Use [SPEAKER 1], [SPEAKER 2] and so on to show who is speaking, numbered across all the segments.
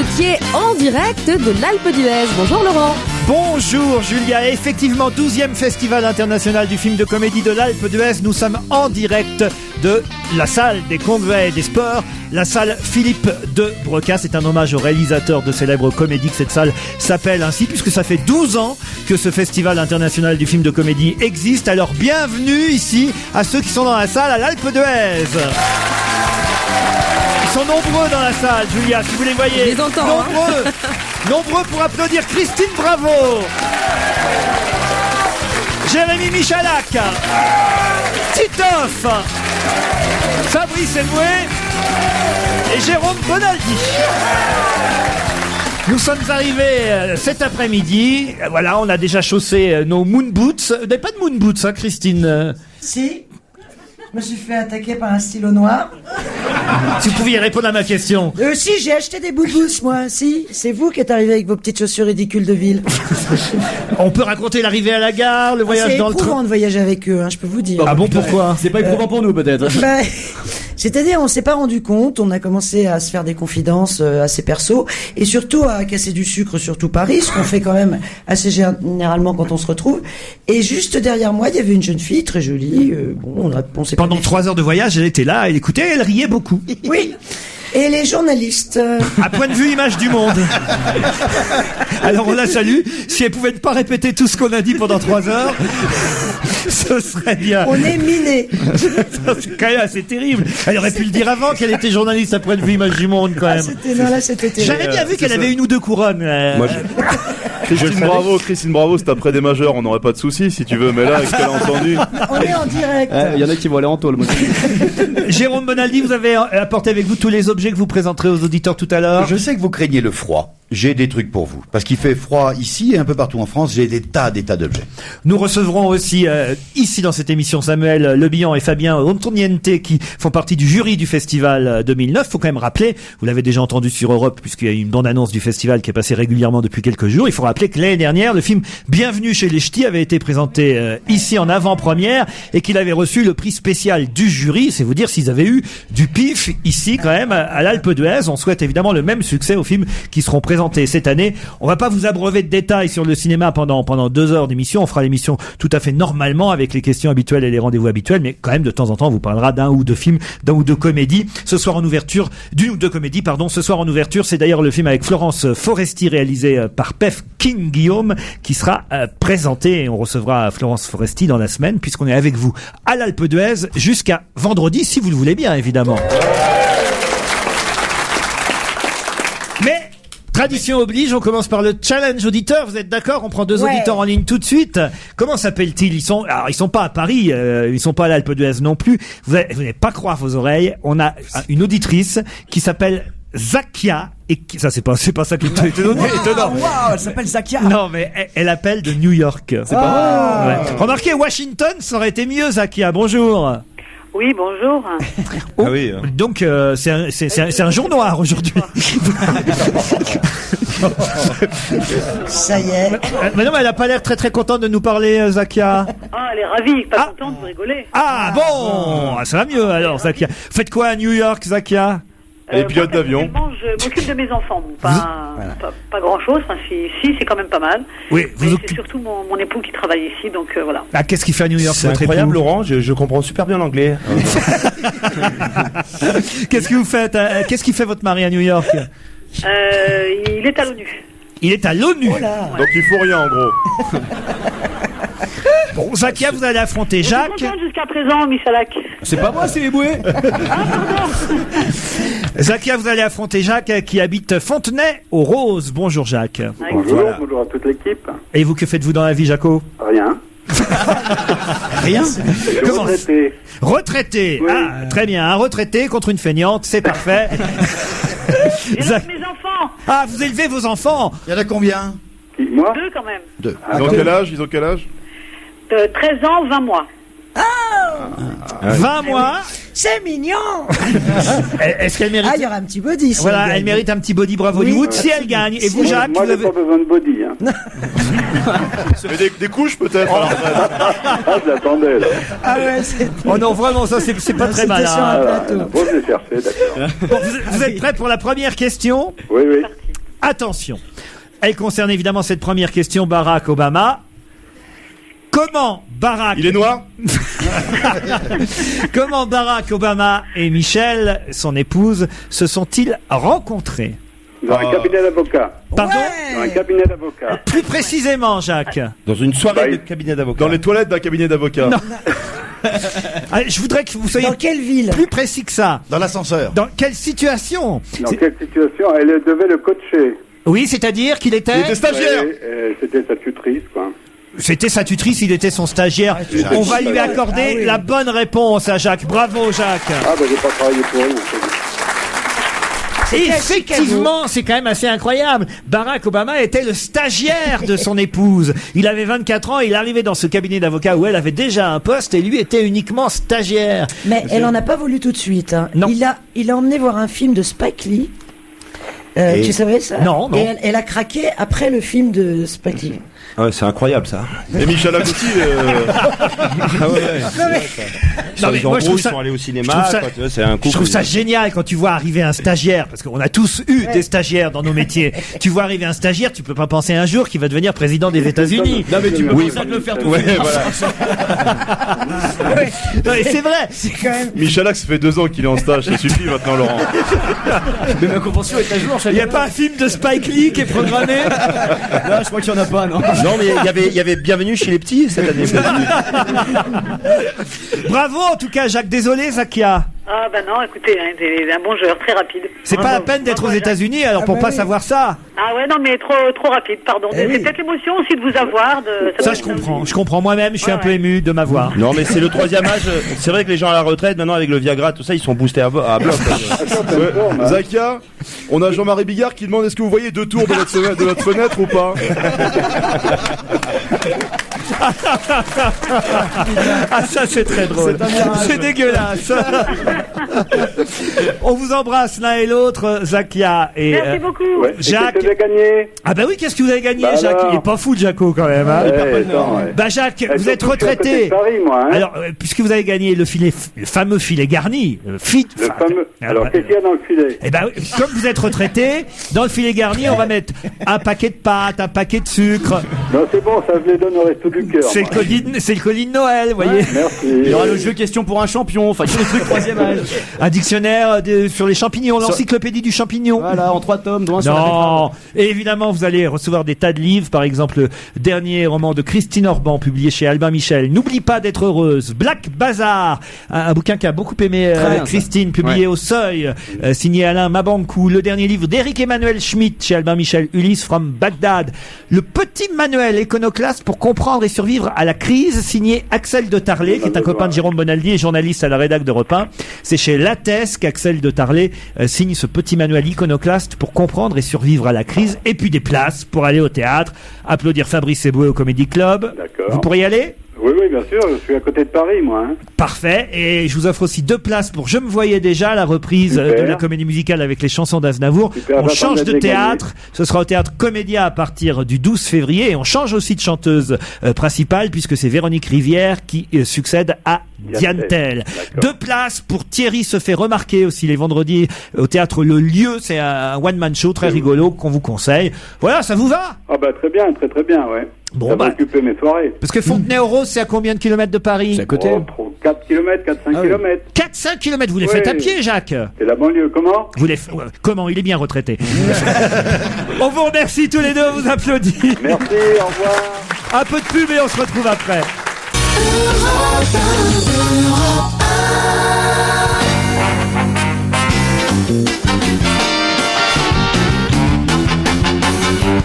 [SPEAKER 1] Ruquier en direct de l'Alpe d'Huez. Bonjour Laurent.
[SPEAKER 2] Bonjour Julia, effectivement 12e Festival international du film de comédie de l'Alpe d'Huez. Nous sommes en direct de la salle des congrès et des sports, la salle Philippe de Broca. C'est un hommage au réalisateur de célèbres comédies que cette salle s'appelle ainsi, puisque ça fait 12 ans que ce Festival international du film de comédie existe. Alors bienvenue ici à ceux qui sont dans la salle à l'Alpe d'Huez. Ils sont nombreux dans la salle, Julia, si vous les voyez.
[SPEAKER 1] Je les entends,
[SPEAKER 2] nombreux, nombreux pour applaudir Christine Bravo, Jérémy Michalak, Titoff, Fabrice Eboué et Jérôme Bonaldi. Nous sommes arrivés cet après-midi. Voilà, on a déjà chaussé nos moon boots. Vous n'avez pas de moon boots, hein, Christine?
[SPEAKER 3] Si. Je me suis fait attaquer par un stylo noir.
[SPEAKER 2] Si vous pouviez répondre à ma question.
[SPEAKER 3] Si, j'ai acheté des boubous, moi. Si, c'est vous qui êtes arrivé avec vos petites chaussures ridicules de ville.
[SPEAKER 2] On peut raconter l'arrivée à la gare, le voyage dans le train.
[SPEAKER 3] C'est éprouvant de voyager avec eux, hein, je peux vous dire.
[SPEAKER 2] Ah bon, pourquoi?
[SPEAKER 4] C'est pas éprouvant pour nous, peut-être.
[SPEAKER 3] C'est-à-dire, on s'est pas rendu compte, on a commencé à se faire des confidences assez perso, et surtout à casser du sucre sur tout Paris, ce qu'on fait quand même assez généralement quand on se retrouve. Et juste derrière moi, il y avait une jeune fille très jolie. On s'est
[SPEAKER 2] Pendant 3 heures de voyage, elle était là, elle écoutait, elle riait beaucoup.
[SPEAKER 3] Oui. Et les journalistes.
[SPEAKER 2] À point de vue image du monde. Alors on la salue. Si elle pouvait ne pas répéter tout ce qu'on a dit pendant 3 heures, ce serait bien.
[SPEAKER 3] On est minés.
[SPEAKER 2] C'est quand même assez terrible. Elle aurait pu le dire avant qu'elle était journaliste à point de vue image du monde quand même.
[SPEAKER 3] C'était terrible.
[SPEAKER 2] J'avais bien vu qu'elle avait une ou deux couronnes.
[SPEAKER 5] Moi, Christine Bravo, c'est après des majeurs, on n'aurait pas de soucis si tu veux, mais là, avec ce qu'elle a entendu.
[SPEAKER 3] On est en direct.
[SPEAKER 4] Il y en a qui vont aller en tôle, moi.
[SPEAKER 2] Jérôme Bonaldi, vous avez apporté avec vous tous les objets que vous présenterez aux auditeurs tout à l'heure.
[SPEAKER 6] Je sais que vous craignez le froid. J'ai des trucs pour vous. Parce qu'il fait froid ici et un peu partout en France, j'ai des tas d'objets.
[SPEAKER 2] Nous recevrons aussi ici dans cette émission Samuel Le Bihan et Fabien Antonietti qui font partie du jury du festival 2009. Faut quand même rappeler, vous l'avez déjà entendu sur Europe puisqu'il y a une bande-annonce du festival qui est passée régulièrement depuis quelques jours. Il faut rappeler que l'année dernière, le film Bienvenue chez les Ch'tis avait été présenté ici en avant-première et qu'il avait reçu le prix spécial du jury. C'est vous dire s'ils avaient eu du pif ici quand même à l'Alpe d'Huez. On souhaite évidemment le même succès aux films qui seront présentés cette année. On va pas vous abreuver de détails sur le cinéma pendant 2 heures d'émission. On fera l'émission tout à fait normalement avec les questions habituelles et les rendez-vous habituels, mais quand même de temps en temps on vous parlera d'un ou deux films, d'un ou deux comédies. Ce soir en ouverture, d'une ou deux comédies, pardon. Ce soir en ouverture, c'est d'ailleurs le film avec Florence Foresti réalisé par Pef King Guillaume qui sera présenté et on recevra Florence Foresti dans la semaine puisqu'on est avec vous à l'Alpe d'Huez jusqu'à vendredi si vous le voulez bien évidemment. Mais tradition oblige, on commence par le challenge auditeur. Vous êtes d'accord? On prend 2 auditeurs en ligne tout de suite. Comment s'appellent-ils? Ils sont pas à Paris, ils sont pas à l'Alpe d'Huez non plus. Vous n'allez pas croire vos oreilles. On a une auditrice qui s'appelle Zakia et ça c'est pas ça qui est étonnant.
[SPEAKER 3] Wow, elle s'appelle Zakia.
[SPEAKER 2] Non mais elle appelle de New York. C'est pas vrai. Ouais. Remarquez, Washington, ça aurait été mieux. Zakia, bonjour.
[SPEAKER 7] Oui, bonjour.
[SPEAKER 2] Oh, ah oui. Donc c'est un jour noir aujourd'hui.
[SPEAKER 3] Ça y est.
[SPEAKER 2] Mais non, mais elle a pas l'air très très contente de nous parler, Zakia.
[SPEAKER 7] Ah, elle est ravie, pas contente, vous rigolez.
[SPEAKER 2] Ah bon, ça va mieux alors, Zakia. Faites quoi à New York, Zakia?
[SPEAKER 5] Elle est pilote d'avion.
[SPEAKER 7] Je m'occupe de mes enfants. Pas grand-chose. Enfin, si, c'est quand même pas mal.
[SPEAKER 2] Oui.
[SPEAKER 7] Mais c'est surtout mon époux qui travaille ici, donc voilà.
[SPEAKER 2] Ah, qu'est-ce qu'il fait à New York?
[SPEAKER 8] C'est incroyable, Laurent. Je comprends super bien l'anglais.
[SPEAKER 2] Qu'est-ce que vous faites? Qu'est-ce qu'il fait votre mari à New York?
[SPEAKER 7] Il est à l'ONU.
[SPEAKER 2] Il est à l'ONU.
[SPEAKER 7] Oh là.
[SPEAKER 5] Donc il faut rien en gros.
[SPEAKER 2] Bon, Zakia, vous allez affronter Jacques.
[SPEAKER 7] Je suis contente jusqu'à présent, Michalak.
[SPEAKER 4] C'est pas moi, c'est les bouées.
[SPEAKER 2] Zakia, vous allez affronter Jacques qui habite Fontenay-aux-Roses. Bonjour Jacques.
[SPEAKER 9] Bonjour, bonjour à toute l'équipe.
[SPEAKER 2] Et vous, que faites-vous dans la vie, Jaco?
[SPEAKER 9] Rien.
[SPEAKER 2] Rien? Comment?
[SPEAKER 9] Retraité.
[SPEAKER 2] Retraité.
[SPEAKER 9] Oui.
[SPEAKER 2] Ah, très bien. Un retraité contre une feignante, c'est parfait.
[SPEAKER 7] J'élève mes enfants.
[SPEAKER 2] Ah, vous élevez vos enfants.
[SPEAKER 6] Il y en a combien?
[SPEAKER 9] Moi
[SPEAKER 7] 2 quand même.
[SPEAKER 6] 2.
[SPEAKER 5] Ils ont quel âge?
[SPEAKER 7] De 13 ans, 20 mois.
[SPEAKER 2] 20 mois.
[SPEAKER 3] C'est mignon.
[SPEAKER 2] Est-ce qu'elle mérite?
[SPEAKER 3] Ah, il y aura un petit body. Si
[SPEAKER 2] voilà, elle mérite un petit body Bravo
[SPEAKER 3] Oui.
[SPEAKER 2] Hollywood si elle gagne. Et vous, Jacques?
[SPEAKER 9] Moi,
[SPEAKER 2] vous
[SPEAKER 9] j'ai
[SPEAKER 2] avez...
[SPEAKER 9] pas besoin de body. Hein.
[SPEAKER 5] Mais des couches peut-être.
[SPEAKER 9] Ah, je l'attendais là.
[SPEAKER 3] Ah ouais, c'est...
[SPEAKER 2] Oh non, vraiment, ça c'est pas très
[SPEAKER 3] C'était
[SPEAKER 2] malin.
[SPEAKER 3] sur un plateau.
[SPEAKER 9] Bon, je l'ai cherché, d'accord.
[SPEAKER 2] Bon, vous êtes prêts pour la première question?
[SPEAKER 9] Oui.
[SPEAKER 2] Attention. Elle concerne évidemment cette première question, Barack Obama. Comment Barack...
[SPEAKER 5] Il est noir?
[SPEAKER 2] Comment Barack Obama et Michelle, son épouse, se sont-ils rencontrés?
[SPEAKER 9] Dans un cabinet d'avocats.
[SPEAKER 2] Pardon?
[SPEAKER 9] Dans un cabinet d'avocats.
[SPEAKER 2] Plus précisément, Jacques.
[SPEAKER 8] Dans une soirée
[SPEAKER 9] Bah,
[SPEAKER 8] de cabinet d'avocat.
[SPEAKER 5] Dans les toilettes d'un cabinet d'avocats.
[SPEAKER 2] Non. Allez, je voudrais que vous soyez
[SPEAKER 3] Dans quelle ville?
[SPEAKER 2] plus précis que ça.
[SPEAKER 6] Dans l'ascenseur.
[SPEAKER 2] Dans quelle situation?
[SPEAKER 9] Dans quelle situation? Elle devait le coacher.
[SPEAKER 2] Oui, c'est-à-dire qu'il était...
[SPEAKER 5] Il était stagiaire.
[SPEAKER 9] C'était sa tutrice, quoi.
[SPEAKER 2] C'était sa tutrice, il était son stagiaire. On va lui accorder la bonne réponse à Jacques. Bravo, Jacques.
[SPEAKER 9] Ah, bah, j'ai pas travaillé pour elle.
[SPEAKER 2] Et effectivement, c'est quand même assez incroyable. Barack Obama était le stagiaire de son épouse. Il avait 24 ans, il arrivait dans ce cabinet d'avocats où elle avait déjà un poste et lui était uniquement stagiaire.
[SPEAKER 3] Mais elle en a pas voulu tout de suite. Hein.
[SPEAKER 2] Non.
[SPEAKER 3] Il a emmené voir un film de Spike Lee. Tu savais ça?
[SPEAKER 2] Non, non.
[SPEAKER 3] Et elle a craqué après le film de Spike Lee.
[SPEAKER 8] Ouais, c'est incroyable ça.
[SPEAKER 5] Et Michel Agosti,
[SPEAKER 8] Ah ouais.
[SPEAKER 2] Non, mais moi, je trouve
[SPEAKER 8] Ils
[SPEAKER 2] ça-
[SPEAKER 8] sont allés au
[SPEAKER 2] je
[SPEAKER 8] cinéma.
[SPEAKER 2] trouve ça-
[SPEAKER 8] quoi, tu vois, c'est un couple.
[SPEAKER 2] Je trouve ça génial quand tu vois arriver un stagiaire, parce qu'on a tous eu des stagiaires dans nos métiers. Tu vois arriver un stagiaire, tu peux pas penser un jour qu'il va devenir président des États-Unis.
[SPEAKER 4] Non, mais tu peux
[SPEAKER 9] Oui,
[SPEAKER 4] pas le faire tout
[SPEAKER 5] ouais,
[SPEAKER 4] de suite.
[SPEAKER 5] voilà.
[SPEAKER 2] Non, mais c'est vrai.
[SPEAKER 3] C'est quand même.
[SPEAKER 5] Michel Axe, ça fait 2 ans qu'il est en stage, ça suffit maintenant, Laurent.
[SPEAKER 4] Mais ma convention est à jour.
[SPEAKER 2] Il n'y a pas un film de Spike Lee qui est programmé.
[SPEAKER 4] Là, je crois qu'il y en a pas, non.
[SPEAKER 8] Non, mais il y avait Bienvenue chez les petits cette année.
[SPEAKER 2] Bravo en tout cas, Jacques. Désolé, Zakia.
[SPEAKER 7] Ah bah non, écoutez, hein, c'est un bon joueur, très rapide.
[SPEAKER 2] C'est pas la peine d'être aux États-Unis alors pour pas savoir ça.
[SPEAKER 7] Ah ouais, non mais trop rapide, pardon. C'est
[SPEAKER 3] oui.
[SPEAKER 7] peut-être l'émotion aussi de vous avoir.
[SPEAKER 2] Ça, je comprends. Je comprends moi-même. Je suis un peu ému de m'avoir.
[SPEAKER 8] Non, mais c'est le 3e âge. C'est vrai que les gens à la retraite, maintenant avec le Viagra, tout ça, ils sont boostés à bloc.
[SPEAKER 5] Ouais. Zakia, on a Jean-Marie Bigard qui demande est-ce que vous voyez 2 tours de votre fenêtre ou pas?
[SPEAKER 2] Ah ça c'est très drôle. C'est dégueulasse. On vous embrasse l'un et l'autre, Zakia et
[SPEAKER 7] Merci beaucoup.
[SPEAKER 9] Ouais.
[SPEAKER 2] Jacques.
[SPEAKER 9] Et qu'est-ce que j'ai gagné?
[SPEAKER 2] Ah bah oui, qu'est-ce que vous avez gagné,
[SPEAKER 9] Bah
[SPEAKER 2] Jacques?
[SPEAKER 9] alors.
[SPEAKER 2] Il est pas fou, Jaco, quand même. Hein
[SPEAKER 9] Attends, ouais.
[SPEAKER 2] Bah Jacques,
[SPEAKER 9] Et
[SPEAKER 2] vous êtes
[SPEAKER 9] surtout, je suis à côté
[SPEAKER 2] retraité.
[SPEAKER 9] de Paris, moi, hein.
[SPEAKER 2] Alors, puisque vous avez gagné le fameux filet garni,
[SPEAKER 9] Le fameux.
[SPEAKER 2] Ah,
[SPEAKER 9] Alors,
[SPEAKER 2] bah,
[SPEAKER 9] qu'est-ce qu'il y a dans le filet?
[SPEAKER 2] eh ben, comme vous êtes retraité, dans le filet garni, on va mettre un paquet de pâtes, un paquet de sucre.
[SPEAKER 9] Non, c'est bon, ça je les donne au resto du cœur.
[SPEAKER 2] C'est le
[SPEAKER 9] moi.
[SPEAKER 2] colis de Noël, vous voyez.
[SPEAKER 9] Merci.
[SPEAKER 4] Il y aura le jeu question pour un champion. Enfin, tous les trucs 3e âge.
[SPEAKER 2] Un dictionnaire sur les champignons, l'encyclopédie du champignon.
[SPEAKER 4] Voilà, en 3 tomes, dont un sur la
[SPEAKER 2] Non. Et évidemment, vous allez recevoir des tas de livres. Par exemple, le dernier roman de Christine Orban, publié chez Albin Michel. N'oublie pas d'être heureuse. Black Bazar, un bouquin qu'a beaucoup aimé
[SPEAKER 4] bien,
[SPEAKER 2] Christine, publié au Seuil, signé Alain Mabankou. Le dernier livre d'Éric Emmanuel Schmitt chez Albin Michel, Ulysse from Bagdad. Le petit manuel iconoclaste pour comprendre et survivre à la crise, signé Axel de Tarlé, qui est un copain de Jérôme Bonaldi et journaliste à la rédac d'Europe 1. C'est chez Lattès qu'Axel de Tarlé signe ce petit manuel iconoclaste pour comprendre et survivre à la crise. Et puis des places pour aller au théâtre, applaudir Fabrice Eboué au Comedy Club.
[SPEAKER 9] D'accord.
[SPEAKER 2] Vous pourriez y aller?
[SPEAKER 9] Oui, oui, bien sûr, je suis à côté de Paris, moi, hein.
[SPEAKER 2] Parfait. Et je vous offre aussi 2 places pour Je me voyais déjà, la reprise
[SPEAKER 9] Super.
[SPEAKER 2] de la comédie musicale avec les chansons d'Aznavour.
[SPEAKER 9] Super,
[SPEAKER 2] On
[SPEAKER 9] j'attends
[SPEAKER 2] change
[SPEAKER 9] d'être
[SPEAKER 2] de
[SPEAKER 9] dégagné.
[SPEAKER 2] théâtre. Ce sera au théâtre Comédia à partir du 12 février. Et on change aussi de chanteuse principale puisque c'est Véronique Rivière qui succède à Diane Tell.
[SPEAKER 9] D'accord.
[SPEAKER 2] 2 places pour Thierry se fait remarquer aussi les vendredis au théâtre Le Lieu. C'est un one-man show très rigolo qu'on vous conseille. Voilà, ça vous va?
[SPEAKER 9] Ah, bah, très bien, ouais.
[SPEAKER 2] Bon,
[SPEAKER 9] Ça
[SPEAKER 2] bah,
[SPEAKER 9] va occuper mes soirées.
[SPEAKER 2] parce que Fontenay-aux-Roses, c'est à combien de kilomètres de Paris?
[SPEAKER 4] C'est à côté.
[SPEAKER 9] 4 km, 4-5 km.
[SPEAKER 2] 4-5 kilomètres. Vous les
[SPEAKER 9] Oui.
[SPEAKER 2] faites à pied, Jacques?
[SPEAKER 9] C'est la banlieue, comment?
[SPEAKER 2] Vous les comment? Il est bien retraité. On vous remercie tous les deux, on vous applaudit.
[SPEAKER 9] Merci, au revoir.
[SPEAKER 2] Un peu de pub et on se retrouve après.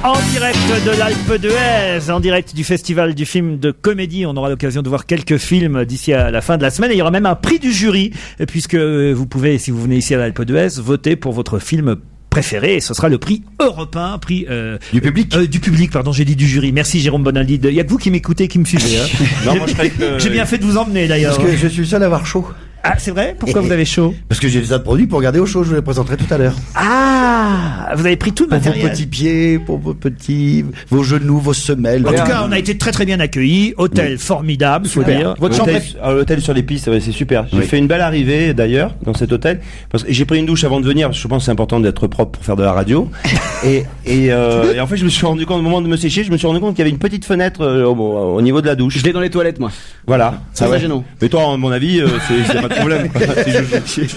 [SPEAKER 2] En direct de l'Alpe d'Huez, en direct du festival du film de comédie. On aura l'occasion de voir quelques films d'ici à la fin de la semaine. Et il y aura même un prix du jury, puisque vous pouvez, si vous venez ici à l'Alpe d'Huez, voter pour votre film préféré. Et ce sera le prix européen, prix
[SPEAKER 6] Du public.
[SPEAKER 2] du public, pardon, j'ai dit du jury. Merci Jérôme Bonaldi. Il y a que vous qui m'écoutez, qui me suivez. Hein.
[SPEAKER 8] Non, moi je croyais que.
[SPEAKER 2] J'ai bien fait de vous emmener d'ailleurs.
[SPEAKER 6] Parce que je suis le seul à avoir chaud.
[SPEAKER 2] Ah, c'est vrai? Pourquoi vous avez chaud?
[SPEAKER 6] Parce que j'ai des tas de produits pour garder au chaud, je vous les présenterai tout à l'heure.
[SPEAKER 2] Ah! Vous avez pris tout le
[SPEAKER 6] Pour vos
[SPEAKER 2] matériel.
[SPEAKER 6] petits pieds, pour vos genoux, vos semelles.
[SPEAKER 2] En tout cas, on a été très très bien accueillis. Hôtel formidable, faut dire.
[SPEAKER 8] Votre chambre l'hôtel sur les pistes, ouais, c'est super. J'ai fait une belle arrivée d'ailleurs dans cet hôtel parce que j'ai pris une douche avant de venir. Parce que je pense que c'est important d'être propre pour faire de la radio. et en fait, je me suis rendu compte au moment de me sécher, je me suis rendu compte qu'il y avait une petite fenêtre au niveau de la douche.
[SPEAKER 4] Je l'ai dans les toilettes, moi.
[SPEAKER 8] Voilà.
[SPEAKER 4] C'est très gênant.
[SPEAKER 8] Mais toi, à mon avis, c'est pas de problème. Quoi.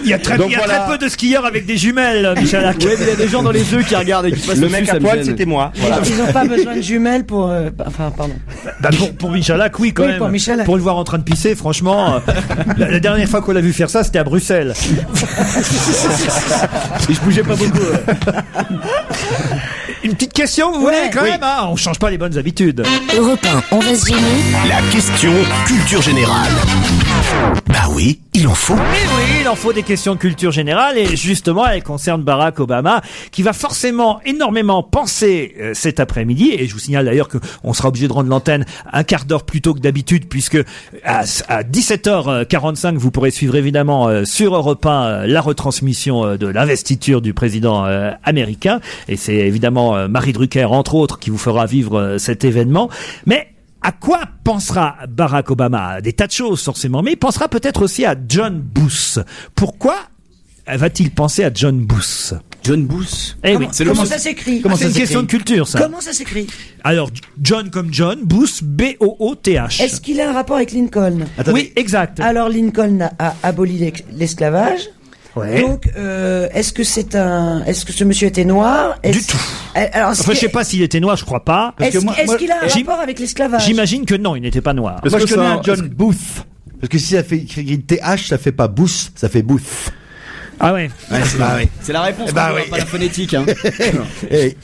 [SPEAKER 2] Il y a très,
[SPEAKER 8] Donc
[SPEAKER 2] il y a
[SPEAKER 8] voilà.
[SPEAKER 2] très peu de skieurs avec des jumelles, Michalak.
[SPEAKER 4] Ouais, mais il y a des gens dans les yeux qui regardent et qui passent
[SPEAKER 8] Le
[SPEAKER 4] dessus,
[SPEAKER 8] mec
[SPEAKER 4] ça
[SPEAKER 8] à
[SPEAKER 4] me
[SPEAKER 8] poil,
[SPEAKER 4] gêne.
[SPEAKER 8] c'était moi. Voilà.
[SPEAKER 3] Ils n'ont pas besoin de jumelles pour. Enfin, pardon.
[SPEAKER 2] Bah, pour Michalak, oui, quand
[SPEAKER 3] Oui,
[SPEAKER 2] même.
[SPEAKER 3] pour Michalak.
[SPEAKER 2] Pour le voir en train de pisser, franchement, la dernière fois qu'on l'a vu faire ça, c'était à Bruxelles.
[SPEAKER 4] Et je bougeais pas beaucoup.
[SPEAKER 2] Une petite question, vous voulez, quand même, hein? On change pas les bonnes habitudes.
[SPEAKER 10] Europe 1, on va se gêner.
[SPEAKER 11] La question culture générale. Bah oui, il en faut.
[SPEAKER 2] Et oui, il en faut des questions de culture générale et justement, elle concerne Barack Obama qui va forcément énormément penser cet après-midi et je vous signale d'ailleurs qu'on sera obligé de rendre l'antenne un quart d'heure plus tôt que d'habitude puisque à 17h45 vous pourrez suivre évidemment sur Europe 1 la retransmission de l'investiture du président américain et c'est évidemment Marie Drucker entre autres qui vous fera vivre cet événement. Mais à quoi pensera Barack Obama? Des tas de choses, forcément. Mais il pensera peut-être aussi à John Bush. Pourquoi va-t-il penser à John Bush?
[SPEAKER 4] John Bush.
[SPEAKER 2] Eh oui.
[SPEAKER 3] Comment ça s'écrit?
[SPEAKER 2] C'est une question de culture, ça.
[SPEAKER 3] Comment ça s'écrit?
[SPEAKER 2] Alors, John comme John, Bush, B-O-O-T-H.
[SPEAKER 3] Est-ce qu'il a un rapport avec Lincoln?
[SPEAKER 2] Oui, exact.
[SPEAKER 3] Alors Lincoln a aboli l'esclavage.
[SPEAKER 2] Ouais.
[SPEAKER 3] Donc, est-ce que ce monsieur était noir?
[SPEAKER 2] Du tout.
[SPEAKER 3] Alors,
[SPEAKER 2] Enfin, je sais pas s'il était noir, je crois pas.
[SPEAKER 3] Est-ce qu'il a un
[SPEAKER 2] j'im-
[SPEAKER 3] rapport avec l'esclavage?
[SPEAKER 2] J'imagine que non, il n'était pas noir.
[SPEAKER 5] Est-ce
[SPEAKER 6] Moi,
[SPEAKER 5] que
[SPEAKER 6] je connais
[SPEAKER 5] ça-
[SPEAKER 6] un John Booth. Parce que si ça fait écrit TH, ça fait pas Booth, ça fait Booth.
[SPEAKER 2] Ah ouais.
[SPEAKER 4] C'est la réponse,
[SPEAKER 6] Bah
[SPEAKER 4] on
[SPEAKER 6] oui.
[SPEAKER 4] pas la phonétique. Hein.
[SPEAKER 6] Et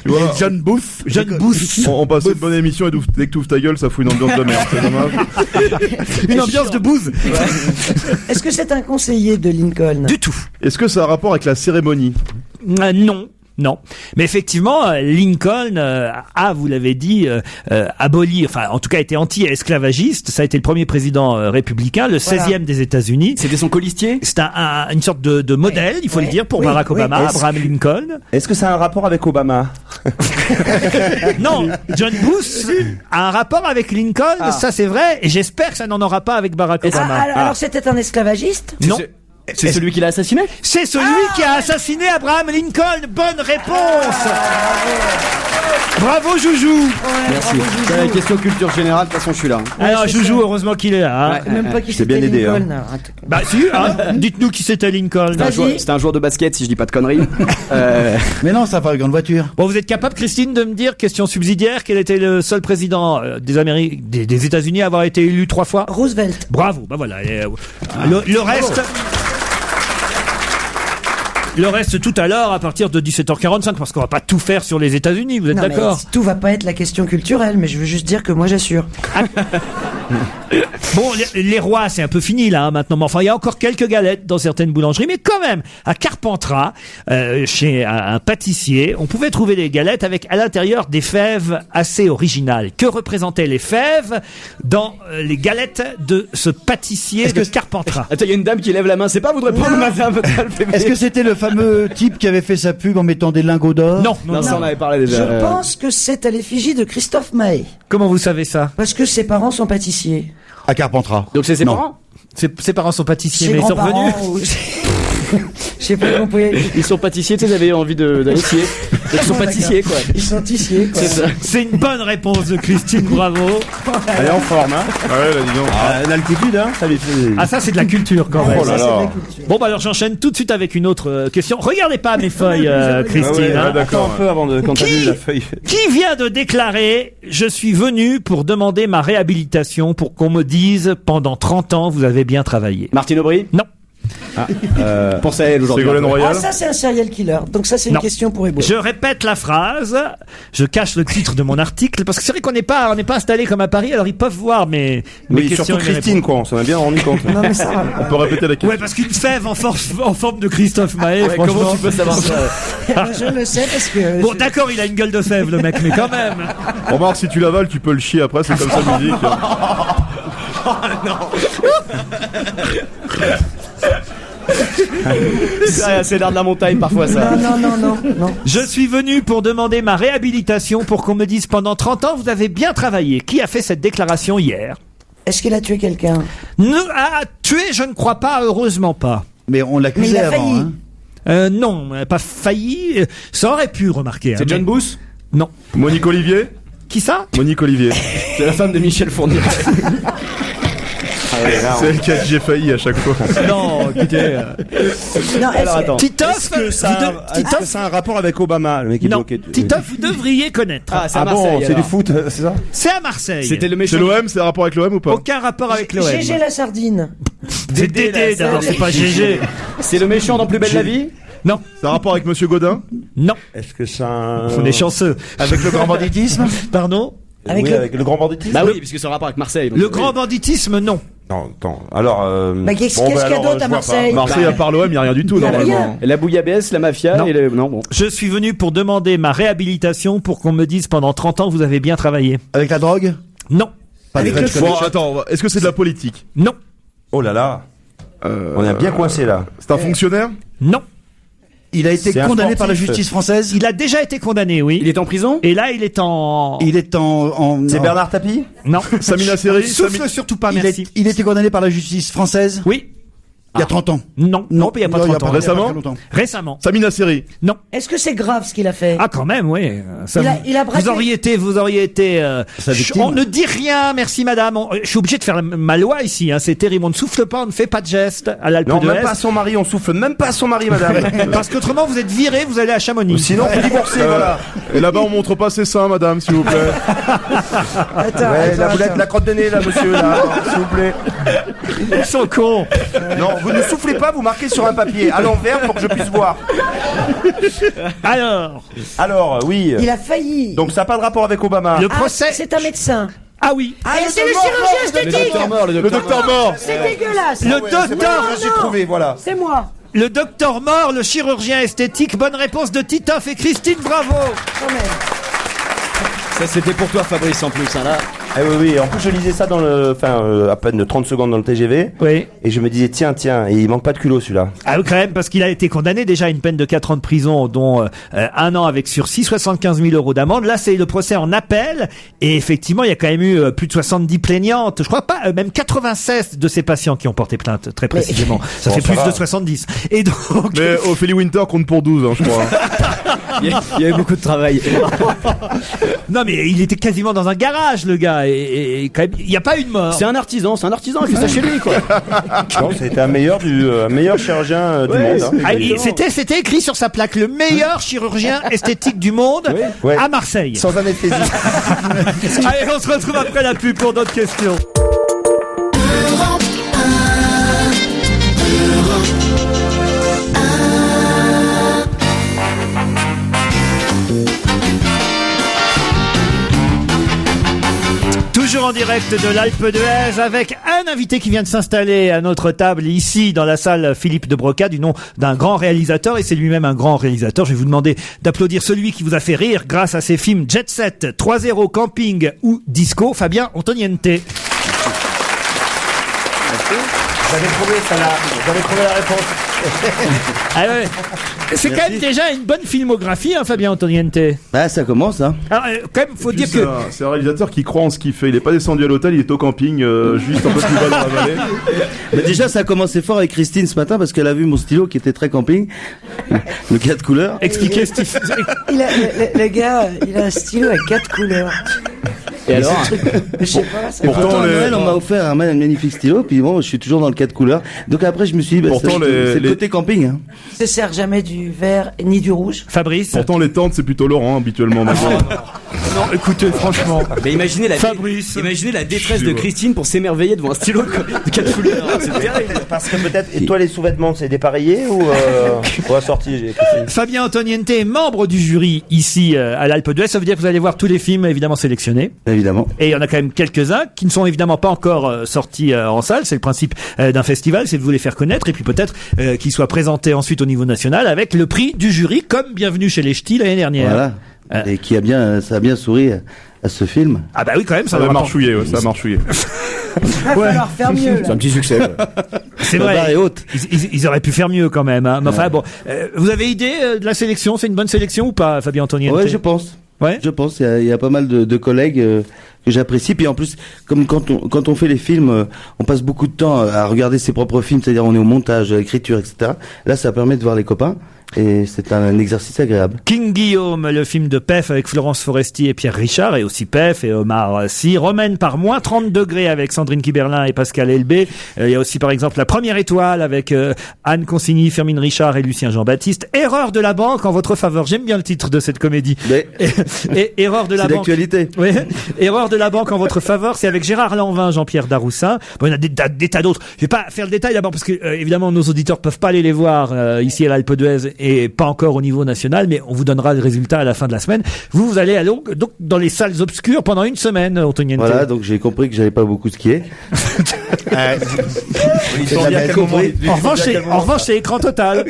[SPEAKER 5] vois.
[SPEAKER 6] John Booth.
[SPEAKER 2] John Bush.
[SPEAKER 5] On passait une bonne émission et dès que tu ouvres ta gueule, ça fout une ambiance de merde. C'est dommage.
[SPEAKER 2] Une ambiance de bouse.
[SPEAKER 3] Est-ce que c'est un conseiller de Lincoln?
[SPEAKER 2] Du tout.
[SPEAKER 5] Est-ce que ça a un rapport avec la cérémonie?
[SPEAKER 2] Non. Non, mais effectivement, Lincoln a, vous l'avez dit, aboli, enfin en tout cas été anti-esclavagiste. Ça a été le premier président républicain, le 16e des États-Unis.
[SPEAKER 4] C'était son colistier.
[SPEAKER 2] C'est une sorte de modèle, il faut le dire, pour
[SPEAKER 3] Oui,
[SPEAKER 2] Barack
[SPEAKER 3] oui.
[SPEAKER 2] Obama, Abraham Lincoln.
[SPEAKER 8] Est-ce que ça a un rapport avec Obama?
[SPEAKER 2] Non, John Bush a un rapport avec Lincoln, ça c'est vrai, et j'espère que ça n'en aura pas avec Barack Obama.
[SPEAKER 3] Alors c'était un esclavagiste?
[SPEAKER 2] Non.
[SPEAKER 4] C'est celui qui l'a assassiné.
[SPEAKER 2] C'est celui qui a assassiné Abraham Lincoln. Bonne réponse. Bravo Joujou.
[SPEAKER 4] Merci. C'est la question culture générale. De toute façon, je suis là.
[SPEAKER 2] Alors Joujou, heureusement qu'il est là. Hein.
[SPEAKER 4] Ouais.
[SPEAKER 3] Même pas qui
[SPEAKER 8] C'est
[SPEAKER 3] c'était
[SPEAKER 8] bien aidé,
[SPEAKER 3] Lincoln.
[SPEAKER 2] Bah si, hein. Dites-nous qui c'était Lincoln.
[SPEAKER 4] C'était un joueur de basket, si je dis pas de conneries.
[SPEAKER 6] Mais non, ça va avec grande voiture.
[SPEAKER 2] Bon, vous êtes capable, Christine, de me dire, question subsidiaire, quel était le seul président des États-Unis à avoir été élu 3 fois?
[SPEAKER 3] Roosevelt.
[SPEAKER 2] Bravo, bah voilà. Le reste... Le reste tout à l'heure à partir de 17h45 parce qu'on va pas tout faire sur les États-Unis, vous êtes
[SPEAKER 3] Non, mais
[SPEAKER 2] d'accord?
[SPEAKER 3] tout va pas être la question culturelle, mais je veux juste dire que moi j'assure.
[SPEAKER 2] Bon, les rois, c'est un peu fini là hein, maintenant. Mais enfin, il y a encore quelques galettes dans certaines boulangeries, mais quand même, à Carpentras, chez un pâtissier, on pouvait trouver des galettes avec à l'intérieur des fèves assez originales. Que représentaient les fèves dans les galettes de ce pâtissier de Carpentras?
[SPEAKER 4] Attends, il y a une dame qui lève la main. C'est pas vous de répondre, madame.
[SPEAKER 6] Est-ce que c'était le fameux type qui avait fait sa pub en mettant des lingots d'or?
[SPEAKER 4] Non, ça on avait parlé déjà.
[SPEAKER 3] Je pense que c'est à l'effigie de Christophe Maé.
[SPEAKER 2] Comment vous savez ça?
[SPEAKER 3] Parce que ses parents sont pâtissiers.
[SPEAKER 6] À Carpentras.
[SPEAKER 4] Donc c'est ses
[SPEAKER 6] Non.
[SPEAKER 4] parents.
[SPEAKER 2] Ses parents sont pâtissiers,
[SPEAKER 3] Ses
[SPEAKER 2] mais ils sont
[SPEAKER 3] grands-parents
[SPEAKER 2] revenus.
[SPEAKER 3] ou- Je sais pas comment on peut...
[SPEAKER 4] Ils sont pâtissiers, tu sais, ils avaient envie d'aller scier. Donc ils sont pâtissiers, quoi.
[SPEAKER 3] Ils sont tissiers, quoi.
[SPEAKER 4] C'est ça.
[SPEAKER 2] C'est une bonne réponse de Christine, bravo.
[SPEAKER 8] Elle est en forme, hein.
[SPEAKER 5] Ah ouais, là, dis donc.
[SPEAKER 8] L'altitude, hein. Ça lui fait...
[SPEAKER 2] Ah ça c'est de la culture quand même.
[SPEAKER 5] Oh là
[SPEAKER 3] Ça, c'est de
[SPEAKER 5] là.
[SPEAKER 3] la culture.
[SPEAKER 2] Bon bah alors j'enchaîne tout de suite avec une autre question. Regardez pas mes feuilles, Christine.
[SPEAKER 5] Ah ouais,
[SPEAKER 2] hein.
[SPEAKER 5] d'accord.
[SPEAKER 8] Attends un peu avant de quand t'as
[SPEAKER 2] Qui
[SPEAKER 8] vu la feuille.
[SPEAKER 2] Qui vient de déclarer « Je suis venu pour demander ma réhabilitation pour qu'on me dise pendant 30 ans vous avez bien travaillé
[SPEAKER 4] Martine Aubry.
[SPEAKER 2] Non.
[SPEAKER 4] Pensez à elle aujourd'hui.
[SPEAKER 5] Ségolène Royal.
[SPEAKER 3] Ah, ça, c'est un serial killer. Donc ça, c'est une
[SPEAKER 2] Non.
[SPEAKER 3] question pour Ebo.
[SPEAKER 2] Je répète la phrase, je cache le titre de mon article parce que c'est vrai qu'on n'est pas installé comme à Paris, alors ils peuvent voir mes
[SPEAKER 8] Oui,
[SPEAKER 2] questions
[SPEAKER 8] surtout
[SPEAKER 2] et mes
[SPEAKER 8] Christine, quoi. On s'en a bien rendu compte.
[SPEAKER 3] Non, mais ça va.
[SPEAKER 5] On peut répéter la
[SPEAKER 2] réponses.
[SPEAKER 5] question.
[SPEAKER 2] Ouais, parce qu'une fève en forme de Christophe Maé,
[SPEAKER 4] Ouais,
[SPEAKER 2] franchement.
[SPEAKER 4] comment tu peux savoir ça?
[SPEAKER 3] Je le sais parce que...
[SPEAKER 2] Bon, d'accord, il a une gueule de fève, le mec, mais quand même.
[SPEAKER 5] Remarque, si tu l'avales, tu peux le chier après, c'est comme ça musique.
[SPEAKER 4] C'est l'art de la montagne parfois ça.
[SPEAKER 3] Non.
[SPEAKER 2] Je suis venu pour demander ma réhabilitation pour qu'on me dise pendant 30 ans vous avez bien travaillé. Qui a fait cette déclaration hier?
[SPEAKER 3] Est-ce qu'il a tué quelqu'un?
[SPEAKER 2] Tué, je ne crois pas, heureusement pas.
[SPEAKER 6] Mais on
[SPEAKER 3] Mais
[SPEAKER 6] l'accusait
[SPEAKER 3] il a
[SPEAKER 6] avant.
[SPEAKER 3] failli.
[SPEAKER 2] Non, pas failli. Ça aurait pu remarquer.
[SPEAKER 4] C'est John Booth?
[SPEAKER 2] Non.
[SPEAKER 5] Monique Olivier.
[SPEAKER 2] Qui ça?
[SPEAKER 5] Monique Olivier.
[SPEAKER 4] C'est la femme de Michel Fournier.
[SPEAKER 5] C'est elle qui a dit j'ai failli à chaque fois.
[SPEAKER 2] Non, écoutez.
[SPEAKER 3] Non,
[SPEAKER 4] Alors attends.
[SPEAKER 2] Titoff,
[SPEAKER 8] Est-ce que ça a un rapport avec Obama, le mec qui
[SPEAKER 2] non,
[SPEAKER 8] bloquait
[SPEAKER 2] Titoff, vous devriez connaître.
[SPEAKER 4] Ah, c'est à
[SPEAKER 8] Ah
[SPEAKER 4] Marseille.
[SPEAKER 8] bon, c'est
[SPEAKER 4] alors.
[SPEAKER 8] du foot, c'est ça?
[SPEAKER 2] C'est à Marseille.
[SPEAKER 4] C'était le méchant.
[SPEAKER 5] C'est l'OM, c'est un rapport avec l'OM ou pas?
[SPEAKER 2] Aucun rapport avec l'OM.
[SPEAKER 3] GG la sardine.
[SPEAKER 2] C'est Dédé, d'abord, c'est pas GG.
[SPEAKER 4] C'est le méchant dans Plus belle la vie.
[SPEAKER 2] Non,
[SPEAKER 5] C'est un rapport avec Monsieur Godin?
[SPEAKER 2] non,
[SPEAKER 8] Est-ce que ça...
[SPEAKER 2] on est chanceux.
[SPEAKER 6] Avec le grand banditisme.
[SPEAKER 2] Pardon?
[SPEAKER 3] Avec
[SPEAKER 8] oui,
[SPEAKER 3] le-
[SPEAKER 8] avec le grand banditisme.
[SPEAKER 4] Bah oui, puisque c'est un rapport avec Marseille. donc
[SPEAKER 2] Le
[SPEAKER 4] oui.
[SPEAKER 2] grand banditisme, non.
[SPEAKER 8] Non, attends. Alors,
[SPEAKER 3] Qu'est-ce qu'il y a d'autre à Marseille?
[SPEAKER 5] Marseille, à part l'OM, il y a rien du tout
[SPEAKER 3] Y a
[SPEAKER 5] normalement.
[SPEAKER 3] rien.
[SPEAKER 4] Et la bouillabaisse, la mafia
[SPEAKER 2] Non.
[SPEAKER 4] et le... Non, bon.
[SPEAKER 2] Je suis venu pour demander ma réhabilitation pour qu'on me dise pendant 30 ans vous avez bien travaillé.
[SPEAKER 6] Avec la drogue.
[SPEAKER 2] Non,
[SPEAKER 6] Avec le
[SPEAKER 5] Bon, attends, est-ce que c'est de la politique?
[SPEAKER 2] non,
[SPEAKER 8] Oh là là, on est bien coincé là.
[SPEAKER 5] C'est un fonctionnaire?
[SPEAKER 2] non.
[SPEAKER 6] Il a été
[SPEAKER 8] C'est un
[SPEAKER 6] condamné par la
[SPEAKER 8] sportif.
[SPEAKER 6] justice française.
[SPEAKER 2] Il a déjà été condamné, oui.
[SPEAKER 4] Il est en prison?
[SPEAKER 2] Et là, il est en...
[SPEAKER 6] Il est en
[SPEAKER 8] C'est
[SPEAKER 6] non.
[SPEAKER 8] Bernard Tapie?
[SPEAKER 2] Non.
[SPEAKER 5] Samina Seri?
[SPEAKER 2] Souffle surtout pas,
[SPEAKER 6] Il
[SPEAKER 2] merci.
[SPEAKER 6] il était condamné par la justice française.
[SPEAKER 2] Oui.
[SPEAKER 6] Il y a 30 ans.
[SPEAKER 2] Non, il n'y a pas 30 ans.
[SPEAKER 5] Récemment
[SPEAKER 6] très longtemps.
[SPEAKER 2] Récemment.
[SPEAKER 5] Samina Seri?
[SPEAKER 2] Non.
[SPEAKER 3] Est-ce que c'est grave ce qu'il a fait?
[SPEAKER 2] Ah, quand même, oui. Ça,
[SPEAKER 3] Il a braqué-
[SPEAKER 2] vous auriez été.
[SPEAKER 6] Sa victime.
[SPEAKER 2] On ne dit rien, merci madame. Je suis obligé de faire ma loi ici. Hein, c'est terrible. On ne souffle pas, on ne fait pas de geste à l'Alpe
[SPEAKER 8] Non,
[SPEAKER 2] d'Huez.
[SPEAKER 8] même pas à son mari, on souffle même pas à son mari, madame.
[SPEAKER 2] Parce qu'autrement, vous êtes viré, vous allez à Chamonix.
[SPEAKER 8] Sinon, on peut divorcer, voilà.
[SPEAKER 5] Et là-bas, on montre pas ses seins, madame, s'il vous plaît.
[SPEAKER 8] Ouais, la boulette, la crotte de nez, là, monsieur, là, s'il vous plaît.
[SPEAKER 2] Ils sont cons.
[SPEAKER 8] Non, vous ne soufflez pas, vous marquez sur un papier à l'envers pour que je puisse voir.
[SPEAKER 2] Alors,
[SPEAKER 8] oui.
[SPEAKER 3] Il a failli.
[SPEAKER 8] Donc ça n'a pas de rapport avec Obama.
[SPEAKER 2] le
[SPEAKER 3] Ah,
[SPEAKER 2] procès.
[SPEAKER 3] c'est un médecin.
[SPEAKER 2] Ah oui.
[SPEAKER 3] Et c'est le chirurgien esthétique.
[SPEAKER 5] Le docteur mort.
[SPEAKER 3] C'est dégueulasse.
[SPEAKER 2] Le docteur.
[SPEAKER 8] J'ai trouvé, voilà.
[SPEAKER 3] C'est moi.
[SPEAKER 2] Le docteur mort, le chirurgien esthétique. Bonne réponse de Titoff et Christine, bravo.
[SPEAKER 3] Quand même.
[SPEAKER 4] Ça, c'était pour toi, Fabrice, en plus, hein, là.
[SPEAKER 8] Ah oui, oui. En plus, je lisais ça dans à peine de 30 secondes dans le TGV.
[SPEAKER 2] Oui.
[SPEAKER 8] Et je me disais, tiens, et il manque pas de culot, celui-là.
[SPEAKER 2] Ah oui, quand même, parce qu'il a été condamné déjà à une peine de 4 ans de prison, dont 1 an avec sursis, 75 000 euros d'amende. Là, c'est le procès en appel. Et effectivement, il y a quand même eu plus de 70 plaignantes. Je crois pas, même 96 de ces patients qui ont porté plainte, très précisément. Ça
[SPEAKER 8] Bon,
[SPEAKER 2] fait
[SPEAKER 8] ça
[SPEAKER 2] plus
[SPEAKER 8] va.
[SPEAKER 2] de 70. Et donc...
[SPEAKER 5] Mais Ophélie Winter compte pour 12, hein, je crois.
[SPEAKER 4] Il y avait beaucoup de travail.
[SPEAKER 2] Non, mais il était quasiment dans un garage, le gars. Et quand même, il n'y a pas eu de mort.
[SPEAKER 4] C'est un artisan, il fait ça chez lui, quoi.
[SPEAKER 8] Non, c'était un meilleur chirurgien du monde. Hein.
[SPEAKER 2] Ah, c'était écrit sur sa plaque, le meilleur chirurgien esthétique du monde
[SPEAKER 8] Ouais.
[SPEAKER 2] à Marseille.
[SPEAKER 8] Sans anesthésie.
[SPEAKER 2] Allez, on se retrouve après la pub pour d'autres questions. Toujours en direct de l'Alpe d'Huez avec un invité qui vient de s'installer à notre table ici dans la salle Philippe de Broca du nom d'un grand réalisateur et c'est lui-même un grand réalisateur. Je vais vous demander d'applaudir celui qui vous a fait rire grâce à ses films Jet Set, 3-0, Camping ou Disco, Fabien Antoniente.
[SPEAKER 8] J'avais trouvé la réponse.
[SPEAKER 2] Ah ouais. C'est quand même déjà une bonne filmographie, hein, Fabien Antoniente.
[SPEAKER 6] Bah, ça commence, hein.
[SPEAKER 2] Alors, quand même, faut dire
[SPEAKER 5] C'est
[SPEAKER 2] que...
[SPEAKER 5] c'est un réalisateur qui croit en ce qu'il fait. Il est pas descendu à l'hôtel, il est au camping, juste un peu plus bas dans la vallée.
[SPEAKER 6] Mais déjà, ça a commencé fort avec Christine ce matin parce qu'elle a vu mon stylo qui était très camping. Le 4 couleurs.
[SPEAKER 2] Expliquez, Steve.
[SPEAKER 3] Le gars, il a un stylo à 4 couleurs.
[SPEAKER 4] Et alors?
[SPEAKER 3] Je sais pas. Ça
[SPEAKER 5] Pourtant,
[SPEAKER 6] Pourtant, à
[SPEAKER 5] les-
[SPEAKER 6] Noël, on m'a offert un magnifique stylo, puis bon, je suis toujours dans le 4 couleurs. Donc après, je me suis dit, bah,
[SPEAKER 5] Pourtant,
[SPEAKER 6] c'est le côté camping, hein.
[SPEAKER 3] se sert jamais du vert ni du rouge.
[SPEAKER 2] Fabrice.
[SPEAKER 5] Pourtant, les tentes, c'est plutôt Laurent, habituellement. maintenant.
[SPEAKER 2] Non, écoutez, franchement.
[SPEAKER 4] Mais imaginez la détresse de Christine pour s'émerveiller devant un stylo de 4 couleurs. C'est terrible.
[SPEAKER 8] Parce que peut-être, et toi les sous-vêtements, c'est dépareillé ou assorti?
[SPEAKER 2] Fabien Antoniente est membre du jury ici à l'Alpe d'Huez. Ça veut dire que vous allez voir tous les films évidemment sélectionnés.
[SPEAKER 6] Évidemment.
[SPEAKER 2] Et il y en a quand même quelques-uns qui ne sont évidemment pas encore sortis en salle. C'est le principe d'un festival, c'est de vous les faire connaître et puis peut-être qu'ils soient présentés ensuite au niveau national avec le prix du jury comme Bienvenue chez les Ch'tis l'année dernière.
[SPEAKER 6] Voilà. Et ça a bien souri à ce film.
[SPEAKER 2] Ah bah oui quand même, ça
[SPEAKER 5] Ça
[SPEAKER 2] leur
[SPEAKER 5] va
[SPEAKER 2] apporte-
[SPEAKER 5] marchouiller, ouais, ça a marchouillé.
[SPEAKER 3] va falloir faire mieux.
[SPEAKER 4] C'est un petit succès.
[SPEAKER 2] C'est
[SPEAKER 6] La barre
[SPEAKER 2] vrai.
[SPEAKER 6] est haute.
[SPEAKER 2] Ils auraient pu faire mieux quand même. Hein. Mais enfin bon, vous avez idée de la sélection? C'est une bonne sélection ou pas, Fabien Antoniente?
[SPEAKER 6] Ouais, je pense.
[SPEAKER 2] Ouais.
[SPEAKER 6] Je pense. Il y a pas mal de collègues que j'apprécie. Puis en plus, comme quand on fait les films, on passe beaucoup de temps à regarder ses propres films, c'est-à-dire on est au montage, à l'écriture, etc. Là, ça permet de voir les copains. Et c'est un exercice agréable.
[SPEAKER 2] King Guillaume, le film de PEF avec Florence Foresti et Pierre Richard, et aussi PEF et Omar Sy. Romaine par moins 30 degrés avec Sandrine Kiberlin et Pascal Elbé. Il y a aussi par exemple La Première Étoile avec Anne Consigny, Firmine Richard et Lucien Jean-Baptiste. Erreur de la banque en votre faveur. J'aime bien le titre de cette comédie.
[SPEAKER 6] Mais
[SPEAKER 2] Et Erreur de la
[SPEAKER 6] c'est
[SPEAKER 2] banque.
[SPEAKER 6] d'actualité.
[SPEAKER 2] Oui. Erreur de la banque en votre faveur, c'est avec Gérard Lanvin, Jean-Pierre Daroussin. Bon, il y en a des tas d'autres. Je vais pas faire le détail d'abord parce que évidemment nos auditeurs peuvent pas aller les voir ici à l'Alpe d'Huez et pas encore au niveau national, mais on vous donnera le résultat à la fin de la semaine. Vous allez aller donc dans les salles obscures pendant une semaine, Antoniente.
[SPEAKER 6] Voilà, donc j'ai compris que j'allais pas beaucoup skier.
[SPEAKER 2] En revanche, c'est écran total.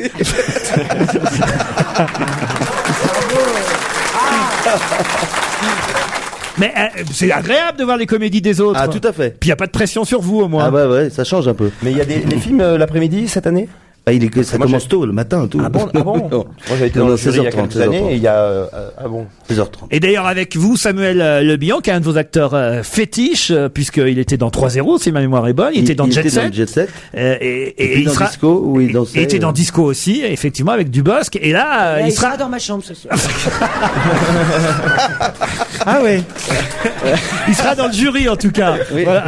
[SPEAKER 2] Mais c'est agréable de voir les comédies des autres.
[SPEAKER 6] Ah, tout à fait.
[SPEAKER 2] Puis il y a pas de pression sur vous au moins.
[SPEAKER 6] Ah bah ouais, ça change un peu.
[SPEAKER 8] Mais il y a des films l'après-midi cette année?
[SPEAKER 6] Ah, ça commence tôt, le matin, tout.
[SPEAKER 8] Ah bon?
[SPEAKER 6] Non.
[SPEAKER 8] Moi j'avais été dans le jury il y a quelques années et il y a... ah bon?
[SPEAKER 6] 16h30.
[SPEAKER 2] Et d'ailleurs avec vous, Samuel Le Bihan, qui est un de vos acteurs fétiches, puisqu'il était dans 3-0, si ma mémoire est bonne, il était dans Jet Set. Et il
[SPEAKER 6] dans
[SPEAKER 2] sera...
[SPEAKER 6] Disco, où il dansait.
[SPEAKER 2] Il était dans Disco aussi, effectivement, avec Dubosc. Et là,
[SPEAKER 3] Il sera dans ma chambre ce soir.
[SPEAKER 2] Ah ouais. Il sera dans le jury en tout cas.
[SPEAKER 6] Oui.
[SPEAKER 2] Voilà,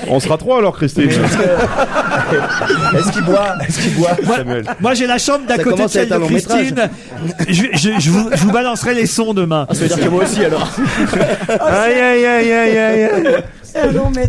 [SPEAKER 5] On sera 3 alors, Christine.
[SPEAKER 8] Est-ce qu'il boit, Samuel?
[SPEAKER 2] Moi j'ai la chambre d'à
[SPEAKER 6] Ça
[SPEAKER 2] côté de
[SPEAKER 6] commence à
[SPEAKER 2] celle
[SPEAKER 6] être un
[SPEAKER 2] de
[SPEAKER 6] long métrage.
[SPEAKER 2] Christine. Je vous balancerai les sons demain.
[SPEAKER 4] Ça veut dire que moi aussi alors.
[SPEAKER 2] Aïe.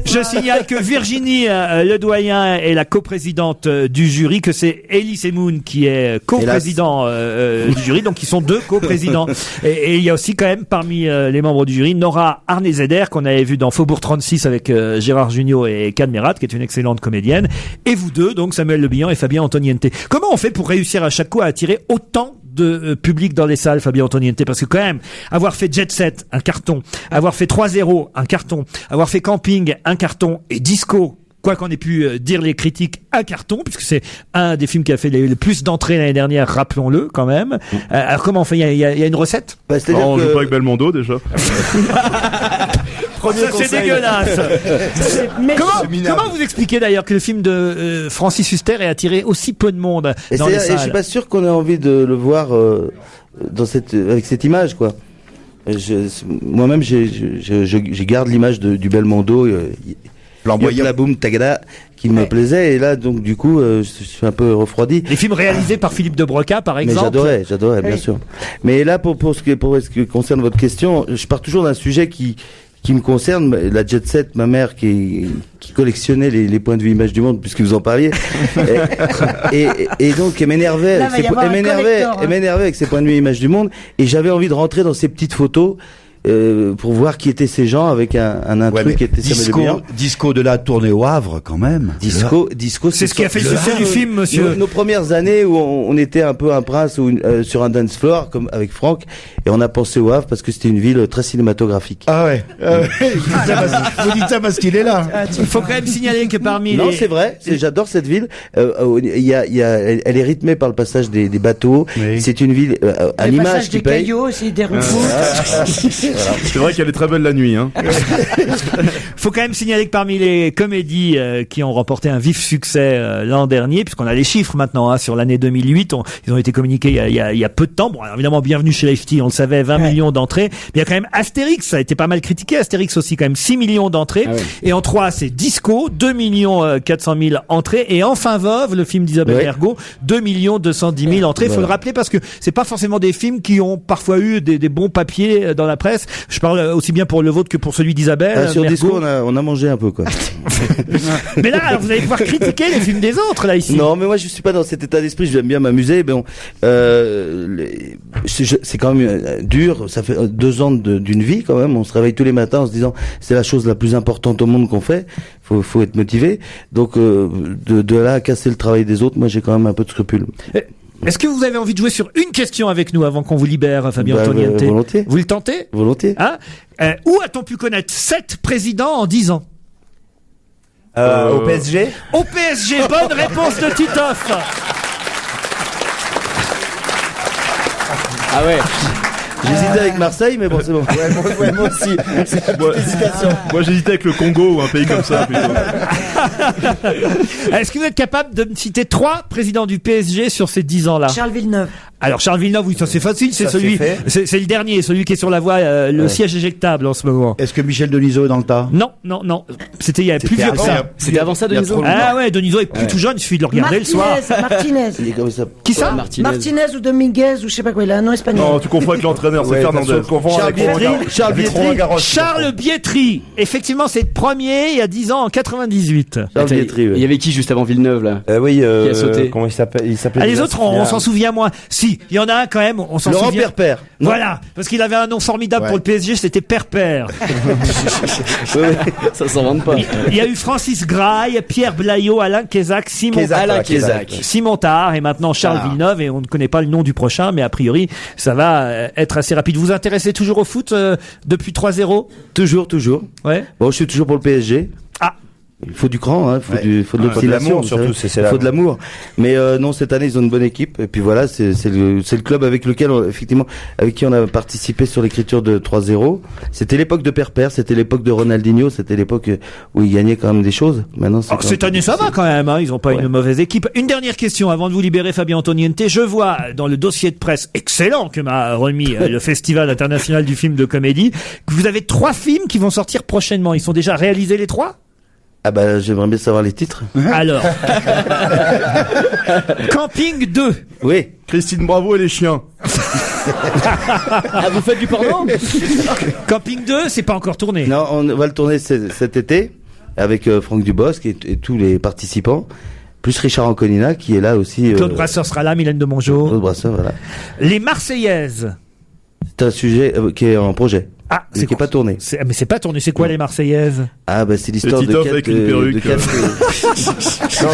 [SPEAKER 2] Je signale que Virginie Ledoyen est la coprésidente du jury, que c'est Elie Semoun qui est coprésident du jury, donc ils sont deux coprésidents. Et il y a aussi quand même parmi les membres du jury Nora Arnezeder qu'on avait vu dans Faubourg 36 avec Gérard Jugnot et Cadmerat, qui est une excellente comédienne. Et vous deux, donc Samuel Le Bihan et Fabien Antoniente. Comment on fait pour réussir à chaque coup à attirer autant de public dans les salles, Fabien Antoniente? Parce que quand même, avoir fait Jet Set, un carton, avoir fait 3-0, un carton, avoir fait Camping, un carton, et Disco, quoi qu'en ait pu dire les critiques, un carton, puisque c'est un des films qui a fait le plus d'entrées l'année dernière, rappelons-le quand même. Alors comment on fait? Il y a une recette?
[SPEAKER 5] On joue pas avec Belmondo déjà.
[SPEAKER 2] C'est dégueulasse. Comment vous expliquez d'ailleurs que le film de Francis Huster ait attiré aussi peu de monde dans les salles?
[SPEAKER 6] Et je suis pas sûr qu'on ait envie de le voir avec cette image, quoi. Moi-même, je garde l'image du Belmondo, la boum tagada, qui me plaisait, et là, donc, du coup, je suis un peu refroidi.
[SPEAKER 2] Les films réalisés par Philippe de Broca, par exemple.
[SPEAKER 6] Mais j'adorais, bien sûr. Mais là, pour ce qui concerne votre question, je pars toujours d'un sujet qui me concerne, la Jet Set, ma mère qui collectionnait les points de vue images du monde, puisque vous en parliez, et donc elle m'énervait avec ses points de vue images du monde, et j'avais envie de rentrer dans ces petites photos pour voir qui étaient ces gens avec un intrus qui était Samuel Le Bihan.
[SPEAKER 10] Disco de la tournée au Havre quand même.
[SPEAKER 6] Disco,
[SPEAKER 2] c'est ce qui a fait le succès du film, monsieur.
[SPEAKER 6] Nos premières années où on était un peu un prince sur un dance floor comme avec Franck, et on a pensé au Havre parce que c'était une ville très cinématographique.
[SPEAKER 10] Ah ouais. Vous dites ça parce qu'il est là.
[SPEAKER 2] Il faut quand même signaler que parmi
[SPEAKER 6] Non, c'est vrai, j'adore cette ville. Elle est rythmée par le passage des bateaux. Oui. C'est une ville à l'image qui
[SPEAKER 3] des
[SPEAKER 6] paye.
[SPEAKER 3] cailloux aussi, des roues.
[SPEAKER 5] Voilà. C'est vrai qu'elle est très belle la nuit. Hein.
[SPEAKER 2] Faut quand même signaler que parmi les comédies qui ont remporté un vif succès l'an dernier, puisqu'on a les chiffres maintenant sur l'année 2008, ils ont été communiqués il y a peu de temps. Bon, alors, évidemment, Bienvenue chez Lefty, on le savait, 20 millions d'entrées. Mais il y a quand même Astérix, ça a été pas mal critiqué. Astérix aussi, quand même 6 millions d'entrées. Ah oui. Et en 3, c'est Disco, 2 400 000 entrées. Et enfin Veuve, le film d'Isabelle Ergo, 2 210 000 entrées. Faut le rappeler parce que c'est pas forcément des films qui ont parfois eu des bons papiers dans la presse. Je parle aussi bien pour le vôtre que pour celui d'Isabelle.
[SPEAKER 6] Sur Disco, on a mangé un peu, quoi.
[SPEAKER 2] Mais là, alors, vous allez pouvoir critiquer les films des autres, là, ici.
[SPEAKER 6] Non, mais moi, je suis pas dans cet état d'esprit. J'aime bien m'amuser. Bon, c'est quand même dur. Ça fait 2 ans d'une vie, quand même. On se réveille tous les matins en se disant, c'est la chose la plus importante au monde qu'on fait. Faut être motivé. Donc, de là à casser le travail des autres, moi, j'ai quand même un peu de scrupules.
[SPEAKER 2] Est-ce que vous avez envie de jouer sur une question avec nous avant qu'on vous libère, Fabien Antoniente?
[SPEAKER 6] Volontiers.
[SPEAKER 2] Vous le tentez?
[SPEAKER 6] Volontiers.
[SPEAKER 2] Hein? Où a-t-on pu connaître 7 présidents en 10 ans?
[SPEAKER 8] Au PSG.
[SPEAKER 2] Au PSG, bonne réponse de Titoff.
[SPEAKER 4] Ah ouais.
[SPEAKER 6] J'hésitais avec Marseille, mais bon, c'est bon.
[SPEAKER 8] Moi aussi. C'est une petite hésitation.
[SPEAKER 5] Moi, j'hésitais avec le Congo ou un pays comme ça, plutôt.
[SPEAKER 2] Est-ce que vous êtes capable de me citer 3 présidents du PSG sur ces 10 ans-là?
[SPEAKER 3] Charles Villeneuve.
[SPEAKER 2] Alors Charles Villeneuve, oui, ça c'est facile, c'est
[SPEAKER 8] Ça,
[SPEAKER 2] celui,
[SPEAKER 8] c'est
[SPEAKER 2] c'est le dernier, celui qui est sur la voie, le siège éjectable en ce moment.
[SPEAKER 10] Est-ce que Michel Denisot est dans le tas?
[SPEAKER 2] Non, c'était il y a plus vieux que ça.
[SPEAKER 4] C'était avant ça, Denisot.
[SPEAKER 2] Ah ouais, Denisot est plus tout jeune, il suffit de le regarder le soir.
[SPEAKER 3] Martinez.
[SPEAKER 2] Qui ça?
[SPEAKER 3] Martinez ou Dominguez ou je sais pas quoi, il a un nom espagnol.
[SPEAKER 5] Non, tu confonds avec l'entraîneur, c'est Fernandez.
[SPEAKER 2] Charles Bietri. Effectivement, c'est le premier il y a 10 ans en 98.
[SPEAKER 6] Charles Bietri,
[SPEAKER 4] Il y avait qui juste avant Villeneuve là?
[SPEAKER 8] Oui,
[SPEAKER 4] Qui a sauté?
[SPEAKER 8] comment il s'appelle?
[SPEAKER 2] Ah, les autres, on s'en souvient moins. Si, il y en a un quand même, on s'en
[SPEAKER 6] Laurent
[SPEAKER 2] souvient.
[SPEAKER 6] Perper.
[SPEAKER 2] Voilà, parce qu'il avait un nom formidable pour le PSG, c'était Perper.
[SPEAKER 4] Ça s'invente pas.
[SPEAKER 2] Il y a eu Francis Graille, Pierre Blaillot, Alain Kézac,
[SPEAKER 4] Alain Kézac.
[SPEAKER 2] Simon Tard et maintenant Charles Villeneuve, et on ne connaît pas le nom du prochain, mais a priori ça va être assez rapide. Vous vous intéressez toujours au foot depuis 3-0?
[SPEAKER 6] Toujours.
[SPEAKER 2] Ouais.
[SPEAKER 6] Bon, je suis toujours pour le PSG.
[SPEAKER 2] Ah.
[SPEAKER 6] Il faut du cran, il faut de l'obstination,
[SPEAKER 8] surtout.
[SPEAKER 6] Il faut de l'amour. Mais non, cette année ils ont une bonne équipe. Et puis voilà, c'est le club avec lequel avec qui on a participé sur l'écriture de 3-0. C'était l'époque de Perper, c'était l'époque de Ronaldinho, c'était l'époque où il gagnait quand même des choses. Maintenant,
[SPEAKER 2] cette année ça va quand même, hein. Ils ont pas une mauvaise équipe. Une dernière question avant de vous libérer, Fabien Antoniente. Je vois dans le dossier de presse excellent que m'a remis le Festival international du film de comédie que vous avez 3 films qui vont sortir prochainement. Ils sont déjà réalisés les 3?
[SPEAKER 6] Ah bah j'aimerais bien savoir les titres.
[SPEAKER 2] Alors, Camping 2.
[SPEAKER 6] Oui.
[SPEAKER 5] Christine Bravo et les chiens.
[SPEAKER 4] Ah, vous faites du porno?
[SPEAKER 2] Camping 2, c'est pas encore tourné.
[SPEAKER 6] Non, on va le tourner cet été avec Franck Dubosc et tous les participants, plus Richard Anconina qui est là aussi.
[SPEAKER 2] Claude Brasseur sera là, Mylène de Mongeau.
[SPEAKER 6] Claude Brasseur, voilà.
[SPEAKER 2] Les Marseillaises.
[SPEAKER 6] C'est un sujet qui est en projet.
[SPEAKER 2] Ah,
[SPEAKER 6] mais qui est pas tourné.
[SPEAKER 2] Mais c'est pas tourné. C'est quoi les Marseillaises?
[SPEAKER 6] Ah bah c'est l'histoire de
[SPEAKER 5] avec une perruque.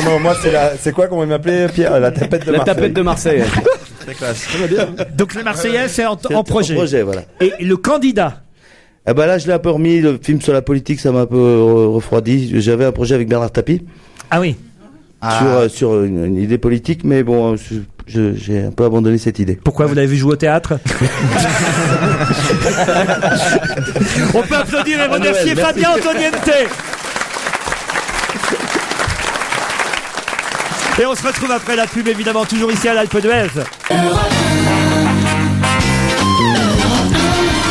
[SPEAKER 8] Non, moi c'est quoi, comment il m'appelait, Pierre? La tapette de Marseille.
[SPEAKER 4] La tapette de Marseille.
[SPEAKER 8] C'est classe.
[SPEAKER 2] Donc les Marseillaises, c'est en projet.
[SPEAKER 6] En projet, voilà.
[SPEAKER 2] Et le candidat?
[SPEAKER 6] Ah bah là je l'ai un peu remis, le film sur la politique ça m'a un peu refroidi. J'avais un projet avec Bernard Tapie.
[SPEAKER 2] Ah oui.
[SPEAKER 6] Sur une idée politique, mais bon, j'ai un peu abandonné cette idée.
[SPEAKER 2] Pourquoi? Vous l'avez vu jouer au théâtre? On peut applaudir et remercier Fabien Antoniente. Et on se retrouve après la pub, évidemment, toujours ici à l'Alpe d'Huez.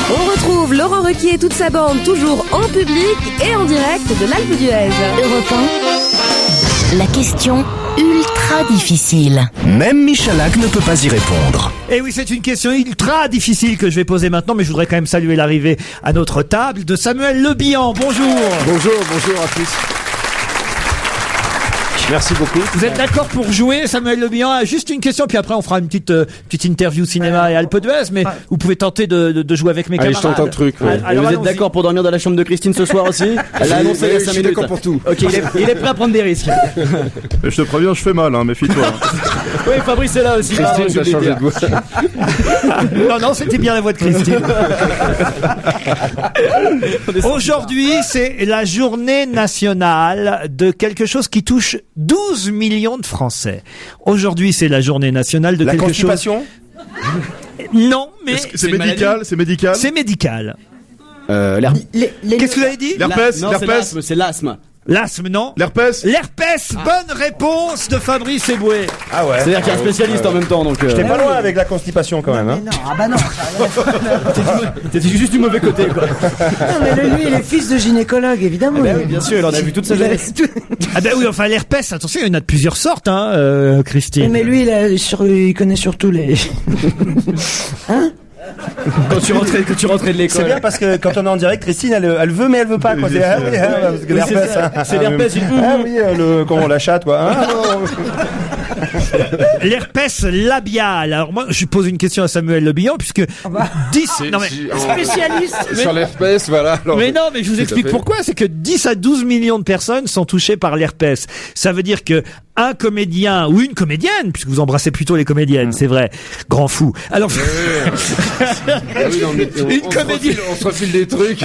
[SPEAKER 1] On retrouve Laurent Ruquier et toute sa bande toujours en public et en direct de l'Alpe d'Huez.
[SPEAKER 12] Europe 1, la question ultra difficile.
[SPEAKER 11] Même Michalak ne peut pas y répondre.
[SPEAKER 2] Et oui, c'est une question ultra difficile que je vais poser maintenant, mais je voudrais quand même saluer l'arrivée à notre table de Samuel Le Bihan. Bonjour.
[SPEAKER 13] Bonjour à tous.
[SPEAKER 8] Merci beaucoup.
[SPEAKER 2] Vous êtes d'accord pour jouer, Samuel Le Bihan? Juste une question, puis après on fera une petite interview cinéma et Alpe d'Huez, mais vous pouvez tenter de jouer avec mes camarades.
[SPEAKER 13] Allez, je tente un truc. Ouais.
[SPEAKER 4] Et vous êtes d'accord pour dormir dans la chambre de Christine ce soir aussi? Elle a annoncé il y a 5 minutes.
[SPEAKER 13] Je suis d'accord pour tout.
[SPEAKER 4] Ok, il est prêt à prendre des risques.
[SPEAKER 5] Mais je te préviens, je fais mal, méfie-toi.
[SPEAKER 4] Oui, Fabrice est là aussi.
[SPEAKER 13] Christine, tu as changé de voix.
[SPEAKER 2] Non, c'était bien la voix de Christine. Aujourd'hui, c'est la journée nationale de quelque chose qui touche 12 millions de Français. Aujourd'hui, c'est la journée nationale de
[SPEAKER 8] la
[SPEAKER 2] quelque chose... Non, mais...
[SPEAKER 5] C'est médical, c'est médical.
[SPEAKER 2] C'est médical.
[SPEAKER 3] Qu'est-ce
[SPEAKER 2] que vous avez dit?
[SPEAKER 5] L'herpès,
[SPEAKER 4] non, c'est l'asthme.
[SPEAKER 2] L'asthme, non?
[SPEAKER 5] L'herpès.
[SPEAKER 2] Bonne réponse de Fabrice Eboué.
[SPEAKER 8] Ah ouais.
[SPEAKER 4] C'est-à-dire qu'il y a un spécialiste en même temps, donc.
[SPEAKER 8] J'étais pas loin avec la constipation quand même.
[SPEAKER 3] Mais non, ah bah non.
[SPEAKER 4] C'était juste du mauvais côté, quoi.
[SPEAKER 3] Non, mais lui, il est fils de gynécologue, évidemment.
[SPEAKER 4] Ah bah oui, bien sûr, il en a vu toute sa jeunesse.
[SPEAKER 2] Ah bah oui, enfin l'herpès, attention, il y en a de plusieurs sortes, Christine.
[SPEAKER 3] Mais lui, il connaît surtout les... Hein?
[SPEAKER 4] Quand tu rentrais de l'école.
[SPEAKER 8] C'est bien parce que quand on est en direct, Christine, elle veut mais elle veut pas, quoi. C'est l'herpès.
[SPEAKER 4] C'est l'herpès.
[SPEAKER 8] Ah oui, comment la chatte, quoi.
[SPEAKER 2] L'herpès labial. Alors moi, je pose une question à Samuel Le Bihan, puisque 10... Non mais...
[SPEAKER 3] Spécialiste.
[SPEAKER 13] Sur l'herpès, voilà. Alors,
[SPEAKER 2] mais non, mais je vous explique pourquoi. C'est que 10 à 12 millions de personnes sont touchées par l'herpès. Ça veut dire que un comédien ou une comédienne, puisque vous embrassez plutôt les comédiennes, c'est vrai, grand fou. Alors, une comédienne,
[SPEAKER 13] on se refile des trucs.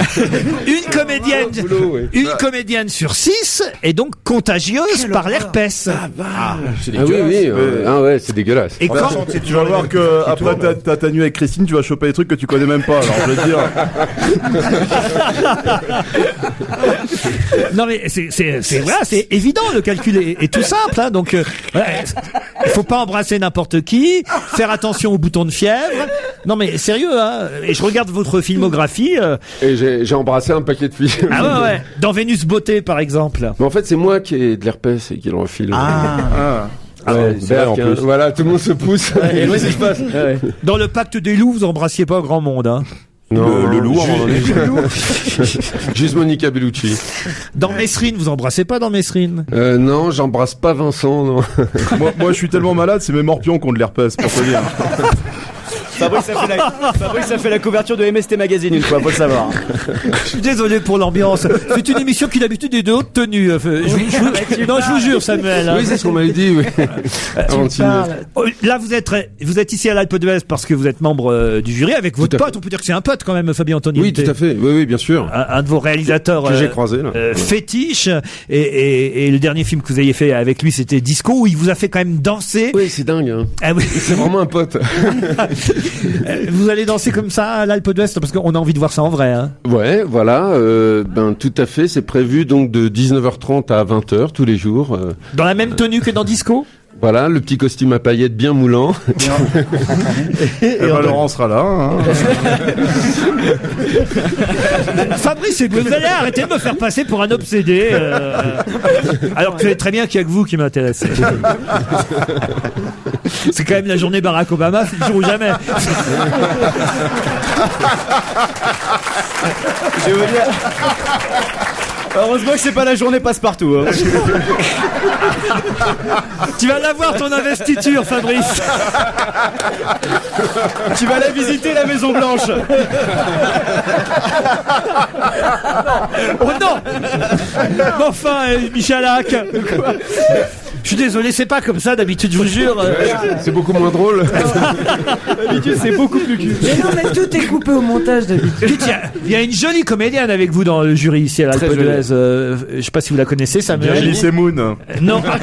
[SPEAKER 2] Une comédienne sur 6 est donc contagieuse par l'herpès.
[SPEAKER 13] C'est dégueulasse. Ouais, c'est dégueulasse.
[SPEAKER 2] Et quand
[SPEAKER 5] Tu vas voir que après ta nuit avec Christine, tu vas choper des trucs que tu connais même pas. Alors je veux dire.
[SPEAKER 2] Non mais c'est évident, le calcul est tout simple, hein, donc il faut pas embrasser n'importe qui, faire attention aux boutons de fièvre. Non mais sérieux, hein. Et je regarde votre filmographie.
[SPEAKER 13] Et j'ai embrassé un paquet de filles.
[SPEAKER 2] Ah ouais. Dans Vénus Beauté par exemple.
[SPEAKER 13] Mais en fait, c'est moi qui ai de l'herpès et qui le refile.
[SPEAKER 8] En plus.
[SPEAKER 13] Voilà, tout le monde se pousse.
[SPEAKER 4] Et oui, c'est ce qui se passe. Ouais.
[SPEAKER 2] Dans le pacte des loups, vous embrassiez pas grand monde, hein.
[SPEAKER 13] Non,
[SPEAKER 8] le loup,
[SPEAKER 13] juste Monica Bellucci.
[SPEAKER 2] Dans Mesrine, vous embrassez pas dans Mesrine?
[SPEAKER 13] Non, j'embrasse pas Vincent, non.
[SPEAKER 5] moi, je suis tellement malade, c'est mes morpions qui ont de l'herpès, pour te dire.
[SPEAKER 4] Fabrice a fait la couverture de MST Magazine une fois, faut le savoir.
[SPEAKER 2] Je suis désolé pour l'ambiance. C'est une émission qui d'habitude est de haute tenue. Je vous jure, Samuel.
[SPEAKER 13] Oui, c'est ce qu'on m'avait dit, oui.
[SPEAKER 2] Là, vous êtes ici à l'Alpe d'Huez parce que vous êtes membre du jury avec votre pote. On peut dire que c'est un pote quand même, Fabien Antoniente.
[SPEAKER 13] Oui, tout à fait. Oui, bien sûr.
[SPEAKER 2] Un de vos réalisateurs
[SPEAKER 13] que j'ai croisé, là.
[SPEAKER 2] fétiche. Et le dernier film que vous ayez fait avec lui, c'était Disco, où il vous a fait quand même danser.
[SPEAKER 13] Oui, c'est dingue. Hein.
[SPEAKER 2] Ah oui.
[SPEAKER 13] C'est vraiment un pote.
[SPEAKER 2] Vous allez danser comme ça à l'Alpe d'Huez parce qu'on a envie de voir ça en vrai, hein.
[SPEAKER 13] Ouais, voilà, tout à fait, c'est prévu donc de 19h30 à 20h tous les jours.
[SPEAKER 2] Dans la même tenue que dans Disco?
[SPEAKER 13] Voilà, le petit costume à paillettes bien moulant.
[SPEAKER 5] Et Laurent sera là. Hein.
[SPEAKER 2] Fabrice, vous allez arrêter de me faire passer pour un obsédé. Alors que vous savez très bien qu'il n'y a que vous qui m'intéressez. C'est quand même la journée Barack Obama, c'est le jour ou jamais.
[SPEAKER 4] Je vais vous dire. Heureusement que c'est pas la journée passe-partout. Hein.
[SPEAKER 2] Tu vas l'avoir ton investiture, Fabrice.
[SPEAKER 4] Tu vas aller visiter la Maison Blanche.
[SPEAKER 2] Oh non. Enfin, Michalak. Je suis désolé, c'est pas comme ça d'habitude, je vous jure.
[SPEAKER 13] C'est beaucoup moins drôle.
[SPEAKER 4] D'habitude, c'est beaucoup plus cul.
[SPEAKER 3] Mais non, mais tout est coupé au montage d'habitude.
[SPEAKER 2] Il y a une jolie comédienne avec vous dans le jury ici à l'Alpe d'Huez. Je sais pas si vous la connaissez, Samuel.
[SPEAKER 5] Virginie Semoun.
[SPEAKER 2] Non. Ah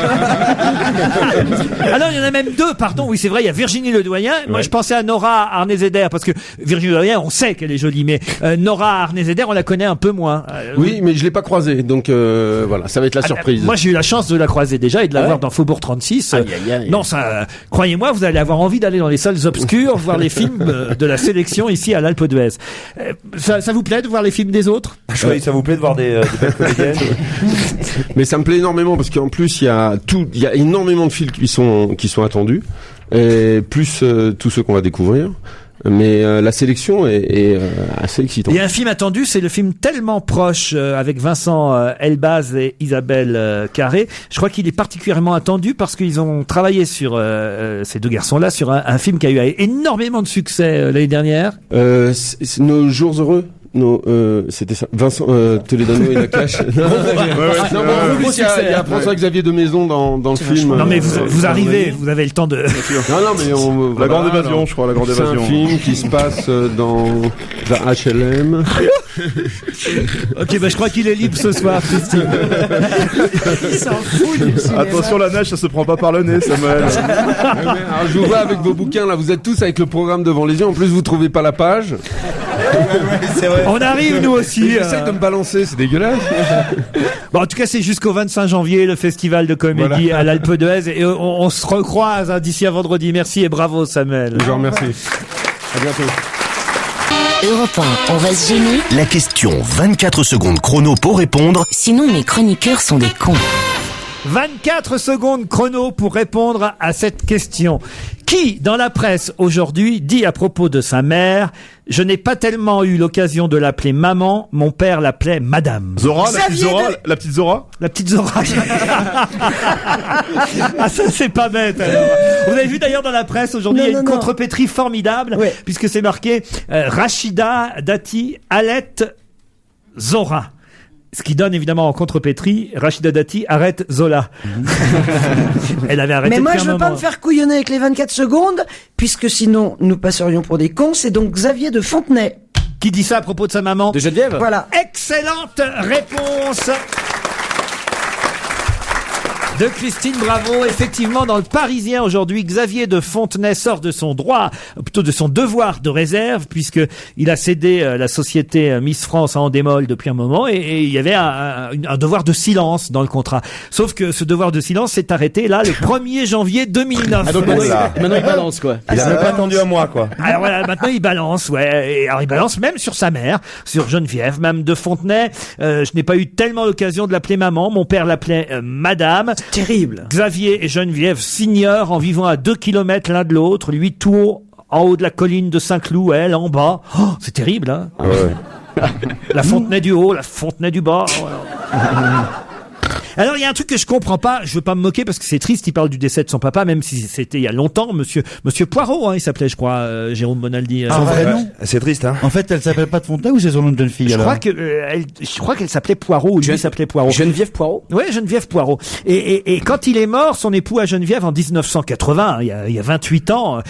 [SPEAKER 2] non, il y en a même deux, pardon. Oui, c'est vrai, il y a Virginie Ledoyen. Moi, je pensais à Nora Arnezeder, parce que Virginie Ledoyen, on sait qu'elle est jolie, mais Nora Arnezeder, on la connaît un peu moins.
[SPEAKER 13] Oui, mais je l'ai pas croisée, donc voilà, ça va être la surprise.
[SPEAKER 2] Moi, j'ai eu la chance de la croiser déjà et de la voir dans Faubourg 36. Non, ça, croyez-moi, vous allez avoir envie d'aller dans les salles obscures, voir les films de la sélection ici à l'Alpe d'Huez. Ça vous plaît de voir les films des autres?
[SPEAKER 8] Oui, ça vous plaît de voir des belles comédiennes?
[SPEAKER 13] Mais ça me plaît énormément parce qu'en plus il y a énormément de films qui sont attendus, et plus tous ceux qu'on va découvrir. Mais la sélection est assez excitante.
[SPEAKER 2] Il y a un film attendu, c'est le film Tellement proche avec Vincent Elbaz et Isabelle Carré. Je crois qu'il est particulièrement attendu parce qu'ils ont travaillé sur ces deux garçons-là sur un film qui a eu énormément de succès l'année dernière.
[SPEAKER 13] C'est Nos jours heureux. Non, c'était ça. Vincent Toledano et Nakache. Il y a François-Xavier de Maison dans le film.
[SPEAKER 2] Non mais vous arrivez, vous avez le temps de.
[SPEAKER 13] Non mais
[SPEAKER 5] la grande évasion, je crois, la grande évasion.
[SPEAKER 13] C'est un film qui se passe dans la HLM.
[SPEAKER 2] Ok, je crois qu'il est libre ce soir, Christine.
[SPEAKER 3] Il s'en fout du cinéma.
[SPEAKER 5] Attention, la neige, ça se prend pas par le nez, Samuel.
[SPEAKER 13] Alors, je vous vois avec vos bouquins là, vous êtes tous avec le programme devant les yeux. En plus, vous trouvez pas la page.
[SPEAKER 8] C'est vrai.
[SPEAKER 2] On arrive nous aussi.
[SPEAKER 13] J'essaie de me balancer, c'est dégueulasse.
[SPEAKER 2] Bon, en tout cas, c'est jusqu'au 25 janvier le festival de comédie à l'Alpe d'Huez et on se recroise d'ici à vendredi. Merci et bravo, Samuel.
[SPEAKER 13] Je vous remercie. À bientôt.
[SPEAKER 12] Europe 1, on va se gêner.
[SPEAKER 11] La question 24 secondes chrono pour répondre.
[SPEAKER 12] Sinon, mes chroniqueurs sont des cons.
[SPEAKER 2] 24 secondes chrono pour répondre à cette question. Qui, dans la presse aujourd'hui, dit à propos de sa mère: je n'ai pas tellement eu l'occasion de l'appeler maman, mon père l'appelait madame.
[SPEAKER 5] Zora, la petite Zora, la petite Zora.
[SPEAKER 2] La petite Zora. Ah, ça c'est pas bête alors. Vous avez vu d'ailleurs dans la presse aujourd'hui, il y a une contrepétrie formidable, puisque c'est marqué Rachida Dati Alet Zora. Ce qui donne évidemment en contrepétrie, Rachida Dati arrête Zola. Elle avait arrêté.
[SPEAKER 3] Mais moi,
[SPEAKER 2] depuis
[SPEAKER 3] je
[SPEAKER 2] un
[SPEAKER 3] veux pas
[SPEAKER 2] moment.
[SPEAKER 3] me faire couillonner avec les 24 secondes, puisque sinon, nous passerions pour des cons. C'est donc Xavier de Fontenay.
[SPEAKER 2] Qui dit ça à propos de sa maman?
[SPEAKER 4] De Geneviève?
[SPEAKER 3] Voilà.
[SPEAKER 2] Excellente réponse de Christine Bravo. Effectivement, dans le Parisien aujourd'hui, Xavier de Fontenay sort de son droit, plutôt de son devoir de réserve, puisque il a cédé la société Miss France à Endemol depuis un moment, et il y avait un devoir de silence dans le contrat. Sauf que ce devoir de silence s'est arrêté là le 1er janvier 2009.
[SPEAKER 4] Ah, donc maintenant il balance, quoi.
[SPEAKER 8] Il a même pas attendu un mois, quoi.
[SPEAKER 2] Alors voilà, maintenant il balance, ouais. Et alors il balance même sur sa mère, sur Geneviève, même de Fontenay. Je n'ai pas eu tellement l'occasion de l'appeler maman. Mon père l'appelait Madame.
[SPEAKER 3] Terrible.
[SPEAKER 2] Xavier et Geneviève s'ignorent en vivant à 2 kilomètres l'un de l'autre. Lui tout haut, en haut de la colline de Saint-Cloud, elle en bas. Oh, c'est terrible, hein.
[SPEAKER 8] Ouais.
[SPEAKER 2] La Fontenay du haut, la Fontenay du bas. Alors, il y a un truc que je comprends pas. Je veux pas me moquer parce que c'est triste. Il parle du décès de son papa, même si c'était il y a longtemps. Monsieur Poirot, hein, il s'appelait, je crois, Jérôme Bonaldi.
[SPEAKER 10] Son vrai nom?
[SPEAKER 8] C'est triste, hein.
[SPEAKER 10] En fait, elle s'appelle pas de Fontenay ou c'est son nom de jeune fille,
[SPEAKER 2] Je
[SPEAKER 10] alors?
[SPEAKER 2] crois qu'elle s'appelait Poirot, ou lui s'appelait Poirot.
[SPEAKER 4] Geneviève Poirot?
[SPEAKER 2] Ouais, Geneviève Poirot. Et quand il est mort, son époux à Geneviève en 1980, il y a 28 ans.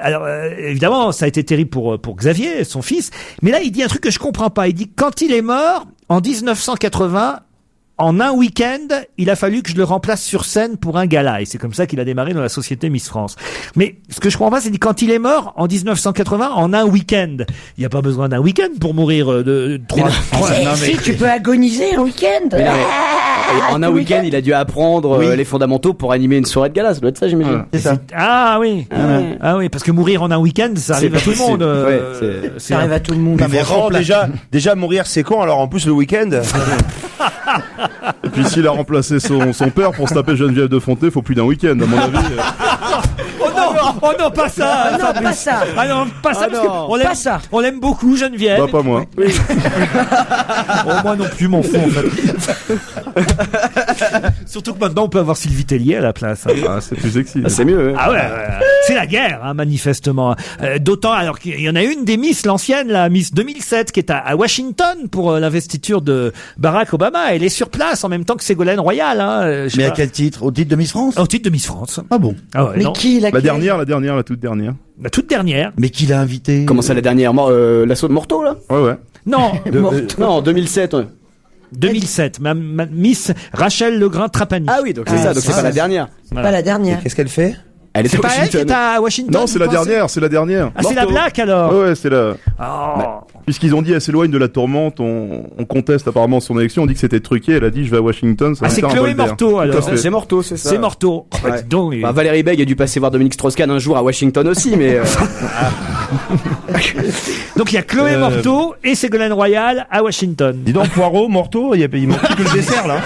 [SPEAKER 2] Alors évidemment, ça a été terrible pour Xavier, son fils. Mais là, il dit un truc que je comprends pas. Il dit quand il est mort en 1980. En un week-end, il a fallu que je le remplace sur scène pour un gala. Et c'est comme ça qu'il a démarré dans la société Miss France. Mais ce que je comprends pas, c'est que quand il est mort, en 1980, en un week-end. Il n'y a pas besoin d'un week-end pour mourir de 3
[SPEAKER 3] Si, tu peux agoniser un week-end.
[SPEAKER 4] En un week-end, il a dû apprendre les fondamentaux pour animer une soirée de gala. Ça doit être ça, j'imagine.
[SPEAKER 10] C'est ça.
[SPEAKER 2] Ah oui. Ah oui, parce que mourir en un week-end, ça arrive à tout le monde.
[SPEAKER 3] Ça arrive à tout le monde.
[SPEAKER 8] Mais vraiment, déjà mourir c'est con, alors en plus le week-end.
[SPEAKER 5] Et puis s'il a remplacé son père pour se taper Geneviève de Fontenay, faut plus d'un week-end, à mon avis.
[SPEAKER 2] Oh non, pas ça.
[SPEAKER 3] Non, pas ça.
[SPEAKER 2] Ah non, pas ça, parce qu'on l'aime,
[SPEAKER 3] Pas ça.
[SPEAKER 2] on l'aime beaucoup, Geneviève.
[SPEAKER 5] Bah, pas moi.
[SPEAKER 2] Oh, moi non plus, m'en fous, en fait. Surtout que maintenant, on peut avoir Sylvie Tellier à la place. Hein.
[SPEAKER 5] Ah, c'est plus sexy.
[SPEAKER 4] Ah, c'est mieux.
[SPEAKER 2] Ah ouais, c'est la guerre, hein, manifestement. D'autant, alors qu'il y en a une des Miss, l'ancienne, la Miss 2007, qui est à Washington pour l'investiture de Barack Obama. Elle est sur place en même temps que Ségolène Royal. Hein,
[SPEAKER 10] Mais à quel titre? Au titre de Miss France?
[SPEAKER 2] Au titre de Miss France.
[SPEAKER 10] Ah bon?
[SPEAKER 2] Ah ouais,
[SPEAKER 3] Mais
[SPEAKER 2] non.
[SPEAKER 3] qui
[SPEAKER 5] La dernière, la toute dernière.
[SPEAKER 2] La toute dernière.
[SPEAKER 10] Mais qui l'a invité?
[SPEAKER 4] Comment ça, la dernière? L'assaut de Morteau, là?
[SPEAKER 5] Ouais.
[SPEAKER 2] Non,
[SPEAKER 4] Non, en 2007.
[SPEAKER 2] 2007. Miss Rachel Legrand-Trapani.
[SPEAKER 4] Ah oui, donc c'est ça, donc c'est pas la dernière.
[SPEAKER 2] Voilà.
[SPEAKER 3] Pas la dernière.
[SPEAKER 8] Qu'est-ce qu'elle fait?
[SPEAKER 4] Elle est
[SPEAKER 2] C'est
[SPEAKER 4] à
[SPEAKER 2] pas elle qui
[SPEAKER 4] Washington.
[SPEAKER 2] est à Washington?
[SPEAKER 5] Non, c'est la dernière, c'est la dernière.
[SPEAKER 2] Ah, c'est la blague alors?
[SPEAKER 5] Ouais, c'est la.
[SPEAKER 2] Oh.
[SPEAKER 5] Puisqu'ils ont dit elle s'éloigne de la tourmente, on conteste apparemment son élection, on dit que c'était truqué, elle a dit je vais à Washington. Ça va
[SPEAKER 2] Ah, c'est
[SPEAKER 5] faire un
[SPEAKER 2] Chloé
[SPEAKER 5] vol d'air.
[SPEAKER 2] Morteau
[SPEAKER 5] Tout à
[SPEAKER 2] alors.
[SPEAKER 5] fait.
[SPEAKER 4] C'est Morteau, c'est ça.
[SPEAKER 2] C'est Morteau. En fait,
[SPEAKER 4] Ouais.
[SPEAKER 2] donc,
[SPEAKER 4] Bah, Valérie Beg a dû passer voir Dominique Strauss-Kahn un jour à Washington aussi, mais
[SPEAKER 2] donc il y a Chloé Morteau et Ségolène Royal à Washington.
[SPEAKER 8] Dis donc, Poirot, Morteau, il manque plus que le dessert, là.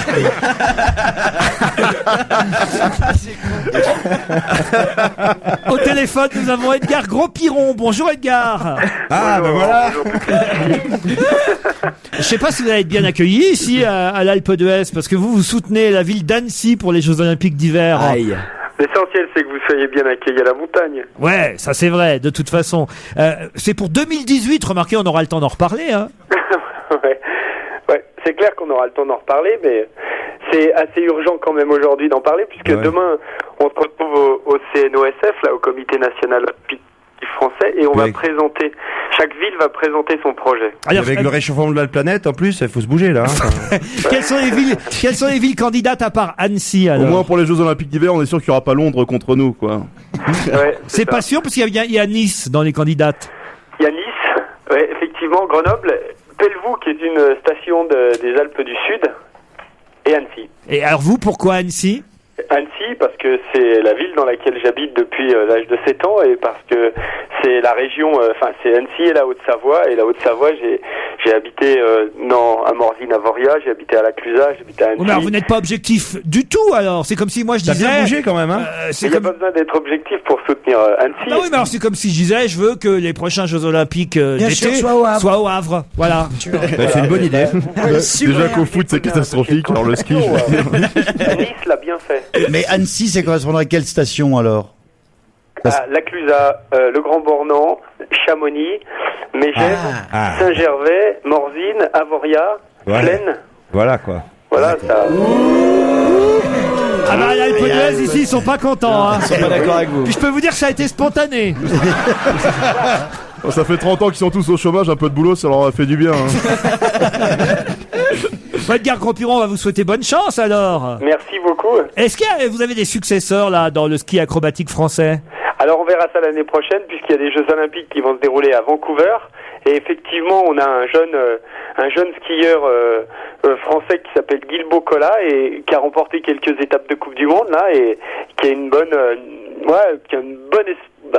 [SPEAKER 2] Au téléphone, nous avons Edgar Gros-Piron. Bonjour Edgar.
[SPEAKER 8] Ah, ben voilà.
[SPEAKER 2] Je sais pas si vous allez être bien accueilli ici à l'Alpe d'Huez, parce que vous soutenez la ville d'Annecy pour les Jeux Olympiques d'hiver.
[SPEAKER 4] aïe.
[SPEAKER 9] L'essentiel, c'est que vous soyez bien accueillis à la montagne.
[SPEAKER 2] Ouais, ça c'est vrai, de toute façon. C'est pour 2018, remarquez, on aura le temps d'en reparler. Hein.
[SPEAKER 9] Ouais, c'est clair qu'on aura le temps d'en reparler, mais c'est assez urgent quand même aujourd'hui d'en parler, puisque demain, on se retrouve au CNOSF, là, au Comité National Olympique français, et on va présenter, chaque ville va présenter son projet.
[SPEAKER 2] Alors,
[SPEAKER 8] avec le réchauffement de la planète, en plus, il faut se bouger, là. Hein.
[SPEAKER 2] quelles sont les villes candidates à part Annecy alors?
[SPEAKER 5] Au moins pour les Jeux Olympiques d'hiver, on est sûr qu'il n'y aura pas Londres contre nous, quoi.
[SPEAKER 9] Ouais,
[SPEAKER 2] C'est pas sûr, parce qu'il y a Nice dans les candidates.
[SPEAKER 9] Il y a Nice, ouais, effectivement, Grenoble, Pelvoux, qui est une station des Alpes du Sud, et Annecy.
[SPEAKER 2] Et alors vous, pourquoi Annecy?
[SPEAKER 9] Annecy, parce que c'est la ville dans laquelle j'habite depuis l'âge de 7 ans, et parce que c'est la région, c'est Annecy et la Haute-Savoie, et la Haute-Savoie, j'ai habité à Morzine-Avoria, j'ai habité à la Clusaz, j'ai habité à Annecy.
[SPEAKER 2] Oh, mais alors, vous n'êtes pas objectif du tout alors. C'est comme si moi je
[SPEAKER 8] T'as
[SPEAKER 2] disais.
[SPEAKER 8] bien bougé quand même, hein.
[SPEAKER 9] Il n'y a pas besoin d'être objectif pour soutenir Annecy.
[SPEAKER 2] Ah oui, mais alors c'est comme si je disais, je veux que les prochains Jeux Olympiques
[SPEAKER 3] Bien sûr,
[SPEAKER 2] d'été
[SPEAKER 3] soient au Havre.
[SPEAKER 2] Voilà.
[SPEAKER 8] C'est une bonne idée.
[SPEAKER 5] Déjà qu'au foot, c'est catastrophique, alors le ski, je veux dire.
[SPEAKER 9] Nice l'a bien fait.
[SPEAKER 10] Mais Annecy, c'est correspondant à quelle station alors?
[SPEAKER 9] La Clusaz, le Grand Bornand, Chamonix, Mégève, Saint-Gervais, Morzine, Avoria, Plaine
[SPEAKER 8] Voilà, quoi.
[SPEAKER 9] Voilà, ça.
[SPEAKER 2] Ah bah l'Alpe d'Huez ici ils sont pas contents. Hein.
[SPEAKER 4] Ils sont pas d'accord avec vous.
[SPEAKER 2] Puis je peux vous dire que ça a été spontané.
[SPEAKER 5] Bon, ça fait 30 ans qu'ils sont tous au chômage, un peu de boulot, ça leur a fait du bien.
[SPEAKER 2] Edgar Gros-Piron, on va vous souhaiter bonne chance alors.
[SPEAKER 9] Merci beaucoup.
[SPEAKER 2] Est-ce que vous avez des successeurs là dans le ski acrobatique français?
[SPEAKER 9] Alors on verra ça l'année prochaine puisqu'il y a des Jeux Olympiques qui vont se dérouler à Vancouver et effectivement on a un jeune skieur français qui s'appelle Guilbault Colla et qui a remporté quelques étapes de Coupe du Monde là et qui a un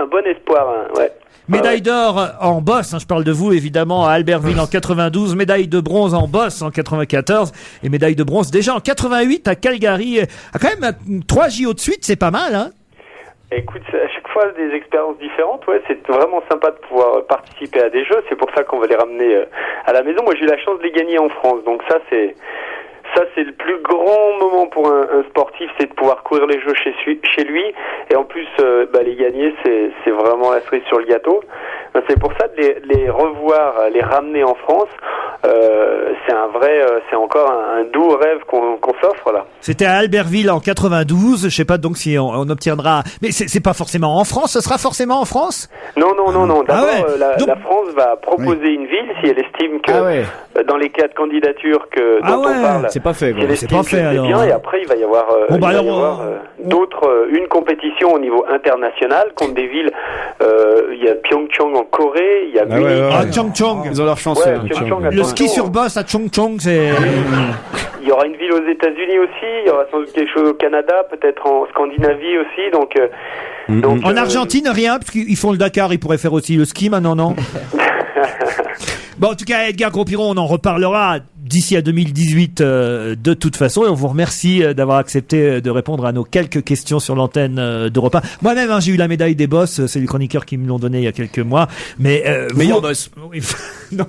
[SPEAKER 9] bon espoir. Hein, ouais.
[SPEAKER 2] Médaille d'or en bosse, je parle de vous évidemment à Albertville en 92, médaille de bronze en bosse en 94 et médaille de bronze déjà en 88 à Calgary. Quand même 3 JO de suite, c'est pas mal hein.
[SPEAKER 9] Écoute, à chaque fois des expériences différentes, ouais, c'est vraiment sympa de pouvoir participer à des jeux, c'est pour ça qu'on va les ramener à la maison. Moi j'ai eu la chance de les gagner en France, donc ça c'est le plus grand moment pour un sportif, c'est de pouvoir courir les jeux chez lui. Et en plus, les gagner, c'est vraiment la cerise sur le gâteau. C'est pour ça de les revoir, les ramener en France. C'est encore un doux rêve qu'on s'offre là.
[SPEAKER 2] C'était à Albertville en 92. Je sais pas donc si on obtiendra. Mais c'est pas forcément en France. Ce sera forcément en France.
[SPEAKER 9] Non. D'abord, la France va proposer une ville si elle estime que dans les cas de candidature dont on parle.
[SPEAKER 4] C'est pas fait.
[SPEAKER 2] C'est pas fait alors.
[SPEAKER 9] Bien, et après il va y avoir une compétition au niveau international contre des villes. Il y a Pyeongchang en Corée, il y a
[SPEAKER 2] Pyeongchang.
[SPEAKER 4] Ils ont leur chance.
[SPEAKER 2] Le ski sur bosse à Pyeongchang, c'est.
[SPEAKER 9] Il y aura une ville aux États-Unis aussi. Il y aura sans doute quelque chose au Canada, peut-être en Scandinavie aussi. Donc
[SPEAKER 2] en Argentine, rien, parce qu'ils font le Dakar. Ils pourraient faire aussi le ski maintenant, non? Bon, en tout cas, Edgar Gros-Piron, on en reparlera d'ici à 2018 de toute façon. Et on vous remercie d'avoir accepté de répondre à nos quelques questions sur l'antenne d'Europe 1. Moi-même, j'ai eu la médaille des boss. C'est les chroniqueurs qui me l'ont donné il y a quelques mois. Mais
[SPEAKER 4] meilleur boss.
[SPEAKER 2] Non,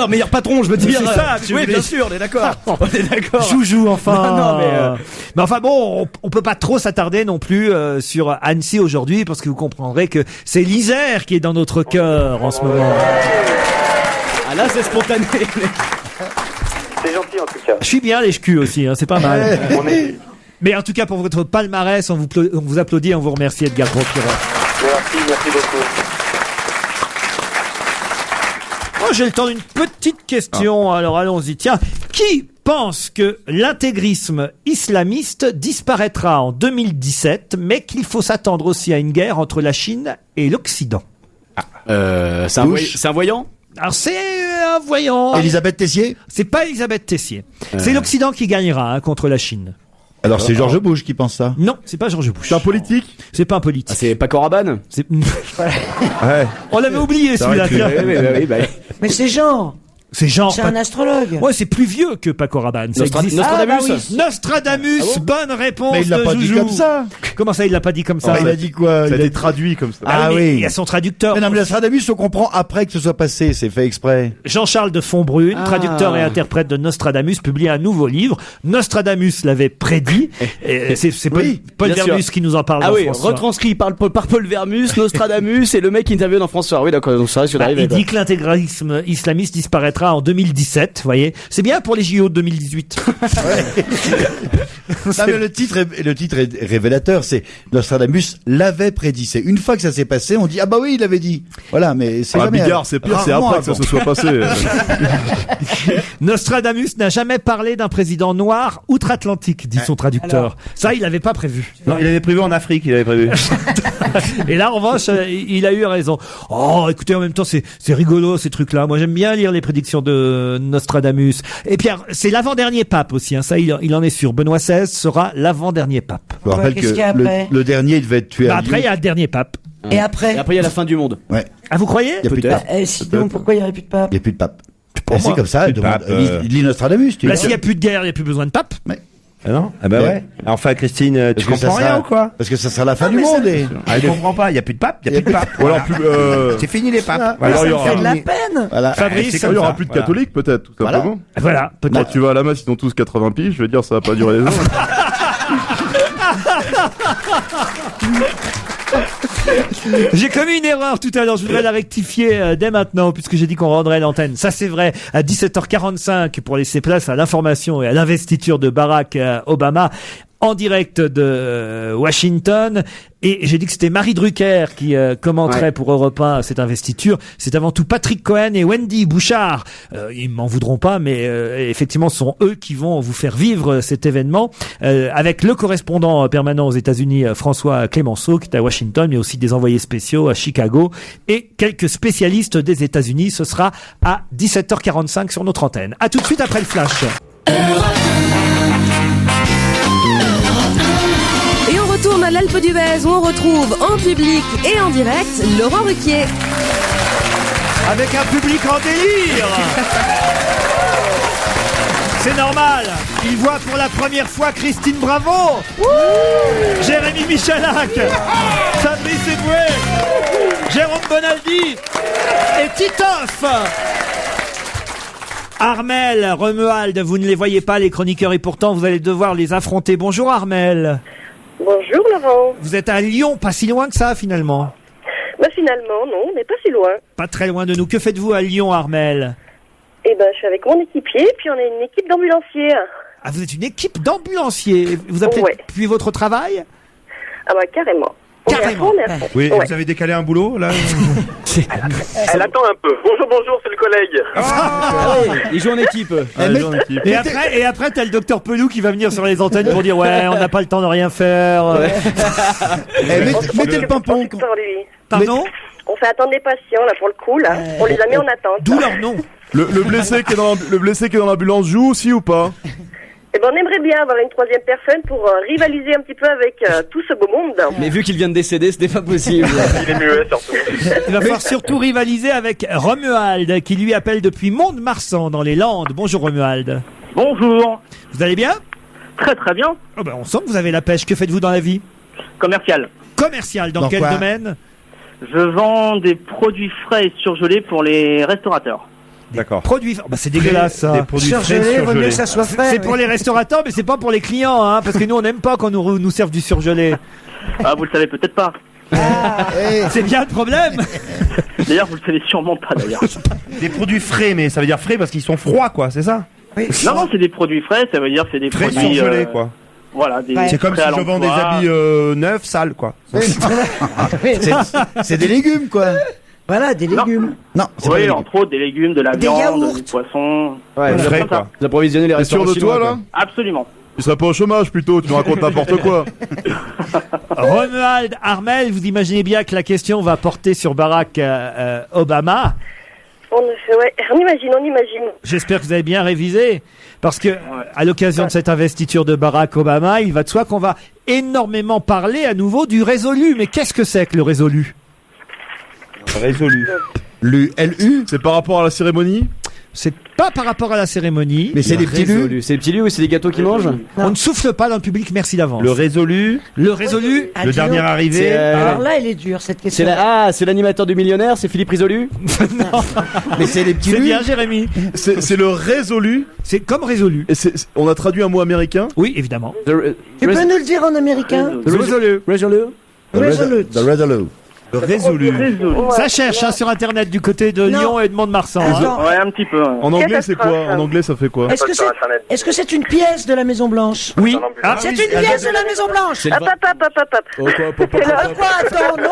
[SPEAKER 4] meilleur patron, je veux dire.
[SPEAKER 2] C'est ça,
[SPEAKER 4] oui, bien sûr, on est d'accord. On est d'accord.
[SPEAKER 2] Joujou, enfin. Mais enfin bon, on peut pas trop s'attarder non plus sur Annecy aujourd'hui, parce que vous comprendrez que c'est l'Isère qui est dans notre cœur en ce moment.
[SPEAKER 4] Ah là, c'est spontané.
[SPEAKER 9] C'est gentil en tout cas.
[SPEAKER 2] Je suis bien les culs aussi, c'est pas mal. Mais en tout cas, pour votre palmarès, on vous applaudit, on vous remercie Edgar Gros-Piron.
[SPEAKER 9] Merci beaucoup.
[SPEAKER 2] Moi, j'ai le temps d'une petite question, alors allons-y. Tiens, qui pense que l'intégrisme islamiste disparaîtra en 2017, mais qu'il faut s'attendre aussi à une guerre entre la Chine et l'Occident?
[SPEAKER 4] C'est un voyant?
[SPEAKER 2] Alors c'est un voyant.
[SPEAKER 10] Elisabeth Tessier?
[SPEAKER 2] C'est pas Elisabeth Tessier. C'est l'Occident qui gagnera contre la Chine.
[SPEAKER 10] Alors c'est George Bush qui pense ça?
[SPEAKER 2] Non, c'est pas George Bush.
[SPEAKER 5] C'est un politique?
[SPEAKER 2] C'est pas un politique.
[SPEAKER 4] C'est Paco Rabanne?
[SPEAKER 2] Ouais. On l'avait oublié celui-là.
[SPEAKER 3] Mais c'est Jean.
[SPEAKER 2] C'est genre.
[SPEAKER 3] C'est un astrologue.
[SPEAKER 2] Ouais, c'est plus vieux que Paco Rabanne.
[SPEAKER 4] Nostradamus.
[SPEAKER 2] Nostradamus. Bonne réponse.
[SPEAKER 10] Mais il l'a pas dit comme ça.
[SPEAKER 2] Comment ça, il l'a pas dit comme ça?
[SPEAKER 10] Il a dit quoi?
[SPEAKER 5] Ça a été traduit comme ça.
[SPEAKER 2] Ah oui. Il y a son traducteur.
[SPEAKER 10] Mais non, mais Nostradamus, on comprend après que ce soit passé. C'est fait exprès.
[SPEAKER 2] Jean-Charles de Fontbrune, traducteur et interprète de Nostradamus, publie un nouveau livre. Nostradamus l'avait prédit. C'est Paul Vermus qui nous en parle.
[SPEAKER 4] Ah oui, retranscrit par Paul Vermus, Nostradamus et le mec qui intervient dans François. Oui, d'accord. Donc ça,
[SPEAKER 2] il dit que l'intégrisme islamiste disparaîtra en 2017, vous voyez. C'est bien pour les JO de 2018.
[SPEAKER 10] Non, mais le titre est révélateur. C'est Nostradamus l'avait prédit. C'est une fois que ça s'est passé, on dit ah bah oui, il l'avait dit. Voilà, mais c'est jamais.
[SPEAKER 5] Bigard, c'est pire, c'est après que ça se soit passé.
[SPEAKER 2] Nostradamus n'a jamais parlé d'un président noir outre-Atlantique, dit son traducteur. Alors, ça, il l'avait pas prévu.
[SPEAKER 8] Non, il avait prévu en Afrique, il avait prévu.
[SPEAKER 2] Et là, en revanche, il a eu raison. Oh, écoutez, en même temps, c'est rigolo ces trucs-là. Moi, j'aime bien lire les prédictions de Nostradamus. Et Pierre, c'est l'avant-dernier pape aussi. Ça, il en est sûr. Benoît XVI sera l'avant-dernier pape.
[SPEAKER 10] Je vous rappelle que le dernier, il devait être tué.
[SPEAKER 2] Après, il y a le dernier pape.
[SPEAKER 3] Et après,
[SPEAKER 4] il y a la fin du monde.
[SPEAKER 10] Ouais.
[SPEAKER 2] Ah, vous croyez?
[SPEAKER 10] Il y a plus de pape.
[SPEAKER 3] Sinon, pourquoi il n'y aurait plus de pape?
[SPEAKER 10] Il n'y a plus de pape. C'est comme ça. Lis Nostradamus.
[SPEAKER 2] Là, s'il n'y a plus de guerre, il n'y a plus besoin de pape.
[SPEAKER 10] Ouais.
[SPEAKER 8] Ah non? Ah bah ouais. Enfin, Christine, tu comprends rien ou quoi?
[SPEAKER 10] Parce que ça sera la fin du monde.
[SPEAKER 8] Je comprends pas. Il y a plus de pape. Il y a plus de pape.
[SPEAKER 5] Ou alors plus.
[SPEAKER 8] C'est fini les papes.
[SPEAKER 3] Voilà. Ça fait de la peine.
[SPEAKER 10] Voilà.
[SPEAKER 2] Fabrice,
[SPEAKER 5] il y aura plus de catholiques peut-être, tout simplement.
[SPEAKER 2] Voilà, peut-être.
[SPEAKER 5] Quand tu vas à la messe, ils ont tous 80 piges. Je veux dire, ça va pas durer des ans.
[SPEAKER 2] J'ai commis une erreur tout à l'heure, je voudrais la rectifier dès maintenant, puisque j'ai dit qu'on rendrait l'antenne. Ça c'est vrai, à 17h45 pour laisser place à l'information et à l'investiture de Barack Obama en direct de Washington. Et j'ai dit que c'était Marie Drucker qui commenterait pour Europe 1 cette investiture. C'est avant tout Patrick Cohen et Wendy Bouchard. Ils m'en voudront pas, mais effectivement, ce sont eux qui vont vous faire vivre cet événement avec le correspondant permanent aux États-Unis, François Clémenceau, qui est à Washington, mais aussi des envoyés spéciaux à Chicago et quelques spécialistes des États-Unis. Ce sera à 17h45 sur notre antenne. À tout de suite après le flash.
[SPEAKER 1] Et on retourne à l'Alpe d'Huez où on retrouve en public et en direct Laurent Ruquier.
[SPEAKER 2] Avec un public en délire. C'est normal. Il voit pour la première fois Christine Bravo, Jérémy Michalak, Fabrice Eboué, Jérôme Bonaldi et Titoff. Armel, Romuald, vous ne les voyez pas les chroniqueurs et pourtant vous allez devoir les affronter. Bonjour Armel.
[SPEAKER 14] Bonjour Laurent.
[SPEAKER 2] Vous êtes à Lyon, pas si loin que ça finalement.
[SPEAKER 14] Bah finalement non, on n'est pas si loin.
[SPEAKER 2] Pas très loin de nous. Que faites-vous à Lyon, Armel?
[SPEAKER 14] Eh ben je suis avec mon équipier, puis on est une équipe d'ambulanciers.
[SPEAKER 2] Ah, vous êtes une équipe d'ambulanciers. Vous appelez depuis votre travail?
[SPEAKER 14] Ah bah carrément.
[SPEAKER 2] Carrément.
[SPEAKER 8] Oui,
[SPEAKER 14] Ouais.
[SPEAKER 8] vous avez décalé un boulot là?
[SPEAKER 9] Elle attend un peu. Bonjour, c'est le collègue.
[SPEAKER 4] Il joue en équipe.
[SPEAKER 2] Et après, t'as le docteur Pelou qui va venir sur les antennes pour dire ouais, on n'a pas le temps de rien faire.
[SPEAKER 10] Mettez le pimpon.
[SPEAKER 2] Pardon?
[SPEAKER 14] On fait attendre des patients là pour le coup là. On les a mis en attente.
[SPEAKER 2] D'où leur nom.
[SPEAKER 5] Le blessé qui est dans l'ambulance joue aussi ou pas?
[SPEAKER 14] Eh ben on aimerait bien avoir une troisième personne pour rivaliser un petit peu avec tout ce beau monde.
[SPEAKER 4] Mais vu qu'il vient de décéder, c'était pas possible.
[SPEAKER 9] Il est muet surtout.
[SPEAKER 2] Il va falloir surtout rivaliser avec Romuald qui lui appelle depuis Mont-de-Marsan dans les Landes. Bonjour Romuald.
[SPEAKER 15] Bonjour.
[SPEAKER 2] Vous allez bien?
[SPEAKER 15] Très très bien.
[SPEAKER 2] Oh ben, on sent que vous avez la pêche. Que faites-vous dans la vie?
[SPEAKER 15] Commercial.
[SPEAKER 2] Commercial, dans quel
[SPEAKER 10] quoi
[SPEAKER 2] domaine?
[SPEAKER 15] Je vends des produits frais et surgelés pour les restaurateurs.
[SPEAKER 8] D'accord.
[SPEAKER 2] Produits. Oh, bah, c'est dégueulasse ça.
[SPEAKER 8] Des produits frais
[SPEAKER 3] Vaut mieux
[SPEAKER 8] surgelés.
[SPEAKER 3] que ça soit frais.
[SPEAKER 2] C'est pour les restaurateurs, mais c'est pas pour les clients, hein, parce que nous on n'aime pas quand nous servent du surgelé.
[SPEAKER 15] Ah, vous le savez peut-être pas.
[SPEAKER 2] C'est bien le problème.
[SPEAKER 15] D'ailleurs, vous le savez sûrement pas d'ailleurs.
[SPEAKER 8] Des produits frais, mais ça veut dire frais parce qu'ils sont froids, quoi, c'est ça?
[SPEAKER 15] Non, non, c'est des produits frais, ça veut dire que c'est des
[SPEAKER 8] Frais
[SPEAKER 15] produits
[SPEAKER 8] surgelés, quoi.
[SPEAKER 15] Voilà, des
[SPEAKER 8] C'est comme si
[SPEAKER 15] frais à
[SPEAKER 8] je vends des
[SPEAKER 15] l'emploi.
[SPEAKER 8] habits neufs, sales, quoi.
[SPEAKER 10] C'est des légumes, quoi.
[SPEAKER 3] Voilà, des légumes.
[SPEAKER 10] Non, c'est pas
[SPEAKER 15] Oui,
[SPEAKER 10] des légumes.
[SPEAKER 15] entre autres des légumes, de la
[SPEAKER 3] Des
[SPEAKER 15] viande,
[SPEAKER 3] yaourts.
[SPEAKER 15] du poisson.
[SPEAKER 4] Ouais,
[SPEAKER 15] Des
[SPEAKER 8] frais,
[SPEAKER 15] choses comme
[SPEAKER 8] quoi.
[SPEAKER 4] Vous approvisionnez les
[SPEAKER 5] T'es sûr
[SPEAKER 4] restaurants
[SPEAKER 5] de toi
[SPEAKER 4] chinois,
[SPEAKER 5] là?
[SPEAKER 15] ça. Absolument.
[SPEAKER 5] Tu serais pas au chômage plutôt, tu nous racontes n'importe quoi.
[SPEAKER 2] Romuald, Armel, vous imaginez bien que la question va porter sur Barack Obama.
[SPEAKER 14] On imagine.
[SPEAKER 2] J'espère que vous avez bien révisé, parce que à l'occasion de cette investiture de Barack Obama, il va de soi qu'on va énormément parler à nouveau du résolu. Mais qu'est-ce que c'est que le résolu?
[SPEAKER 8] Résolu.
[SPEAKER 10] LU.
[SPEAKER 5] C'est par rapport à la cérémonie?
[SPEAKER 2] C'est pas par rapport à la cérémonie.
[SPEAKER 10] Mais c'est des petits lus.
[SPEAKER 4] Résolu. C'est des petits lus ou c'est des gâteaux qui mangent?
[SPEAKER 2] On ne souffle pas dans le public, merci d'avance.
[SPEAKER 8] Le résolu.
[SPEAKER 2] Le résolu.
[SPEAKER 3] Ah,
[SPEAKER 8] Le
[SPEAKER 3] dis donc.
[SPEAKER 8] dernier arrivé.
[SPEAKER 4] C'est,
[SPEAKER 3] Alors là, elle est dure cette question.
[SPEAKER 4] C'est l'animateur du millionnaire, c'est Philippe Risolu?
[SPEAKER 10] Mais c'est des petits
[SPEAKER 2] C'est
[SPEAKER 10] lus.
[SPEAKER 2] bien, Jérémy.
[SPEAKER 5] C'est le résolu.
[SPEAKER 2] C'est comme résolu.
[SPEAKER 5] Et on a traduit un mot américain?
[SPEAKER 2] Oui, évidemment.
[SPEAKER 3] Tu peux nous le dire en américain?
[SPEAKER 2] Résolu.
[SPEAKER 4] Resolute.
[SPEAKER 3] Resolute.
[SPEAKER 10] The Resolute.
[SPEAKER 8] Le résolu.
[SPEAKER 2] Ça cherche sur internet du côté de
[SPEAKER 3] Non.
[SPEAKER 2] Lyon et de Mont-de-Marsan. hein.
[SPEAKER 3] Attends.
[SPEAKER 15] Ouais, un petit peu.
[SPEAKER 5] En anglais, c'est quoi? En anglais, ça fait quoi?
[SPEAKER 3] Est-ce que c'est une pièce de la Maison Blanche?
[SPEAKER 2] Oui. Ah,
[SPEAKER 3] C'est une pièce de la Maison Blanche.
[SPEAKER 14] Hop.
[SPEAKER 3] Quoi? Attends, non.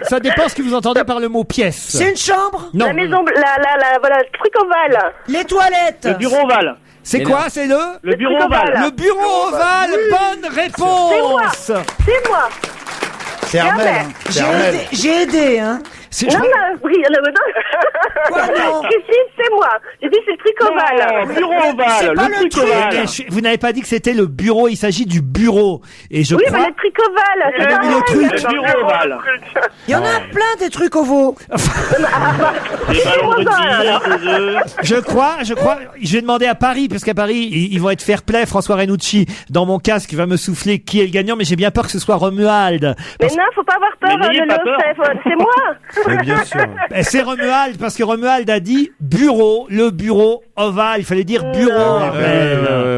[SPEAKER 2] Ça dépend ce que vous entendez par le mot pièce.
[SPEAKER 3] C'est une chambre?
[SPEAKER 2] Non.
[SPEAKER 14] La maison, voilà, le truc ovale.
[SPEAKER 3] Les toilettes?
[SPEAKER 15] Le bureau ovale.
[SPEAKER 2] C'est quoi? C'est le
[SPEAKER 15] bureau
[SPEAKER 14] truc
[SPEAKER 15] ovale.
[SPEAKER 2] Le bureau ovale. Bonne réponse.
[SPEAKER 14] C'est moi.
[SPEAKER 10] C'est Armel.
[SPEAKER 3] J'ai aidé, hein.
[SPEAKER 14] Non, oui,
[SPEAKER 3] Quoi, non?
[SPEAKER 14] Christine, c'est moi. J'ai dit c'est le truc ovale.
[SPEAKER 15] Le bureau ovale.
[SPEAKER 3] pas
[SPEAKER 15] Le
[SPEAKER 3] le
[SPEAKER 15] truc
[SPEAKER 3] truc.
[SPEAKER 15] ovale.
[SPEAKER 2] Vous n'avez pas dit que c'était le bureau, il s'agit du bureau. Et je
[SPEAKER 14] Oui,
[SPEAKER 2] crois...
[SPEAKER 14] mais le truc ovale. C'est
[SPEAKER 2] Elle a mis le
[SPEAKER 14] pareil.
[SPEAKER 2] truc.
[SPEAKER 15] Le bureau ovale.
[SPEAKER 3] Il y en a plein des trucs ovaux.
[SPEAKER 15] Des ballons de rugby, des œufs.
[SPEAKER 2] Je crois, je vais demander à Paris, parce qu'à Paris, ils vont être fair play. François Renucci, dans mon casque, va me souffler qui est le gagnant, mais j'ai bien peur que ce soit Romuald.
[SPEAKER 14] Mais non, faut pas avoir peur.
[SPEAKER 15] Mais n'ayez pas peur.
[SPEAKER 14] C'est moi.
[SPEAKER 8] Oui, bien sûr.
[SPEAKER 2] C'est Romuald, parce que Romuald a dit bureau, le bureau ovale. Il fallait dire bureau.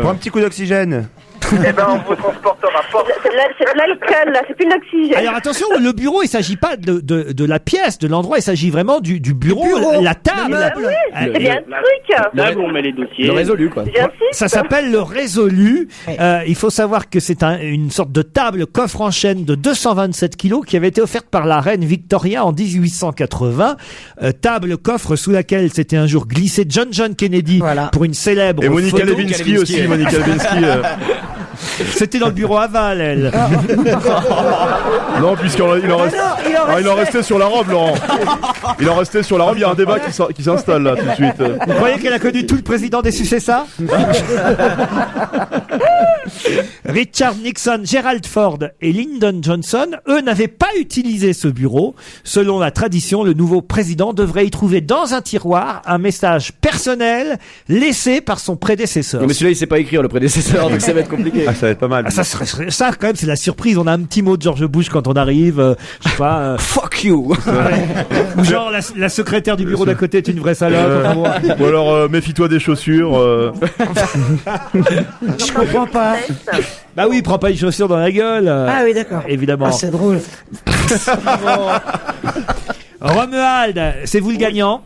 [SPEAKER 8] Pour un petit coup d'oxygène.
[SPEAKER 9] Eh ben, on vous transportera fort.
[SPEAKER 14] C'est de l'alcool, là, c'est plus de l'oxygène.
[SPEAKER 2] Alors attention, le bureau, il s'agit pas de la pièce, de l'endroit, il s'agit vraiment du bureau, la table.
[SPEAKER 14] Oui, c'est bien un truc.
[SPEAKER 15] Là où on met les dossiers.
[SPEAKER 4] Le résolu, quoi.
[SPEAKER 2] Ça s'appelle le résolu. Il faut savoir que c'est une sorte de table coffre en chêne de 227 kilos qui avait été offerte par la reine Victoria en 1880. Table coffre sous laquelle s'était un jour glissé John Kennedy pour une célèbre
[SPEAKER 5] Et Monica
[SPEAKER 2] photo.
[SPEAKER 5] Lewinsky aussi, Monica Lewinsky.
[SPEAKER 2] C'était dans le bureau aval, elle.
[SPEAKER 5] Non, puisqu'il en restait sur la robe, Laurent. Il en restait sur la robe, il y a un débat qui s'installe là tout de suite.
[SPEAKER 2] Vous croyez qu'elle a connu tout le président des Successas? Richard Nixon, Gerald Ford et Lyndon Johnson, eux, n'avaient pas utilisé ce bureau. Selon la tradition, le nouveau président devrait y trouver dans un tiroir un message personnel laissé par son prédécesseur.
[SPEAKER 4] Non, mais celui-là, il sait pas écrire, le prédécesseur, donc ça va être compliqué.
[SPEAKER 8] Ça va être pas mal.
[SPEAKER 2] Ça, quand même, c'est la surprise. On a un petit mot de George Bush quand on arrive. Je sais pas.
[SPEAKER 4] Fuck you.
[SPEAKER 2] Ou genre, la secrétaire du bureau d'à côté est une vraie salope.
[SPEAKER 5] Ou alors, méfie-toi des chaussures.
[SPEAKER 3] Je comprends pas.
[SPEAKER 2] Bah oui, prends pas une chaussure dans la gueule.
[SPEAKER 3] Ah oui, d'accord.
[SPEAKER 2] Évidemment.
[SPEAKER 3] Ah, c'est drôle.
[SPEAKER 2] Romuald, c'est vous le gagnant.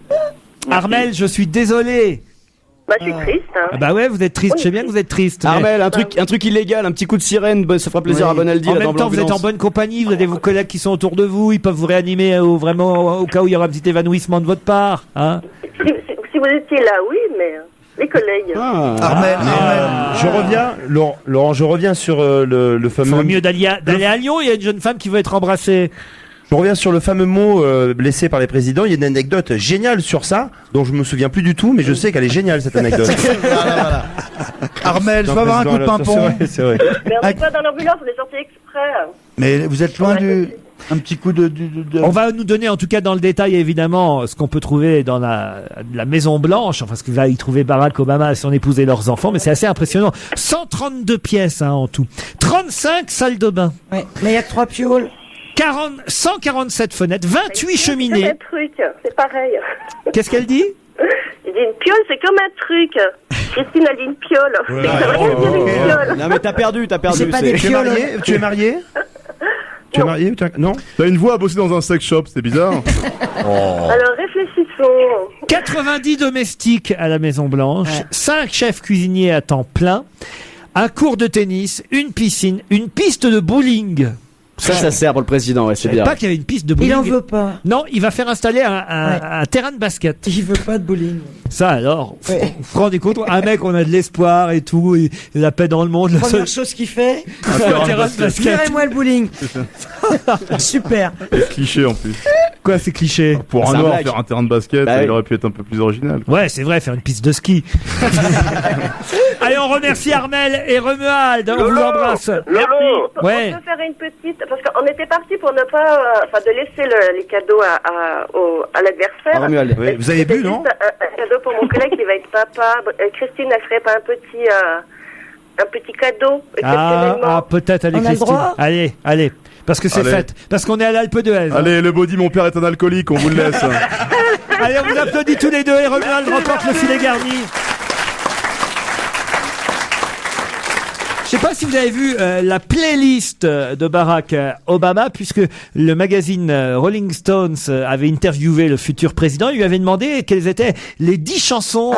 [SPEAKER 2] Armel, je suis désolé.
[SPEAKER 14] Bah, je suis triste. Hein.
[SPEAKER 2] Ah bah ouais, vous êtes triste. Je sais bien que vous êtes triste.
[SPEAKER 4] Armel, un truc illégal, un petit coup de sirène, ça fera plaisir à Bonaldi.
[SPEAKER 2] En même temps, vous êtes en bonne compagnie, vous avez vos collègues qui sont autour de vous, ils peuvent vous réanimer vraiment au cas où il y aura un petit évanouissement de votre part. Hein.
[SPEAKER 14] Si vous étiez là, oui, mais les collègues.
[SPEAKER 10] Armel.
[SPEAKER 8] Je reviens, Laurent, je reviens sur le fameux.
[SPEAKER 2] Il vaut mieux d'aller à Lyon, il y a une jeune femme qui veut être embrassée.
[SPEAKER 8] Je reviens sur le fameux mot blessé par les présidents. Il y a une anecdote géniale sur ça, dont je me souviens plus du tout, mais je sais qu'elle est géniale cette anecdote.
[SPEAKER 10] Voilà. Armel, je vais avoir un coup de pimpon.
[SPEAKER 8] C'est vrai.
[SPEAKER 14] Mais on n'est pas dans l'ambulance, on est sorti exprès.
[SPEAKER 10] Mais vous êtes loin un petit coup de...
[SPEAKER 2] On va nous donner en tout cas dans le détail évidemment ce qu'on peut trouver dans la Maison Blanche, enfin ce que va y trouver Barack Obama et son épouse et leurs enfants, mais c'est assez impressionnant. 132 pièces en tout, 35 salles de bain.
[SPEAKER 3] Ouais, mais il y a que 3 pioles.
[SPEAKER 2] 147 fenêtres, 28 cheminées.
[SPEAKER 14] C'est un truc, c'est pareil.
[SPEAKER 2] Qu'est-ce qu'elle dit?
[SPEAKER 14] Il dit une piole, c'est comme un truc. Christine a dit une piole.
[SPEAKER 4] Ouais.
[SPEAKER 14] Ça veut rien dire une piole.
[SPEAKER 4] Non mais t'as perdu.
[SPEAKER 3] C'est pas des pioles.
[SPEAKER 8] Tu es marié? Tu es marié? Non?
[SPEAKER 5] T'as une voix à bosser dans un sex shop, c'est bizarre.
[SPEAKER 14] Alors réfléchissons.
[SPEAKER 2] 90 domestiques à la Maison Blanche, 5 chefs cuisiniers à temps plein, un cours de tennis, une piscine, une piste de bowling.
[SPEAKER 4] Ça sert pour le président, ouais, c'est bien.
[SPEAKER 2] Pas qu'il y avait une piste de bowling.
[SPEAKER 3] Il en veut pas.
[SPEAKER 2] Non, il va faire installer un terrain de basket.
[SPEAKER 3] Il veut pas de bowling.
[SPEAKER 2] Ça alors, vous vous rendez compte, un mec, on a de l'espoir et tout, et la paix dans le monde.
[SPEAKER 3] La première chose qu'il fait,
[SPEAKER 2] un terrain de basket.
[SPEAKER 3] virez-moi le bowling. Super.
[SPEAKER 5] C'est cliché en plus.
[SPEAKER 2] Quoi, c'est cliché?
[SPEAKER 5] Pour un noir faire un terrain de basket,
[SPEAKER 2] Bah
[SPEAKER 5] il aurait pu être un peu plus original.
[SPEAKER 2] Ouais, c'est vrai, faire une piste de ski. Allez, on remercie Armel et Romuald. On vous embrasse.
[SPEAKER 14] Lolo.
[SPEAKER 2] Ouais.
[SPEAKER 14] On peut faire une petite, parce qu'on était parti pour ne pas, de laisser les cadeaux à l'adversaire.
[SPEAKER 8] Romuald, oui. Vous avez bu, non?
[SPEAKER 14] Un cadeau pour mon collègue qui va être papa. Christine, elle ferait pas un petit cadeau exceptionnellement.
[SPEAKER 2] Peut-être, allez, Christine. Allez. Parce que c'est fête. Parce qu'on est à l'Alpe d'Huez.
[SPEAKER 5] Allez, le body, mon père est un alcoolique, on vous le laisse.
[SPEAKER 2] Allez, on vous applaudit tous les deux et Romuald remporte le filet garni. Je sais pas si vous avez vu la playlist de Barack Obama, puisque le magazine Rolling Stones avait interviewé le futur président. Il lui avait demandé quelles étaient les 10 chansons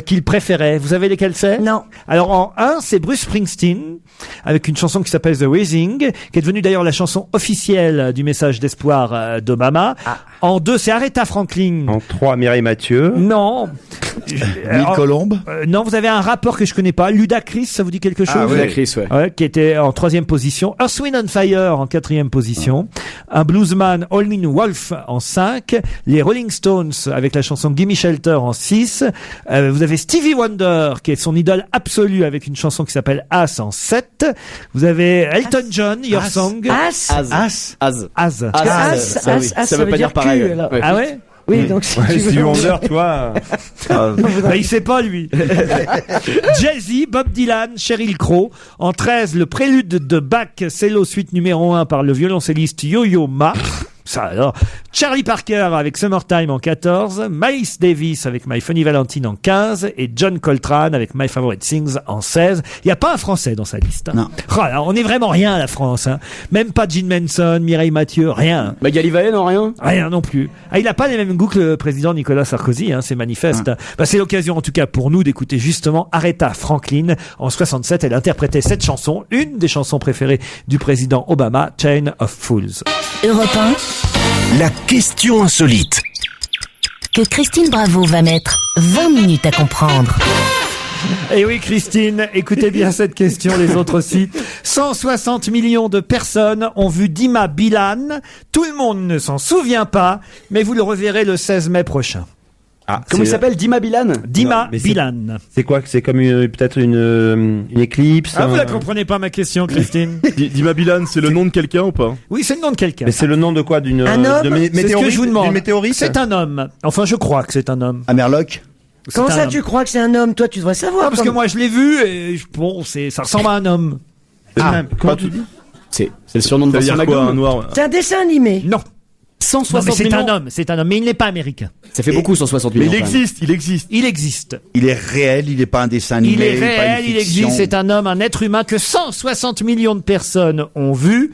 [SPEAKER 2] qu'il préférait. Vous savez lesquelles c'est?
[SPEAKER 3] Non.
[SPEAKER 2] Alors en 1, c'est Bruce Springsteen, avec une chanson qui s'appelle The Rising, qui est devenue d'ailleurs la chanson officielle du message d'espoir d'Obama. En 2, c'est Aretha Franklin.
[SPEAKER 8] En 3, Mireille Mathieu.
[SPEAKER 2] Non.
[SPEAKER 10] Louis Colombe.
[SPEAKER 2] Non, vous avez un rappeur que je connais pas. Ludacris, ça vous dit quelque chose?
[SPEAKER 4] Ah, oui. Ludacris, ouais.
[SPEAKER 2] Qui était en 3e position. Earth, Wind and Fire en 4e position. Un bluesman, Howlin' Wolf en 5. Les Rolling Stones avec la chanson Gimme Shelter en 6. Vous avez Stevie Wonder qui est son idole absolue avec une chanson qui s'appelle As en 7. Vous avez Elton John, Your Song.
[SPEAKER 3] As.
[SPEAKER 4] Ça veut pas dire pareil.
[SPEAKER 2] Ah ouais?
[SPEAKER 3] Oui, donc si tu veux.
[SPEAKER 8] Stevie Wonder, toi.
[SPEAKER 2] Il sait pas, lui. Jay-Z, Bob Dylan, Sheryl Crow. En 13, le prélude de Bach, cello suite numéro 1 par le violoncelliste Yo-Yo Ma. Ça alors. Charlie Parker avec Summertime en 14, Miles Davis avec My Funny Valentine en 15 et John Coltrane avec My Favorite Things en 16. Il n'y a pas un Français dans sa liste. Hein.
[SPEAKER 10] Non.
[SPEAKER 2] Oh là, on est vraiment rien la France. Hein. Même pas Gene Manson, Mireille Mathieu, rien.
[SPEAKER 4] Magali Valet, non, rien?
[SPEAKER 2] Rien non plus. Ah, il n'a pas les mêmes goûts que le président Nicolas Sarkozy, hein, c'est manifeste. Bah, c'est l'occasion en tout cas pour nous d'écouter justement Aretha Franklin. En 67, elle interprétait cette chanson, une des chansons préférées du président Obama, Chain of Fools.
[SPEAKER 12] Europe 1.
[SPEAKER 11] La question insolite.
[SPEAKER 12] Que Christine Bravo va mettre 20 minutes à comprendre.
[SPEAKER 2] Et oui, Christine, écoutez bien cette question, les autres aussi. 160 millions de personnes ont vu Dima Bilan. Tout le monde ne s'en souvient pas, mais vous le reverrez le 16 mai prochain.
[SPEAKER 4] Ah, comment il s'appelle? Dima Bilan?
[SPEAKER 2] Dima Bilan.
[SPEAKER 8] C'est quoi? C'est comme peut-être une éclipse.
[SPEAKER 2] Ah, vous la comprenez pas ma question, Christine?
[SPEAKER 5] Dima Bilan, c'est le nom de quelqu'un ou pas?
[SPEAKER 2] Oui, c'est le nom de quelqu'un.
[SPEAKER 8] Mais c'est le nom de quoi? D'une
[SPEAKER 3] Un homme?
[SPEAKER 2] C'est ce que je vous demande.
[SPEAKER 8] D'une météorite?
[SPEAKER 2] C'est un homme. Enfin, je crois que c'est un homme.
[SPEAKER 10] Amerloc.
[SPEAKER 3] Comment
[SPEAKER 2] C'est
[SPEAKER 3] ça,
[SPEAKER 2] un
[SPEAKER 3] tu crois que c'est un homme? Toi, tu devrais savoir.
[SPEAKER 2] Non, parce que moi, je l'ai vu et bon, ça ressemble à un homme.
[SPEAKER 8] Comment tu dis?
[SPEAKER 4] C'est le surnom de
[SPEAKER 5] Ça veut dire
[SPEAKER 4] Vincent
[SPEAKER 5] quoi, un
[SPEAKER 4] Lagom.
[SPEAKER 5] noir?
[SPEAKER 3] C'est un dessin animé.
[SPEAKER 2] Non.
[SPEAKER 4] 160
[SPEAKER 2] Non, mais c'est
[SPEAKER 4] millions.
[SPEAKER 2] un homme, mais il n'est pas américain.
[SPEAKER 4] Ça fait beaucoup, 160
[SPEAKER 5] Mais
[SPEAKER 4] millions.
[SPEAKER 5] il
[SPEAKER 4] quand même.
[SPEAKER 5] existe, il existe.
[SPEAKER 2] Il existe.
[SPEAKER 10] Il est réel, il n'est pas un dessin animé.
[SPEAKER 2] Il est
[SPEAKER 10] pas une
[SPEAKER 2] réel, il
[SPEAKER 10] fiction.
[SPEAKER 2] existe, c'est un homme, un être humain que 160 millions de personnes ont vu.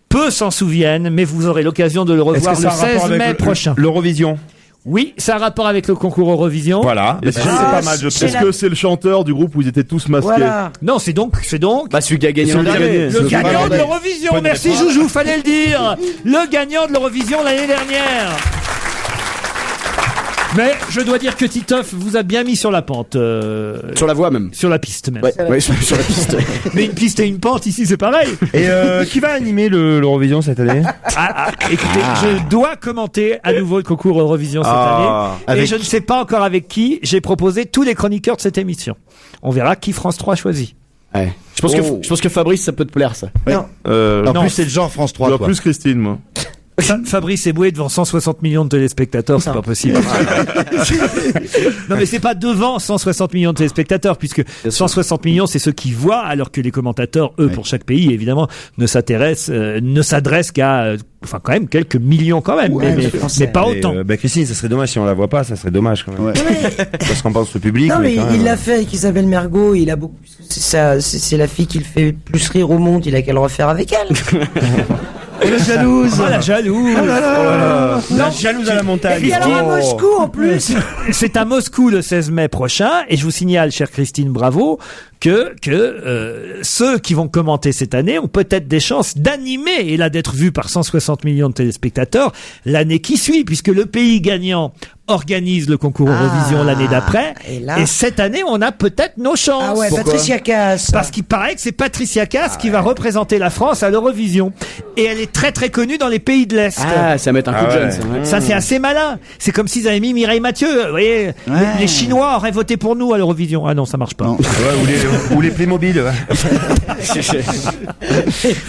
[SPEAKER 2] Peu s'en souviennent, mais vous aurez l'occasion de le
[SPEAKER 8] Est-ce
[SPEAKER 2] revoir
[SPEAKER 8] que
[SPEAKER 2] le
[SPEAKER 8] ça a un rapport
[SPEAKER 2] 16
[SPEAKER 8] avec
[SPEAKER 2] mai prochain.
[SPEAKER 8] l'Eurovision?
[SPEAKER 2] Oui, ça a rapport avec le concours Eurovision.
[SPEAKER 8] Voilà.
[SPEAKER 5] Est-ce
[SPEAKER 8] C'est pas mal, je
[SPEAKER 3] c'est
[SPEAKER 5] Est-ce que c'est le chanteur du groupe où ils étaient tous masqués?
[SPEAKER 3] Voilà.
[SPEAKER 2] Non, c'est donc
[SPEAKER 4] Bah, celui qui a gagné
[SPEAKER 5] C'est
[SPEAKER 4] en
[SPEAKER 5] le
[SPEAKER 4] dernier.
[SPEAKER 5] dernier.
[SPEAKER 2] le gagnant de
[SPEAKER 10] Finlandais.
[SPEAKER 2] l'Eurovision.
[SPEAKER 8] Bonne
[SPEAKER 2] Merci
[SPEAKER 8] réponse.
[SPEAKER 2] Joujou, fallait le dire. Le gagnant de l'Eurovision l'année dernière. Mais je dois dire que Titoff vous a bien mis sur la pente.
[SPEAKER 4] Sur la voie même.
[SPEAKER 2] Sur la piste même.
[SPEAKER 4] Ouais, sur la piste.
[SPEAKER 2] Mais une piste et une pente ici, c'est pareil.
[SPEAKER 8] Et qui va animer l'Eurovision cette année?
[SPEAKER 2] Écoutez, je dois commenter à nouveau le concours Eurovision cette
[SPEAKER 5] Ah.
[SPEAKER 2] année. Et
[SPEAKER 10] Avec-
[SPEAKER 2] je ne sais pas encore avec qui. J'ai proposé tous les chroniqueurs de cette émission. On verra qui France 3 choisit.
[SPEAKER 4] Ouais. Je pense que Fabrice, ça peut te plaire, ça.
[SPEAKER 3] Non.
[SPEAKER 10] En
[SPEAKER 2] Non.
[SPEAKER 10] plus, c'est le genre France 3.
[SPEAKER 5] Je vois
[SPEAKER 10] Quoi.
[SPEAKER 5] plus Christine, moi.
[SPEAKER 2] Fabrice Eboué devant 160 millions de téléspectateurs, c'est pas possible. Non mais c'est pas devant 160 millions de téléspectateurs, puisque 160 millions c'est ceux qui voient, alors que les commentateurs, eux, pour chaque pays, évidemment, ne s'adressent qu'à, enfin quand même quelques millions quand même,
[SPEAKER 3] Ouais,
[SPEAKER 2] mais pas autant.
[SPEAKER 8] Bah Christine, ça serait dommage si on la voit pas, ça serait dommage quand même.
[SPEAKER 10] Ouais.
[SPEAKER 8] Parce qu'on pense le public.
[SPEAKER 3] Non, mais
[SPEAKER 8] quand même,
[SPEAKER 3] il l'a fait avec Isabelle Mergo, il a beaucoup, c'est la fille qui le fait plus rire au monde, il a qu'à le refaire avec elle.
[SPEAKER 10] La jalouse.
[SPEAKER 2] Oh la jalouse.
[SPEAKER 8] La jalouse à la montagne.
[SPEAKER 3] Et puis alors à Moscou en plus.
[SPEAKER 2] C'est à Moscou le 16 mai prochain, et je vous signale, chère Christine Bravo, que ceux qui vont commenter cette année ont peut-être des chances d'animer, et là d'être vus par 160 millions de téléspectateurs, l'année qui suit, puisque le pays gagnant organise le concours Eurovision l'année d'après,
[SPEAKER 3] et là-
[SPEAKER 2] et cette année on a peut-être nos chances.
[SPEAKER 3] Ah ouais, Patricia Cass.
[SPEAKER 2] Parce qu'il paraît que c'est Patricia Cass qui va représenter la France à l'Eurovision, et elle est très très connue dans les pays de l'Est.
[SPEAKER 4] Ah, ça va mettre un coup de jeune, ça. Ouais.
[SPEAKER 2] Ça, c'est assez malin. C'est comme s'ils avaient mis Mireille Mathieu. Vous voyez, les Chinois auraient voté pour nous à l'Eurovision. Ah non, ça marche pas.
[SPEAKER 10] Non.
[SPEAKER 8] ou les Playmobil.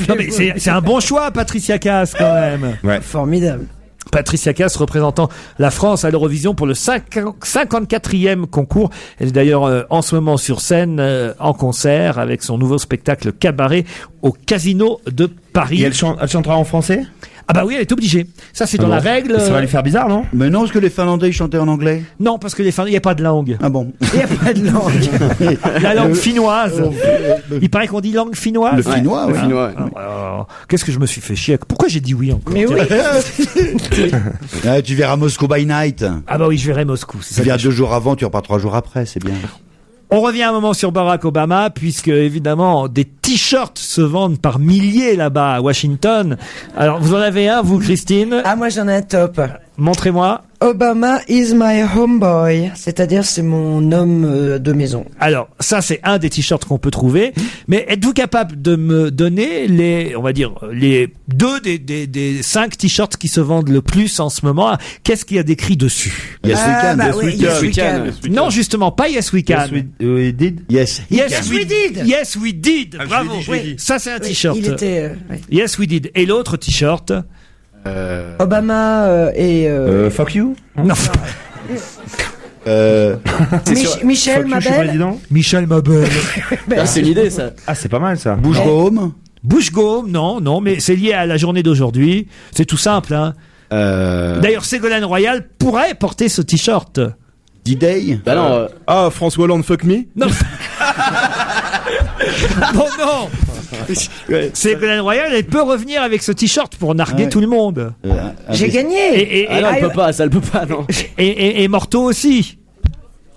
[SPEAKER 2] Non, mais c'est un bon choix, Patricia Cass, quand même.
[SPEAKER 8] Ouais.
[SPEAKER 3] Formidable.
[SPEAKER 2] Patricia Cass représentant la France à l'Eurovision pour le 54e concours. Elle est d'ailleurs en ce moment sur scène en concert avec son nouveau spectacle Cabaret au Casino de Paris.
[SPEAKER 8] Et elle chantera en français?
[SPEAKER 2] Ah bah oui, elle est obligée. Ça, c'est dans la règle.
[SPEAKER 8] Ça va lui faire bizarre, non?
[SPEAKER 10] Mais non, parce que les Finlandais ils chantaient en anglais.
[SPEAKER 2] Non, parce que il n'y a pas de langue.
[SPEAKER 10] Ah bon.
[SPEAKER 3] Il n'y a pas de langue.
[SPEAKER 2] La langue finnoise. Il paraît qu'on dit langue finnoise.
[SPEAKER 10] Le finnois,
[SPEAKER 4] Le
[SPEAKER 10] ouais.
[SPEAKER 4] finnois.
[SPEAKER 2] Alors, qu'est-ce que je me suis fait chier? Pourquoi j'ai dit oui encore?
[SPEAKER 3] Mais oui.
[SPEAKER 10] Ah, tu verras Moscow by Night.
[SPEAKER 2] Ah bah oui, je verrai Moscou. C'est
[SPEAKER 10] Tu
[SPEAKER 2] ça
[SPEAKER 10] viens
[SPEAKER 2] que je-
[SPEAKER 10] 2 jours avant, tu repars 3 jours après, c'est bien.
[SPEAKER 2] On revient un moment sur Barack Obama, puisque évidemment des t-shirts se vendent par milliers là-bas à Washington. Alors vous en avez un, vous, Christine?
[SPEAKER 3] Ah, moi j'en ai un top.
[SPEAKER 2] Montrez-moi.
[SPEAKER 3] Obama is my homeboy. C'est-à-dire, c'est mon homme de maison.
[SPEAKER 2] Alors, ça, c'est un des t-shirts qu'on peut trouver. Mais êtes-vous capable de me donner les, on va dire, les 2 des 5 t-shirts qui se vendent le plus en ce moment? Qu'est-ce qu'il y a d'écrit dessus?
[SPEAKER 10] Yes, we can.
[SPEAKER 3] bah
[SPEAKER 10] Yes,
[SPEAKER 3] oui,
[SPEAKER 10] we
[SPEAKER 3] Yes,
[SPEAKER 10] can.
[SPEAKER 3] we can.
[SPEAKER 2] Non, justement, pas Yes We Can.
[SPEAKER 8] We did.
[SPEAKER 10] Yes.
[SPEAKER 2] Yes,
[SPEAKER 3] we did.
[SPEAKER 2] Yes, we did. Bravo.
[SPEAKER 8] je l'ai dit.
[SPEAKER 2] Ça, c'est un
[SPEAKER 3] Oui,
[SPEAKER 2] t-shirt.
[SPEAKER 3] il était. Oui.
[SPEAKER 2] Yes, we did. Et l'autre t-shirt?
[SPEAKER 3] Obama et.
[SPEAKER 8] Fuck you?
[SPEAKER 2] Non.
[SPEAKER 3] Michel,
[SPEAKER 8] Fuck
[SPEAKER 3] ma
[SPEAKER 8] you, je suis
[SPEAKER 3] belle.
[SPEAKER 8] président?
[SPEAKER 2] Michel Mabel.
[SPEAKER 4] Ah, c'est une idée, ça.
[SPEAKER 8] Ah, c'est pas mal ça.
[SPEAKER 10] Bouge home.
[SPEAKER 2] Bouche-gaume, non, mais c'est lié à la journée d'aujourd'hui. C'est tout simple, hein. D'ailleurs, Ségolène Royal pourrait porter ce t-shirt.
[SPEAKER 10] D-Day.
[SPEAKER 4] Bah non.
[SPEAKER 5] Ah, François Hollande fuck me.
[SPEAKER 2] Non. Bon, non. Ségolène Royal, elle peut revenir avec ce t-shirt pour narguer tout le monde.
[SPEAKER 3] J'ai gagné.
[SPEAKER 4] Ah non, elle peut pas, ça elle peut pas, non.
[SPEAKER 2] Et Morteau aussi.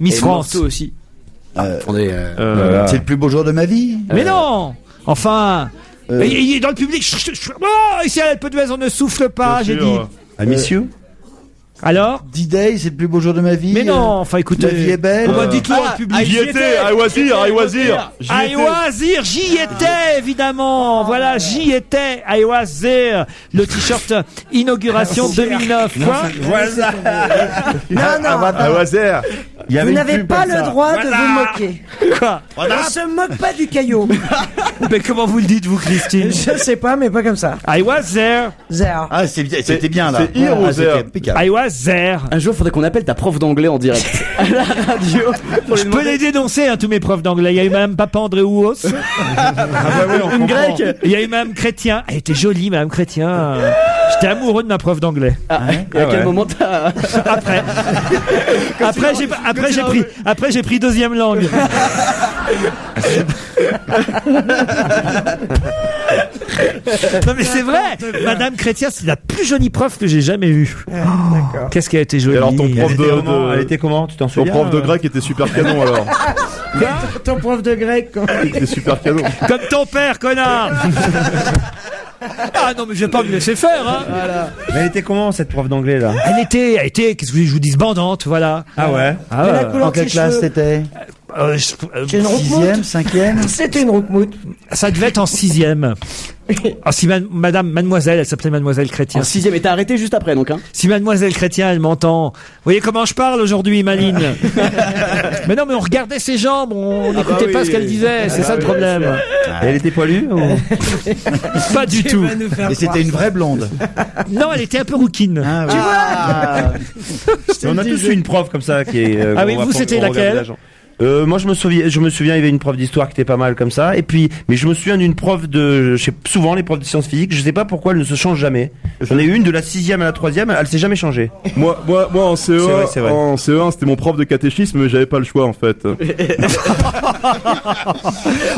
[SPEAKER 2] Miss France.
[SPEAKER 4] Morteau aussi.
[SPEAKER 10] Attendez, c'est le plus beau jour de ma vie.
[SPEAKER 2] Mais non. Enfin. Il est dans le public. Oh, ici à l'Alpe d'Huez, on ne souffle pas, j'ai dit.
[SPEAKER 6] I miss you.
[SPEAKER 2] Alors
[SPEAKER 10] D-Day, c'est le plus beau jour de ma vie.
[SPEAKER 2] Mais non, enfin écoutez.
[SPEAKER 10] La vie est belle.
[SPEAKER 2] Dites-le au public.
[SPEAKER 5] J'y étais, I was here.
[SPEAKER 2] J'y étais, évidemment. Voilà, j'y étais, I was there. Le t-shirt inauguration 2009. Quoi?
[SPEAKER 3] Non.
[SPEAKER 5] I was there.
[SPEAKER 3] Vous n'avez pas le droit de vous moquer.
[SPEAKER 2] Quoi?
[SPEAKER 3] On se moque pas du caillou.
[SPEAKER 2] Mais comment vous le dites, vous, Christine?
[SPEAKER 3] Je sais pas, mais pas comme ça.
[SPEAKER 2] I was there.
[SPEAKER 3] There.
[SPEAKER 10] Ah, c'était bien là.
[SPEAKER 5] C'est here ou there?
[SPEAKER 2] I was there.
[SPEAKER 4] Un jour, faudrait qu'on appelle ta prof d'anglais en direct à la radio.
[SPEAKER 2] Je peux les dénoncer, tous mes profs d'anglais. Il y a eu Madame Papa Andréouos.
[SPEAKER 4] Une grecque.
[SPEAKER 2] Il y a eu Madame Chrétien. Elle était jolie, Madame Chrétien. J'étais amoureux de ma prof d'anglais.
[SPEAKER 4] À quel moment t'as...
[SPEAKER 2] Après, j'ai pris deuxième langue. Non mais c'est vrai. Madame Chrétien, c'est la plus jolie prof que j'ai jamais eue.
[SPEAKER 3] D'accord.
[SPEAKER 2] Qu'est-ce qu'elle a été jolie.
[SPEAKER 5] Et alors ton prof
[SPEAKER 8] Elle était comment? Tu t'en
[SPEAKER 5] Ton
[SPEAKER 8] souviens?
[SPEAKER 5] prof de grec était super canon alors.
[SPEAKER 3] Ton prof de grec, quoi.
[SPEAKER 5] Il était super canon.
[SPEAKER 2] Comme ton père, connard. Ah non mais je vais pas me laisser faire, hein.
[SPEAKER 8] Voilà. Mais elle était comment cette prof d'anglais là?
[SPEAKER 2] Elle était, qu'est-ce que je vous dis, bandante, voilà.
[SPEAKER 8] Ah ouais.
[SPEAKER 3] Mais la couleur
[SPEAKER 10] En
[SPEAKER 3] de
[SPEAKER 10] quelle
[SPEAKER 3] ses
[SPEAKER 10] classe
[SPEAKER 3] cheveux.
[SPEAKER 10] c'était?
[SPEAKER 3] C'est une roukmout.
[SPEAKER 10] 6e, 5e.
[SPEAKER 3] C'était une roukmout.
[SPEAKER 2] Ça devait être en 6e. Ah, si mademoiselle, elle s'appelait Mademoiselle Chrétien.
[SPEAKER 4] En 6e, et t'as arrêté juste après, donc, hein.
[SPEAKER 2] Si Mademoiselle Chrétien, elle m'entend. Vous voyez comment je parle aujourd'hui, Maline? Mais non, mais on regardait ses jambes, on n'écoutait pas ce qu'elle disait, c'est ça le problème.
[SPEAKER 8] Et elle était poilue ou...
[SPEAKER 2] Pas du tout.
[SPEAKER 10] Et c'était une vraie blonde.
[SPEAKER 2] Non, elle était un peu rouquine.
[SPEAKER 10] Ah, oui.
[SPEAKER 8] Mais on a tous eu une prof comme ça qui est.
[SPEAKER 2] Ah oui, vous c'était laquelle?
[SPEAKER 8] Moi je me souviens, il y avait une prof d'histoire qui était pas mal comme ça. Et puis, mais je me souviens d'une prof souvent les profs de sciences physiques, je sais pas pourquoi elle ne se change jamais. J'en ai eu une de la 6e à la 3e, elle s'est jamais changée.
[SPEAKER 5] Moi en CE1,
[SPEAKER 8] c'est vrai.
[SPEAKER 5] en CE1 c'était mon prof de catéchisme, mais j'avais pas le choix en fait.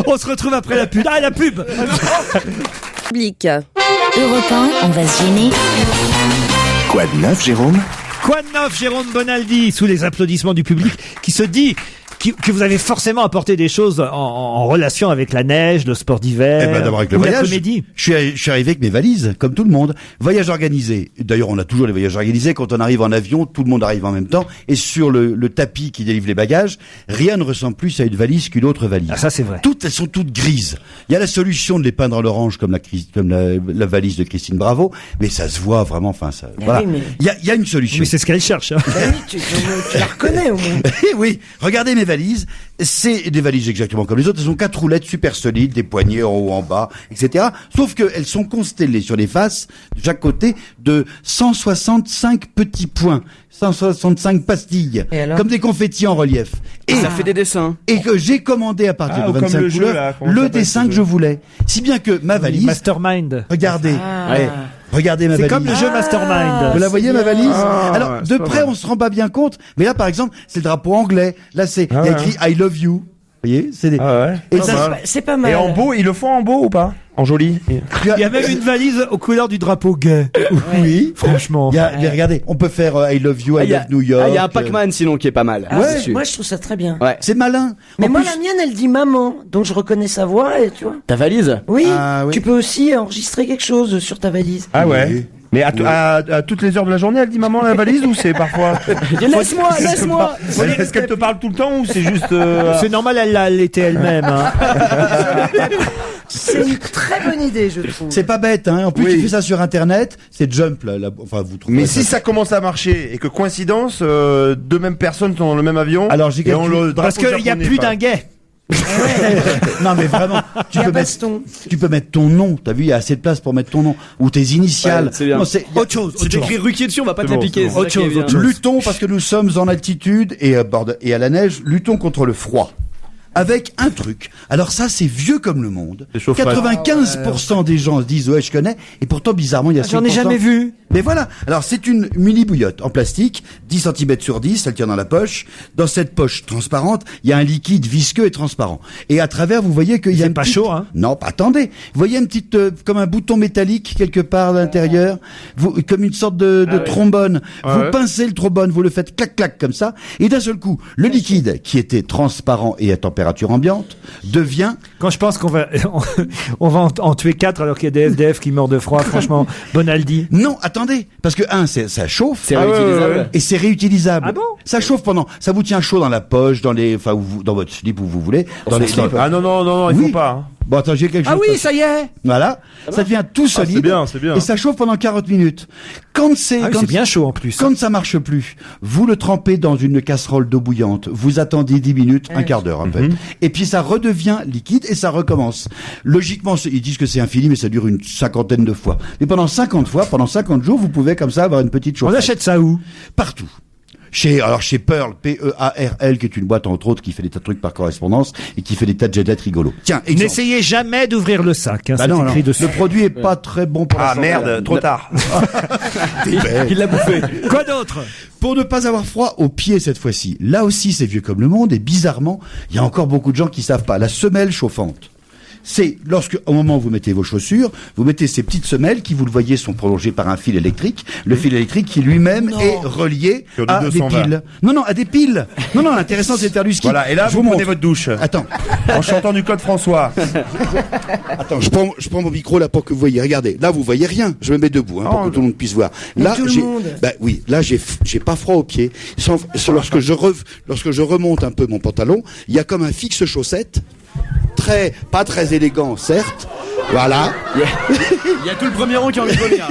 [SPEAKER 2] On se retrouve après la pub. Ah, la pub.
[SPEAKER 12] Public. Europe 1, on va se gêner.
[SPEAKER 11] Quoi de neuf, Jérôme?
[SPEAKER 2] Quoi de neuf, Jérôme Bonaldi, sous les applaudissements du public, qui se dit que vous avez forcément apporté des choses en relation avec la neige, le sport d'hiver,
[SPEAKER 10] Eh ben, d'abord avec le
[SPEAKER 2] ou la
[SPEAKER 10] voyage.
[SPEAKER 2] comédie.
[SPEAKER 10] Je suis arrivé avec mes valises, comme tout le monde. Voyage organisé. D'ailleurs, on a toujours les voyages organisés. Quand on arrive en avion, tout le monde arrive en même temps. Et sur le tapis qui délivre les bagages, rien ne ressemble plus à une valise qu'une autre valise.
[SPEAKER 2] Ah, ça c'est vrai.
[SPEAKER 10] Elles sont toutes grises. Il y a la solution de les peindre à l'orange comme la valise de Christine Bravo, mais ça se voit vraiment. Enfin, ça. Voilà.
[SPEAKER 3] oui, mais-
[SPEAKER 10] Il y a une solution.
[SPEAKER 2] Mais c'est ce qu'elle cherche. Hein.
[SPEAKER 3] Ben oui, tu la reconnais au moins.
[SPEAKER 10] Eh oui, regardez mes valises. C'est des valises exactement comme les autres. Elles ont 4 roulettes super solides, des poignées en haut, en bas, etc. Sauf qu'elles sont constellées sur les faces, de chaque côté, de 165 petits points. 165 pastilles.
[SPEAKER 3] Et alors
[SPEAKER 10] Comme des confettis en relief. Et
[SPEAKER 4] Ça fait des dessins.
[SPEAKER 10] et que j'ai commandé à partir de
[SPEAKER 8] comme
[SPEAKER 10] 25
[SPEAKER 8] le jeu,
[SPEAKER 10] couleurs
[SPEAKER 8] là, comment ça
[SPEAKER 10] le
[SPEAKER 8] s'appelle,
[SPEAKER 10] dessin
[SPEAKER 8] ce
[SPEAKER 10] que
[SPEAKER 8] jeu
[SPEAKER 10] je voulais. Si bien que ma valise,
[SPEAKER 2] Mastermind.
[SPEAKER 10] regardez,
[SPEAKER 3] Ah.
[SPEAKER 10] ouais, regardez ma
[SPEAKER 2] C'est
[SPEAKER 10] valise.
[SPEAKER 2] comme le jeu Mastermind.
[SPEAKER 10] Vous la voyez ma valise?
[SPEAKER 5] Ah,
[SPEAKER 10] Alors
[SPEAKER 5] ouais,
[SPEAKER 10] de
[SPEAKER 5] c'est pas
[SPEAKER 10] près
[SPEAKER 5] mal.
[SPEAKER 10] on se rend pas bien compte, mais là par exemple c'est le drapeau anglais. Là c'est il y a écrit I love you. Vous voyez? C'est des...
[SPEAKER 8] Ah ouais.
[SPEAKER 10] Et
[SPEAKER 3] C'est pas mal.
[SPEAKER 8] Et en beau, ils le font en beau ou pas? En joli?
[SPEAKER 2] Il y a même une valise aux couleurs du drapeau gay.
[SPEAKER 10] Oui.
[SPEAKER 2] Franchement.
[SPEAKER 10] Il y a, mais regardez, on peut faire I love you, I
[SPEAKER 4] Il y a-
[SPEAKER 10] love New York.
[SPEAKER 4] il y a un Pac-Man sinon qui est pas mal.
[SPEAKER 3] Ah,
[SPEAKER 10] Ouais.
[SPEAKER 3] moi je trouve ça très bien.
[SPEAKER 4] Ouais.
[SPEAKER 10] C'est malin.
[SPEAKER 3] Mais
[SPEAKER 10] En
[SPEAKER 3] moi
[SPEAKER 10] plus-
[SPEAKER 3] la mienne elle dit maman, donc je reconnais sa voix et tu vois.
[SPEAKER 4] Ta valise?
[SPEAKER 3] Oui,
[SPEAKER 10] Ah, oui.
[SPEAKER 3] tu peux aussi enregistrer quelque chose sur ta valise.
[SPEAKER 8] Ah ouais.
[SPEAKER 10] Oui.
[SPEAKER 8] Mais à toutes les heures de la journée, elle dit maman la valise ou c'est parfois?
[SPEAKER 3] Laisse-moi.
[SPEAKER 8] Est-ce qu'elle te parle tout le temps ou c'est juste
[SPEAKER 2] C'est normal, elle l'était elle-même. Hein.
[SPEAKER 3] C'est une très bonne idée, je trouve.
[SPEAKER 10] C'est pas bête, hein. En plus,
[SPEAKER 8] Oui.
[SPEAKER 10] tu fais ça sur Internet, c'est Jump, là. Enfin, vous trouvez
[SPEAKER 8] Mais si ça commence à marcher et que coïncidence, deux mêmes personnes sont dans le même avion,
[SPEAKER 10] Alors, j'ai
[SPEAKER 8] et on
[SPEAKER 10] calculé-
[SPEAKER 8] le
[SPEAKER 2] Parce
[SPEAKER 8] drapeau
[SPEAKER 2] qu'il y a
[SPEAKER 8] japonais,
[SPEAKER 2] plus
[SPEAKER 8] pas.
[SPEAKER 2] d'un gay.
[SPEAKER 10] non, mais vraiment,
[SPEAKER 3] Il y a baston.
[SPEAKER 10] tu peux mettre ton nom. T'as vu, il y a assez de place pour mettre ton nom. Ou tes initiales.
[SPEAKER 4] Ouais, c'est bien.
[SPEAKER 10] Non,
[SPEAKER 2] Autre chose.
[SPEAKER 4] C'est écrit Ruquier dessus, on va pas te
[SPEAKER 5] C'est bon,
[SPEAKER 4] l'appliquer.
[SPEAKER 5] c'est bon.
[SPEAKER 4] c'est ça qui est bien.
[SPEAKER 2] Autre chose.
[SPEAKER 10] Luttons parce que nous sommes en altitude et à la neige, luttons contre le froid. avec un truc. Alors ça, c'est vieux comme le monde. 95% des gens se disent ouais, je connais, et pourtant bizarrement il y a 5%.
[SPEAKER 2] J'en ai jamais vu.
[SPEAKER 10] Mais voilà. Alors c'est une mini bouillotte en plastique, 10 cm sur 10, elle tient dans la poche. Dans cette poche transparente, il y a un liquide visqueux et transparent. Et à travers, vous voyez qu'il y a une
[SPEAKER 2] pas
[SPEAKER 10] petite...
[SPEAKER 2] chaud, hein?
[SPEAKER 10] Non, attendez. Vous voyez une petite, comme un bouton métallique quelque part à l'intérieur, comme une sorte de trombone. Vous pincez le trombone, vous le faites clac clac comme ça, et d'un seul coup, le liquide qui était transparent et à température ambiante devient.
[SPEAKER 2] Quand je pense qu'on va en tuer 4 alors qu'il y a des SDF qui meurent de froid, franchement, Bonaldi.
[SPEAKER 10] Non, attendez, parce que ça chauffe.
[SPEAKER 4] C'est réutilisable.
[SPEAKER 10] Et c'est réutilisable.
[SPEAKER 2] Ah bon?
[SPEAKER 10] Ça chauffe ça vous tient chaud dans la poche, dans votre slip où vous voulez. Dans les slips.
[SPEAKER 8] Ah non, il faut pas. Hein.
[SPEAKER 10] Bon, attends, j'ai quelque chose.
[SPEAKER 2] Ah oui, ça y est.
[SPEAKER 10] Voilà. Ça devient tout solide.
[SPEAKER 5] C'est bien.
[SPEAKER 10] Et ça chauffe pendant 40 minutes. Quand c'est
[SPEAKER 2] bien chaud en plus.
[SPEAKER 10] Quand ça marche plus, vous le trempez dans une casserole d'eau bouillante. Vous attendez 10 minutes, un quart d'heure, en fait. Et puis ça redevient liquide et ça recommence. Logiquement, ils disent que c'est infini, mais ça dure une 50aine de fois. Mais pendant 50 fois, pendant 50 jours, vous pouvez comme ça avoir une petite chauffette.
[SPEAKER 2] On achète ça où?
[SPEAKER 10] Partout. Chez Pearl, P-E-A-R-L, qui est une boîte, entre autres, qui fait des tas de trucs par correspondance et qui fait des tas de gadgets rigolos. Tiens, exemple.
[SPEAKER 2] N'essayez jamais d'ouvrir le sac, hein,
[SPEAKER 10] bah
[SPEAKER 2] c'est
[SPEAKER 10] non,
[SPEAKER 2] écrit dessus.
[SPEAKER 10] le produit est pas très bon pour la santé.
[SPEAKER 8] Merde, trop tard.
[SPEAKER 4] Il l'a bouffé.
[SPEAKER 2] Quoi d'autre?
[SPEAKER 10] Pour ne pas avoir froid aux pieds cette fois-ci. Là aussi, c'est vieux comme le monde et bizarrement, il y a encore beaucoup de gens qui savent pas. La semelle chauffante. C'est au moment où vous mettez vos chaussures, vous mettez ces petites semelles qui, vous le voyez, sont prolongées par un fil électrique. Le fil électrique qui lui-même est relié à des piles. Non, à des piles. Non, l'intéressant c'est de faire du ski.
[SPEAKER 8] Voilà, et là, vous prenez votre douche.
[SPEAKER 10] Attends.
[SPEAKER 8] En chantant du Code François.
[SPEAKER 10] Attends, je prends mon micro là pour que vous voyez. Regardez, là vous voyez rien. Je me mets debout pour que tout le monde puisse voir. Là, j'ai pas froid aux pieds. Lorsque je remonte un peu mon pantalon, il y a comme un fixe chaussette. Pas très élégant, certes. Voilà.
[SPEAKER 4] Il y a tout le premier rang qui a envie de venir.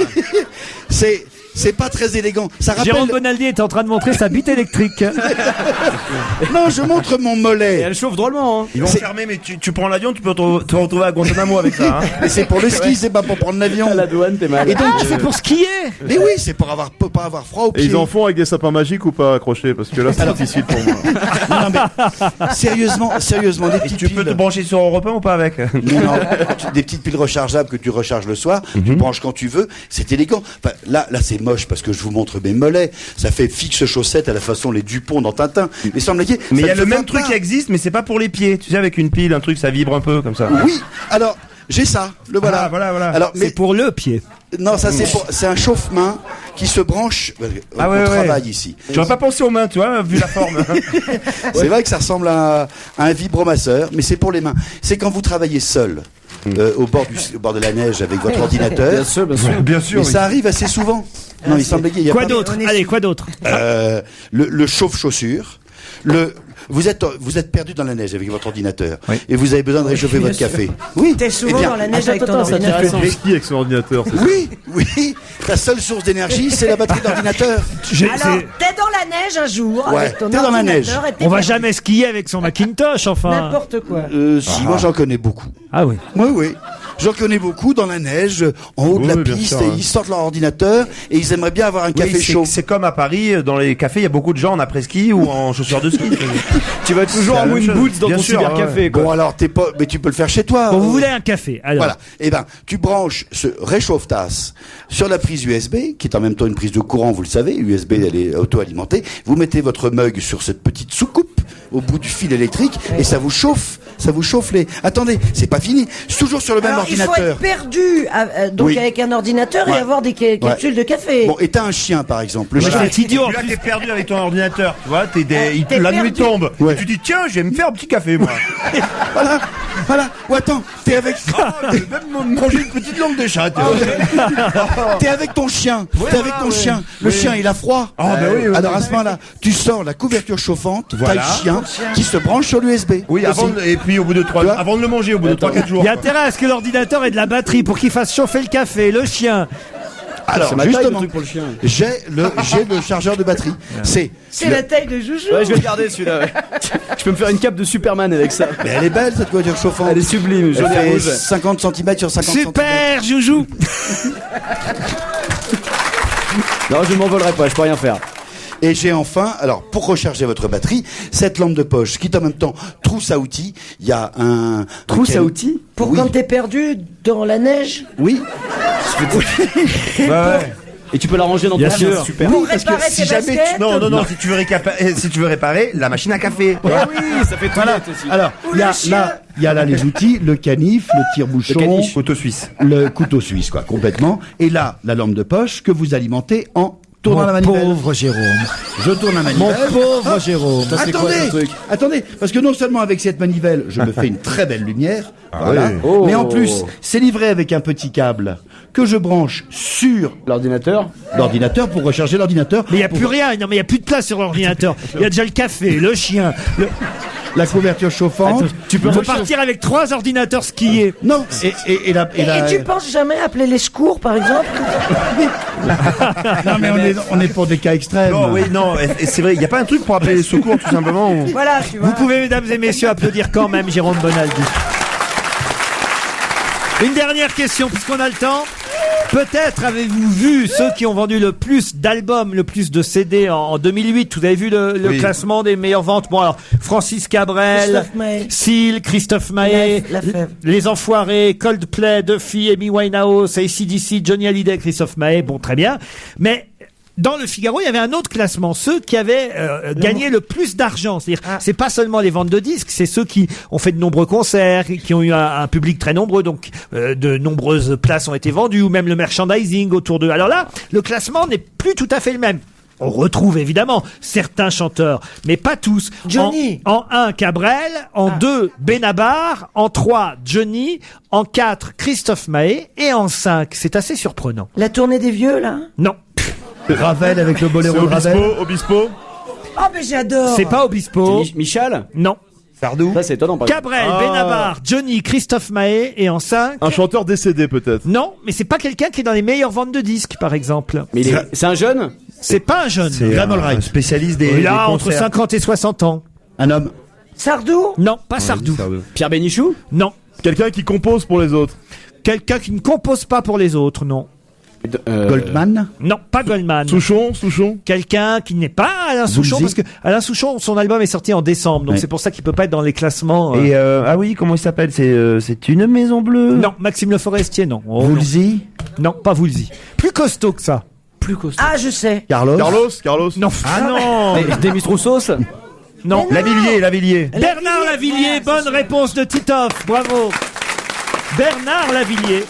[SPEAKER 10] C'est pas très élégant. Ça rappelle...
[SPEAKER 2] Jérôme Bonaldi est en train de montrer sa bite électrique.
[SPEAKER 10] Non, je montre mon mollet.
[SPEAKER 4] Et elle chauffe drôlement. Hein.
[SPEAKER 8] Ils vont fermer, mais tu prends l'avion, tu peux te retrouver à Guantanamo avec ça. Hein.
[SPEAKER 10] Mais c'est pour le ski, c'est pas pour prendre l'avion.
[SPEAKER 4] À la douane, t'es mal.
[SPEAKER 10] Et donc,
[SPEAKER 2] c'est pour skier.
[SPEAKER 10] Mais oui, c'est pour pas avoir froid aux pieds.
[SPEAKER 5] Et ils en font avec des sapins magiques ou pas accrochés? Parce que là, c'est difficile pour moi.
[SPEAKER 10] Non, mais sérieusement, des petites piles.
[SPEAKER 8] Tu peux te brancher sur Europe 1 ou pas avec?
[SPEAKER 10] Non, des petites piles rechargeables que tu recharges le soir, tu branches quand tu veux, c'est élégant. Enfin, là, c'est moche parce que je vous montre mes mollets. Ça fait fixe chaussette à la façon les Dupont dans Tintin. Mais
[SPEAKER 8] il y a le même truc qui existe, mais c'est pas pour les pieds. Tu sais, avec une pile, un truc, ça vibre un peu comme ça.
[SPEAKER 10] Oui. Alors, j'ai ça. Le voilà.
[SPEAKER 8] Ah, voilà.
[SPEAKER 10] Alors,
[SPEAKER 2] c'est pour le pied.
[SPEAKER 10] Non, ça c'est un chauffe-main qui se branche. On travaille ici.
[SPEAKER 8] J'aurais pas pensé aux mains, tu vois, vu la forme.
[SPEAKER 10] C'est vrai que ça ressemble à un vibromasseur, mais c'est pour les mains. C'est quand vous travaillez seul. Au bord de la neige avec votre ordinateur.
[SPEAKER 4] Bien sûr.
[SPEAKER 10] Mais ça arrive assez souvent. Non, il semble qu'il y a
[SPEAKER 2] quoi d'autre? Allez, quoi d'autre?
[SPEAKER 10] Le chauffe-chaussure. Vous êtes perdu dans la neige avec votre ordinateur et vous avez besoin de réchauffer votre café. Oui.
[SPEAKER 3] T'es souvent dans la neige avec ton ordinateur.
[SPEAKER 5] Il fait ski avec son ordinateur.
[SPEAKER 10] Oui. Ta seule source d'énergie, c'est la batterie d'ordinateur.
[SPEAKER 3] Alors, t'es dans la neige un jour avec ton
[SPEAKER 10] t'es dans la neige.
[SPEAKER 2] On va jamais skier avec son Macintosh, enfin.
[SPEAKER 3] N'importe quoi.
[SPEAKER 10] Si, moi j'en connais beaucoup.
[SPEAKER 2] Ah oui.
[SPEAKER 10] Oui. J'en connais beaucoup dans la neige, en haut de la piste, et ils sortent leur ordinateur et ils aimeraient bien avoir un café chaud.
[SPEAKER 8] C'est comme à Paris, dans les cafés, il y a beaucoup de gens en après-ski ou en chaussures de ski.
[SPEAKER 4] Tu vas toujours en moon boots dans ton cybercafé.
[SPEAKER 10] Bon alors mais tu peux le faire chez toi.
[SPEAKER 2] Bon, vous voulez un café, alors.
[SPEAKER 10] Voilà. Eh ben, tu branches ce réchauffe-tasse sur la prise USB, qui est en même temps une prise de courant, vous le savez. USB, elle est auto-alimentée. Vous mettez votre mug sur cette petite soucoupe au bout du fil électrique et ça vous chauffe les... Attendez, c'est pas fini. C'est toujours sur le même ordinateur.
[SPEAKER 3] Il faut être perdu avec un ordinateur et avoir des capsules de café.
[SPEAKER 10] Bon, et t'as un chien par exemple. Le chien
[SPEAKER 8] est idiot. Là, t'es perdu avec ton ordinateur. Tu vois, la nuit tombe. Ouais. Tu dis tiens, je vais me faire un petit café moi.
[SPEAKER 10] Voilà. Ou attends, t'es avec...
[SPEAKER 8] je vais même manger une petite langue de chat.
[SPEAKER 10] T'es avec ton chien. Chien. Le chien, il a froid. Alors à ce moment-là, tu sors la couverture chauffante. T'as le chien qui se branche sur l'USB.
[SPEAKER 8] Oui, et puis au bout de avant de le manger, au bout de 3-4 jours.
[SPEAKER 2] Il y a intérêt à ce que l'ordinateur ait de la batterie pour qu'il fasse chauffer le café, le chien.
[SPEAKER 10] Alors justement, j'ai le chargeur de batterie. C'est
[SPEAKER 3] la taille de Joujou.
[SPEAKER 4] Ouais, je vais le garder celui-là. Je peux me faire une cape de Superman avec ça.
[SPEAKER 10] Mais elle est belle cette voiture chauffante.
[SPEAKER 4] Elle est sublime.
[SPEAKER 10] Elle fait 50 cm sur 50 cm.
[SPEAKER 2] Super Joujou.
[SPEAKER 4] Non, je m'envolerai pas, je peux rien faire.
[SPEAKER 10] Et j'ai enfin, alors pour recharger votre batterie, cette lampe de poche qui est en même temps trousse à outils. Il y a un
[SPEAKER 4] trousse à outils
[SPEAKER 3] pour quand t'es perdu dans la neige.
[SPEAKER 10] Oui.
[SPEAKER 8] Ouais.
[SPEAKER 4] Et tu peux la ranger dans
[SPEAKER 2] Bien
[SPEAKER 4] ton
[SPEAKER 2] sûr.
[SPEAKER 4] sac, super.
[SPEAKER 3] Pour
[SPEAKER 16] Parce que
[SPEAKER 3] réparer
[SPEAKER 16] si
[SPEAKER 3] tes
[SPEAKER 16] jamais
[SPEAKER 3] baskets.
[SPEAKER 16] non, si tu veux réparer la machine à café.
[SPEAKER 4] Oui, ça fait tout
[SPEAKER 10] Voilà.
[SPEAKER 4] aussi.
[SPEAKER 10] Alors,
[SPEAKER 3] Ou
[SPEAKER 10] il y a
[SPEAKER 3] le chien.
[SPEAKER 10] là les outils, le canif, le tire-bouchon,
[SPEAKER 8] Couteau suisse.
[SPEAKER 10] le couteau suisse, quoi, complètement. Et là, la lampe de poche que vous alimentez en tournant la manivelle.
[SPEAKER 2] Pauvre Jérôme.
[SPEAKER 10] Je tourne la manivelle.
[SPEAKER 2] Mon pauvre Jérôme.
[SPEAKER 4] Ça, c'est quoi, ce truc
[SPEAKER 10] Attendez, parce que non seulement avec cette manivelle, je me fais une très belle lumière, voilà,
[SPEAKER 8] oui.
[SPEAKER 4] Oh.
[SPEAKER 10] mais en plus, c'est livré avec un petit câble que je branche sur
[SPEAKER 4] L'ordinateur
[SPEAKER 10] l'ordinateur pour recharger l'ordinateur.
[SPEAKER 2] Mais il n'y a plus rien. Non, mais il n'y a plus de place sur l'ordinateur. Il y a déjà le café, le chien.
[SPEAKER 10] La couverture chauffante.
[SPEAKER 2] Tu peux partir avec 3 ordinateurs skiés.
[SPEAKER 10] Non, et
[SPEAKER 3] tu penses jamais appeler les secours, par exemple?
[SPEAKER 10] non, mais on est pour des cas extrêmes.
[SPEAKER 8] Non, oui, non, et c'est vrai, il n'y a pas un truc pour appeler les secours, tout simplement.
[SPEAKER 3] Voilà, tu vois.
[SPEAKER 2] Vous pouvez, mesdames et messieurs, applaudir quand même Jérôme Bonaldi. Une dernière question, puisqu'on a le temps. Peut-être avez-vous vu ceux qui ont vendu le plus d'albums, le plus de CD en 2008. Vous avez vu le classement des meilleures ventes. Bon, alors, Francis Cabrel,
[SPEAKER 3] Christophe Maé.
[SPEAKER 2] Seal, Christophe Maé,
[SPEAKER 3] La Fève.
[SPEAKER 2] Les Enfoirés, Coldplay, Duffy, Amy Winehouse, AC/DC, Johnny Hallyday, Christophe Maé. Bon, très bien. Mais dans le Figaro, il y avait un autre classement, ceux qui avaient gagné le plus d'argent. C'est-à-dire, c'est pas seulement les ventes de disques, c'est ceux qui ont fait de nombreux concerts, qui ont eu un public très nombreux, donc de nombreuses places ont été vendues, ou même le merchandising autour d'eux. Alors là, le classement n'est plus tout à fait le même. On retrouve évidemment certains chanteurs, mais pas tous.
[SPEAKER 3] Johnny.
[SPEAKER 2] En 1, Cabrel. En 2, Benabar. En 3, Johnny. En 4, Christophe Maé. Et en 5, c'est assez surprenant.
[SPEAKER 3] La tournée des vieux, là?
[SPEAKER 2] Non.
[SPEAKER 10] Ravel avec le boléro de Ravel.
[SPEAKER 5] Obispo.
[SPEAKER 3] Oh, mais j'adore.
[SPEAKER 2] C'est pas Obispo.
[SPEAKER 4] Michel
[SPEAKER 2] Non.
[SPEAKER 8] Sardou.
[SPEAKER 4] Ça, c'est étonnant.
[SPEAKER 2] Cabrel, Benabar, Johnny, Christophe Maé. Et en 5...
[SPEAKER 5] Un chanteur décédé peut-être.
[SPEAKER 2] Non, mais c'est pas quelqu'un qui est dans les meilleures ventes de disques, par exemple.
[SPEAKER 4] Mais c'est un jeune
[SPEAKER 2] C'est pas un jeune.
[SPEAKER 8] C'est un spécialiste des
[SPEAKER 2] Il a
[SPEAKER 8] des
[SPEAKER 2] entre
[SPEAKER 8] concerts.
[SPEAKER 2] 50 et 60 ans.
[SPEAKER 10] Un homme.
[SPEAKER 3] Sardou?
[SPEAKER 2] Non, pas Sardou.
[SPEAKER 4] Pierre Bénichou
[SPEAKER 2] Non.
[SPEAKER 5] Quelqu'un qui compose pour les autres.
[SPEAKER 2] Quelqu'un qui ne compose pas pour les autres, non.
[SPEAKER 10] Goldman.
[SPEAKER 2] Non, pas Goldman.
[SPEAKER 5] Souchon.
[SPEAKER 2] Quelqu'un qui n'est pas Alain Souchon,
[SPEAKER 10] Woolsey.
[SPEAKER 2] parce que Alain Souchon, son album est sorti en décembre, donc
[SPEAKER 10] Ouais.
[SPEAKER 2] c'est pour ça qu'il peut pas être dans les classements.
[SPEAKER 8] Et ah oui, comment il s'appelle? C'est une maison bleue.
[SPEAKER 2] Non, Maxime Le Forestier, non. Oh, non.
[SPEAKER 10] Woolsey.
[SPEAKER 2] Non, pas Woolsey. Plus costaud que ça. Plus costaud.
[SPEAKER 3] Ah, je sais.
[SPEAKER 10] Carlos.
[SPEAKER 2] Non. Ah non.
[SPEAKER 4] Demis Roussos
[SPEAKER 2] Non.
[SPEAKER 8] Lavillier.
[SPEAKER 2] Bernard Lavillier, bonne réponse de Titoff, bravo. Bernard Lavillier.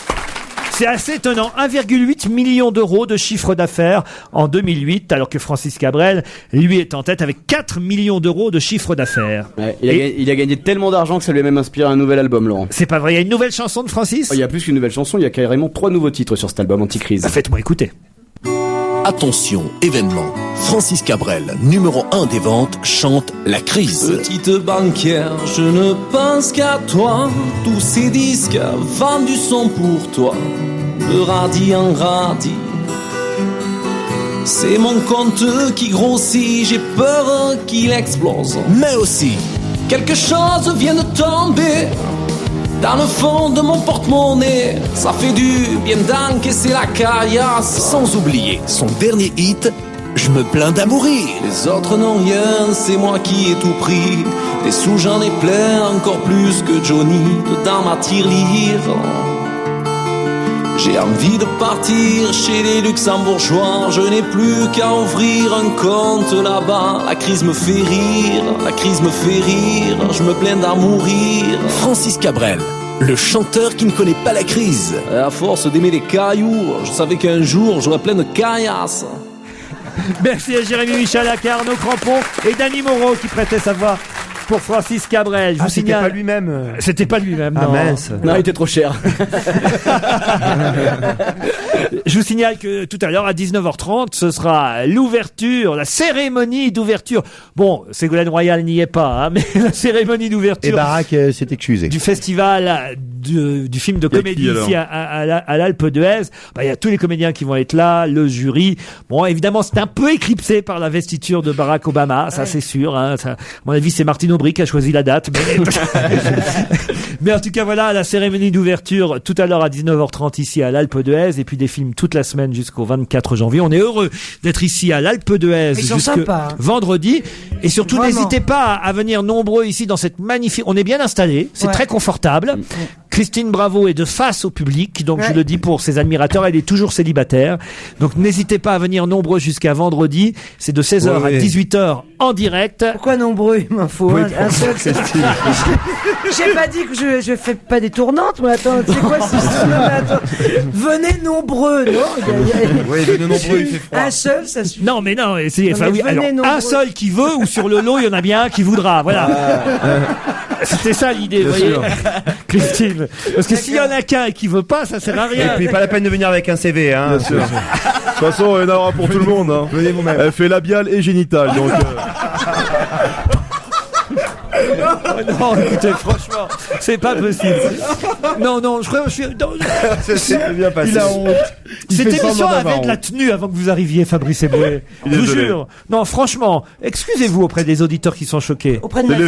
[SPEAKER 2] C'est assez étonnant, 1,8 million d'euros de chiffre d'affaires en 2008, alors que Francis Cabrel, lui, est en tête avec 4 millions d'euros de chiffre d'affaires.
[SPEAKER 4] Ouais, il a gagné tellement d'argent que ça lui a même inspiré un nouvel album, Laurent.
[SPEAKER 2] C'est pas vrai, il y a une nouvelle chanson de Francis?
[SPEAKER 4] Oh, il y a plus qu'une nouvelle chanson, il y a carrément 3 nouveaux titres sur cet album Anticrise.
[SPEAKER 2] Bah, faites-moi écouter.
[SPEAKER 11] Attention, événement. Francis Cabrel, numéro 1 des ventes, chante La Crise.
[SPEAKER 17] Petite banquière, je ne pense qu'à toi. Tous ces disques vendus sont pour toi. De radis en radis. C'est mon compte qui grossit, j'ai peur qu'il explose.
[SPEAKER 11] Mais aussi,
[SPEAKER 17] quelque chose vient de tomber dans le fond de mon porte-monnaie. Ça fait du bien d'encaisser la caillasse.
[SPEAKER 11] sans oublier son dernier hit, Je me plains d'amourir.
[SPEAKER 17] Les autres n'ont rien, c'est moi qui ai tout pris. Des sous j'en ai plein, encore plus que Johnny dans ma tirelire. J'ai envie de partir chez les luxembourgeois. Je n'ai plus qu'à ouvrir un compte là-bas. La crise me fait rire, la crise me fait rire. Je me plains d'en mourir.
[SPEAKER 11] Francis Cabrel, le chanteur qui ne connaît pas la crise.
[SPEAKER 17] À force d'aimer les cailloux, je savais qu'un jour j'aurais plein de caillasses.
[SPEAKER 2] Merci à Jérémy Michalak, à Arnaud Crampon et Dany Moreau qui prêtait sa voix pour Francis Cabrel. Je vous
[SPEAKER 8] c'était
[SPEAKER 2] signale.
[SPEAKER 8] pas lui-même.
[SPEAKER 2] C'était pas lui-même.
[SPEAKER 8] Ah
[SPEAKER 2] non.
[SPEAKER 8] mince.
[SPEAKER 4] Non, il était trop cher.
[SPEAKER 2] Je vous signale que tout à l'heure, à 19h30, ce sera l'ouverture, la cérémonie d'ouverture. Bon, Ségolène Royal n'y est pas, hein, mais la cérémonie d'ouverture.
[SPEAKER 10] Et Barack s'est excusé.
[SPEAKER 2] Du festival du film de
[SPEAKER 5] Y a
[SPEAKER 2] comédie
[SPEAKER 5] qui, alors
[SPEAKER 2] ici à l'Alpe d'Huez. Bah, il y a tous les comédiens qui vont être là, le jury. Bon, évidemment, c'est un peu éclipsé par la vestiture de Barack Obama, ça c'est sûr. Hein, ça, à mon avis, c'est Martine Aubry qui a choisi la date. Mais en tout cas, voilà, la cérémonie d'ouverture tout à l'heure à 19h30 ici à l'Alpe d'Huez, et puis des films toute la semaine jusqu'au 24 janvier. On est heureux d'être ici à l'Alpe d'Huez jusqu'à vendredi. Et surtout,
[SPEAKER 3] Vraiment.
[SPEAKER 2] n'hésitez pas à venir nombreux ici dans cette magnifique... On est bien installé, c'est très confortable. Christine Bravo est de face au public, donc je le dis pour ses admirateurs, elle est toujours célibataire. Donc n'hésitez pas à venir nombreux jusqu'à vendredi. C'est de 16h à 18h en direct.
[SPEAKER 3] Pourquoi nombreux, il m'en faut un seul. J'ai pas dit que je fais pas des tournantes, mais attends, c'est quoi ce système? Attends. Venez nombreux, non?
[SPEAKER 16] Oui, venez nombreux, il fait froid.
[SPEAKER 3] Un seul, ça suffit.
[SPEAKER 2] Non, mais non, essayez.
[SPEAKER 3] Non, mais venez
[SPEAKER 2] un
[SPEAKER 3] nombreux.
[SPEAKER 2] seul qui veut, ou sur le lot, il y en a bien un qui voudra. Voilà. C'était ça l'idée, vous voyez, Christine. Parce que s'il y en a qu'un et qui veut pas, ça sert à rien.
[SPEAKER 16] Et puis pas la peine de venir avec un CV, hein.
[SPEAKER 5] Bien sûr. De toute façon, il y en aura pour tout le monde. Hein.
[SPEAKER 16] Venez vous-même.
[SPEAKER 5] Elle fait labial et génital, donc.
[SPEAKER 2] Oh non, écoutez, franchement, c'est pas possible. Non, je crois que je suis... Non,
[SPEAKER 16] C'est bien passé.
[SPEAKER 5] Il a honte.
[SPEAKER 2] Cette
[SPEAKER 5] fait
[SPEAKER 2] émission
[SPEAKER 5] semblant d'avoir
[SPEAKER 2] avait de la tenue avant que vous arriviez, Fabrice Eboué. Je vous
[SPEAKER 5] Désolé.
[SPEAKER 2] jure. Non, franchement, excusez-vous auprès des auditeurs qui sont choqués.
[SPEAKER 5] C'est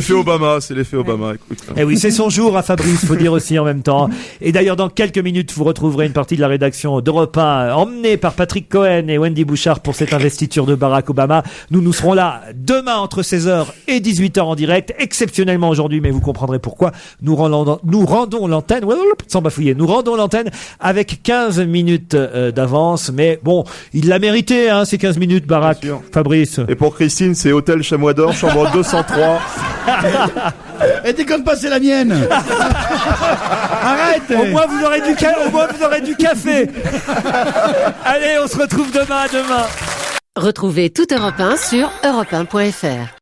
[SPEAKER 5] l'effet Obama, écoute.
[SPEAKER 2] Eh oui, c'est son jour à Fabrice, faut dire aussi en même temps. Et d'ailleurs, dans quelques minutes, vous retrouverez une partie de la rédaction d'Europe 1, emmenée par Patrick Cohen et Wendy Bouchard pour cette investiture de Barack Obama. Nous serons là demain entre 16h et 18h en direct, exceptionnellement aujourd'hui, mais vous comprendrez pourquoi. Nous rendons l'antenne, sans bafouiller, nous rendons l'antenne avec 15 minutes d'avance, mais bon, il l'a mérité, hein, ces 15 minutes, Barack, Fabrice.
[SPEAKER 5] Et pour Christine, c'est Hôtel Chamois d'Or, chambre 203.
[SPEAKER 10] Et déconne pas, c'est la mienne. Arrête.
[SPEAKER 2] Au moins vous aurez du café. Allez, on se retrouve demain.
[SPEAKER 18] Retrouvez toute Europe 1 sur europe1.fr.